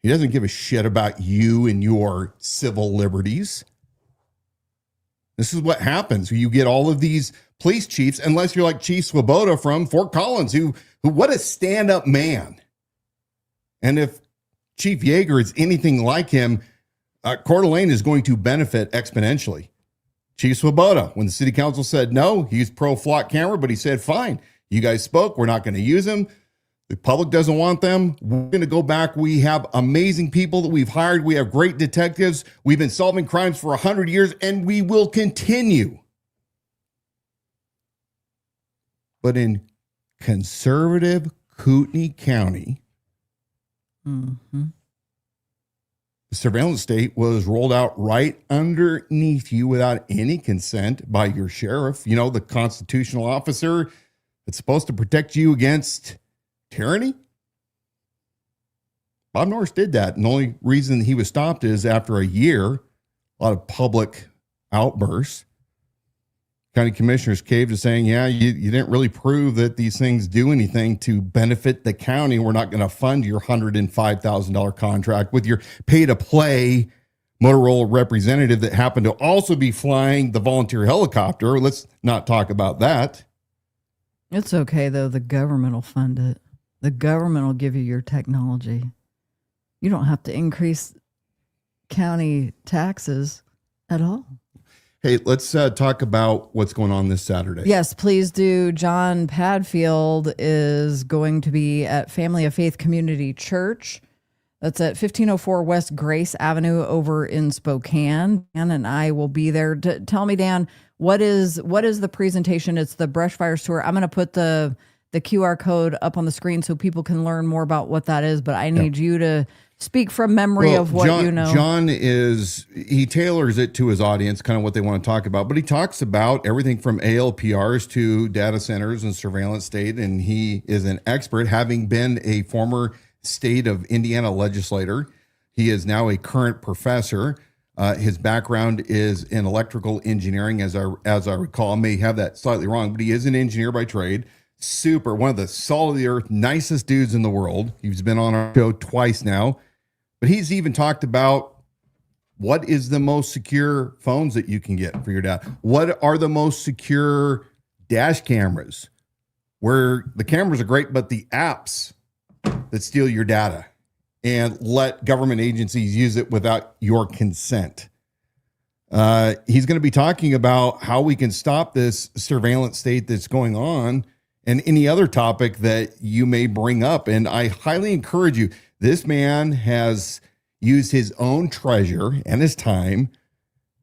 A: He doesn't give a shit about you and your civil liberties. This is what happens when you get all of these police chiefs, unless you're like Chief Swoboda from Fort Collins, who what a stand-up man. And if Chief Yeager is anything like him, Coeur d'Alene is going to benefit exponentially. Chief Swoboda, when the city council said no, he's pro-flock camera, but he said, fine, you guys spoke, we're not going to use them. The public doesn't want them. We're going to go back. We have amazing people that we've hired. We have great detectives. We've been solving crimes for 100 years, and we will continue. But in conservative Kootenai County, the surveillance state was rolled out right underneath you without any consent by your sheriff, you know, the constitutional officer that's supposed to protect you against tyranny. Bob Norris did that. And the only reason he was stopped is after a year, a lot of public outbursts. county commissioners caved to saying, yeah, you didn't really prove that these things do anything to benefit the county. We're not going to fund your $105,000 contract with your pay-to-play Motorola representative that happened to also be flying the volunteer helicopter. Let's not talk about that.
B: It's okay, though. The government will fund it. The government will give you your technology. You don't have to increase county taxes at all.
A: Hey, let's talk about what's going on this Saturday.
B: Yes, please do. John Padfield is going to be at Family of Faith Community Church. That's at 1504 West Grace Avenue over in Spokane. Dan and I will be there. Tell me, Dan, what is the presentation? It's the Brush Fires Tour. I'm going to put the QR code up on the screen so people can learn more about what that is, but I need you to speak from memory of what you know.
A: John he tailors it to his audience, kind of what they want to talk about, but he talks about everything from ALPRs to data centers and surveillance state, and he is an expert, having been a former state of Indiana legislator. He is now a current professor. His background is in electrical engineering, as I recall. I may have that slightly wrong, but he is an engineer by trade. Super, one of the salt of the earth, nicest dudes in the world. He's been on our show twice now, but he's even talked about what is the most secure phones that you can get for your data. What are the most secure dash cameras, where the cameras are great, but the apps that steal your data and let government agencies use it without your consent. He's going to be talking about how we can stop this surveillance state that's going on, and any other topic that you may bring up. And I highly encourage you. This man has used his own treasure and his time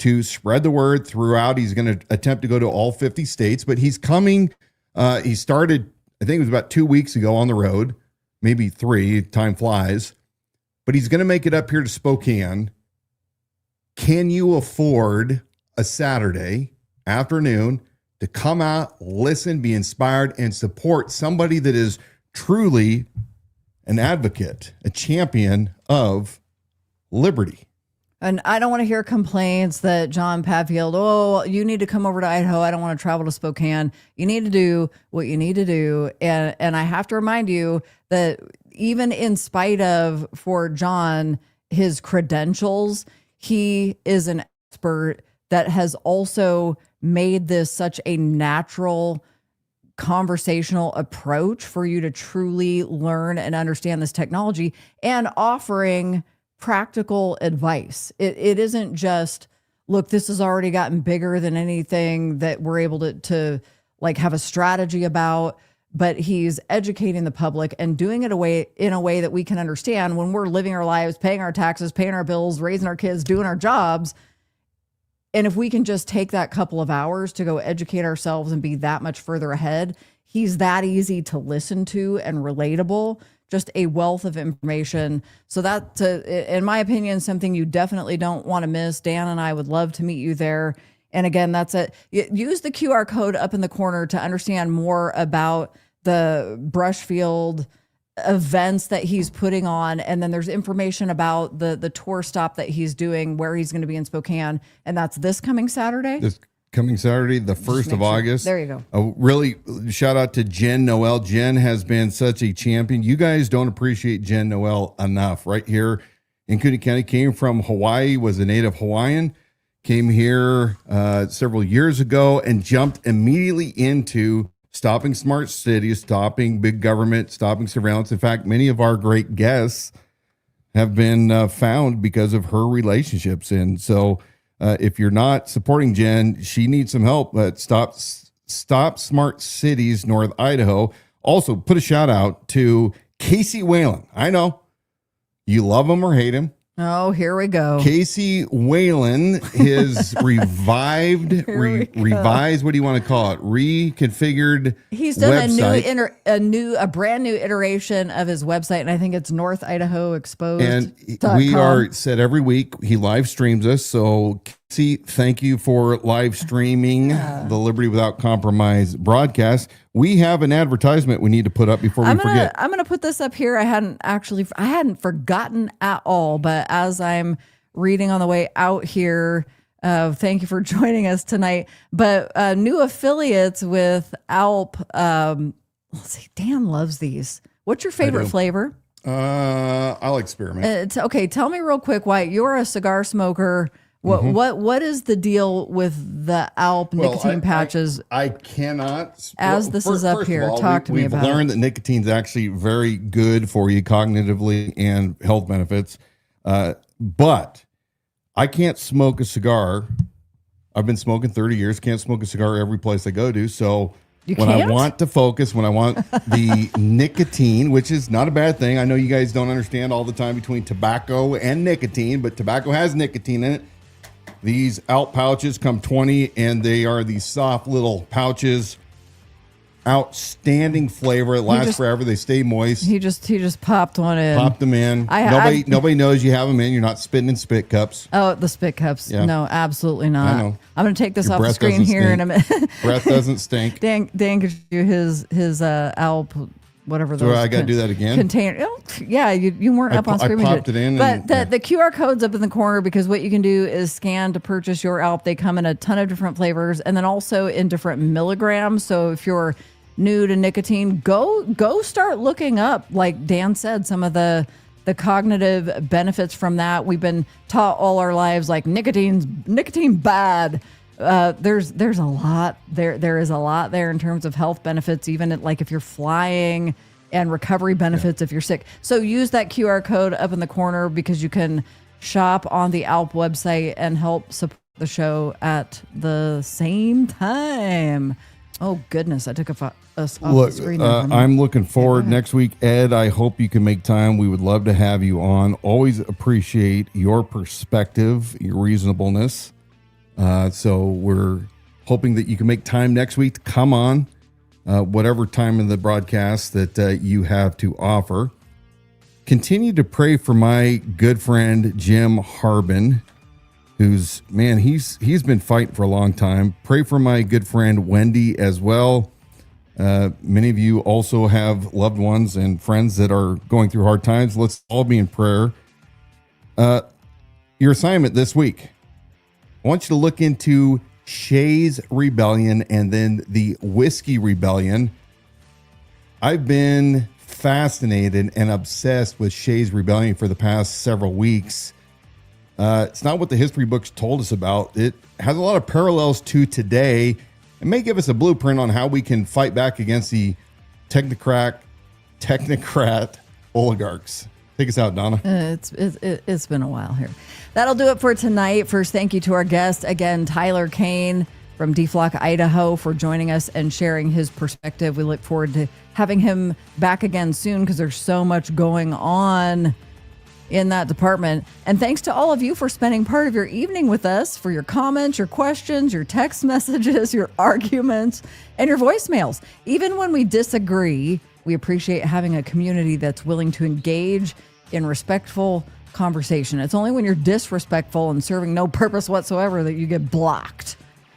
A: to spread the word throughout. He's going to attempt to go to all 50 states, but he's coming. He started, I think it was about 2 weeks ago on the road, maybe 3, time flies, but he's going to make it up here to Spokane. Can you afford a Saturday afternoon to come out, listen, be inspired, and support somebody that is truly an advocate, a champion of liberty?
B: And I don't want to hear complaints that John Padfield, oh, you need to come over to Idaho. I don't want to travel to Spokane. You need to do what you need to do. And I have to remind you that even in spite of, for John, his credentials, he is an expert that has also made this such a natural conversational approach for you to truly learn and understand this technology, and offering practical advice. It isn't just, look, this has already gotten bigger than anything that we're able to like have a strategy about, but he's educating the public and doing it in a way that we can understand when we're living our lives, paying our taxes, paying our bills, raising our kids, doing our jobs. And if we can just take that couple of hours to go educate ourselves and be that much further ahead, he's that easy to listen to and relatable, just a wealth of information. So that's, in my opinion, something you definitely don't want to miss. Dan and I would love to meet you there. And again, that's it. Use the QR code up in the corner to understand more about the Brushfield events that he's putting on, and then there's information about the tour stop that he's doing, where he's going to be in Spokane, and that's this coming Saturday.
A: This coming Saturday, the 1st of August.
B: There you go.
A: Really, shout out to Jen Noel. Jen has been such a champion. You guys don't appreciate Jen Noel enough. Right here in Kootenai County, came from Hawaii, was a native Hawaiian, came here several years ago and jumped immediately into stopping smart cities, stopping big government, stopping surveillance. In fact, many of our great guests have been found because of her relationships. And so if you're not supporting Jen, she needs some help. But Stop Smart Cities, North Idaho. Also, put a shout out to Casey Whalen. I know you love him or hate him.
B: Oh, here we go.
A: Casey Whalen, his revised, what do you want to call it? Reconfigured.
B: He's done
A: website.
B: a brand new iteration of his website, and I think it's North Idaho Exposed.
A: And we are said every week he live streams us. So Casey, thank you for live streaming the Liberty Without Compromise broadcast. We have an advertisement we need to put up before we forget.
B: I'm gonna put this up here. I hadn't forgotten at all, but as I'm reading on the way out here, Thank you for joining us tonight. But new affiliates with ALP. Let's see, Dan loves these. What's your favorite flavor?
A: I'll experiment.
B: It's okay. Tell me real quick, Wyatt. You're a cigar smoker. What is the deal with the ALP nicotine patches?
A: I cannot.
B: This is up here. Talk to me about it.
A: We've learned that nicotine's actually very good for you cognitively and health benefits. But I can't smoke a cigar. I've been smoking 30 years. Can't smoke a cigar every place I go to. So I want to focus, when I want the nicotine, which is not a bad thing. I know you guys don't understand all the time between tobacco and nicotine, but tobacco has nicotine in it. These ALP pouches come 20, and they are these soft little pouches. Outstanding flavor. It lasts forever. They stay moist.
B: He just popped one in.
A: Popped them in. Nobody knows you have them in. You're not spitting in spit cups.
B: Oh, the spit cups. Yeah. No, absolutely not.
A: I know.
B: I'm going to take this off the screen here in a minute.
A: Breath doesn't stink.
B: Dan gives you his ALP, whatever those.
A: So I got to do that again?
B: Container. Oh, yeah, you weren't up on screen.
A: I popped it in.
B: But the QR code's up in the corner, because what you can do is scan to purchase your ALP. They come in a ton of different flavors, and then also in different milligrams. So if you're new to nicotine, go start looking up, like Dan said, some of the cognitive benefits from that. We've been taught all our lives like nicotine bad. There's a lot there is a lot there in terms of health benefits, even like if you're flying, and recovery benefits if you're sick. So use that QR code up in the corner, because you can shop on the ALP website and help support the show at the same time. Oh, goodness. I took us off the screen.
A: I'm looking forward next week. Ed, I hope you can make time. We would love to have you on. Always appreciate your perspective, your reasonableness. So we're hoping that you can make time next week to come on, whatever time in the broadcast that you have to offer. Continue to pray for my good friend, Jim Harbin, who's, man, he's been fighting for a long time. Pray for my good friend Wendy as well. Many of you also have loved ones and friends that are going through hard times. Let's all be in prayer. Your assignment this week, I want you to look into Shays Rebellion and then the Whiskey Rebellion. I've been fascinated and obsessed with Shays Rebellion for the past several weeks. It's not what the history books told us about. It has a lot of parallels to today. It may give us a blueprint on how we can fight back against the technocrat oligarchs. Take us out, Donna.
B: It's been a while here. That'll do it for tonight. First, thank you to our guest, again, Tyler Kane from DeFlock, Idaho, for joining us and sharing his perspective. We look forward to having him back again soon, because there's so much going on in that department. And thanks to all of you for spending part of your evening with us, for your comments, your questions, your text messages, your arguments, and your voicemails. Even when we disagree, we appreciate having a community that's willing to engage in respectful conversation. It's only when you're disrespectful and serving no purpose whatsoever that you get blocked.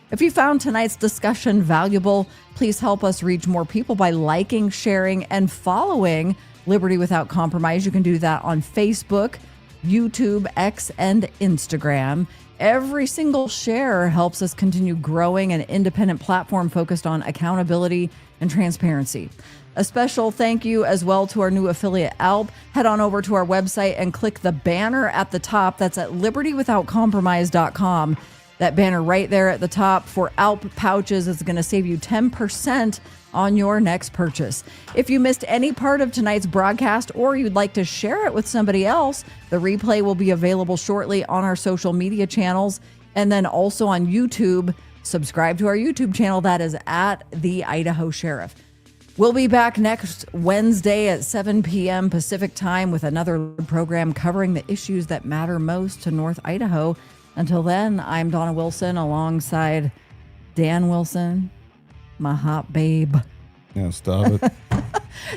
B: If you found tonight's discussion valuable, please help us reach more people by liking, sharing, and following Liberty Without Compromise. You can do that on Facebook, YouTube, X, and Instagram. Every single share helps us continue growing an independent platform focused on accountability and transparency. A special thank you as well to our new affiliate, ALP. Head on over to our website and click the banner at the top. That's at libertywithoutcompromise.com. That banner right there at the top for ALP pouches is going to save you 10% on your next purchase. If you missed any part of tonight's broadcast, or you'd like to share it with somebody else, the replay will be available shortly on our social media channels, and then also on YouTube. Subscribe to our YouTube channel. That is at the Idaho Sheriff. We'll be back next Wednesday at 7 p.m. Pacific time with another program covering the issues that matter most to North Idaho. Until then, I'm Dawna Wilson alongside Dan Wilson, my hot babe.
A: Yeah, stop it.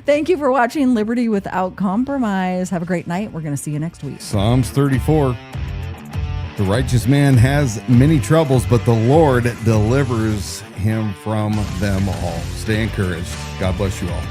B: Thank you for watching Liberty Without Compromise. Have a great night. We're going to see you next week.
A: Psalms 34. The righteous man has many troubles, but the Lord delivers him from them all. Stay encouraged. God bless you all.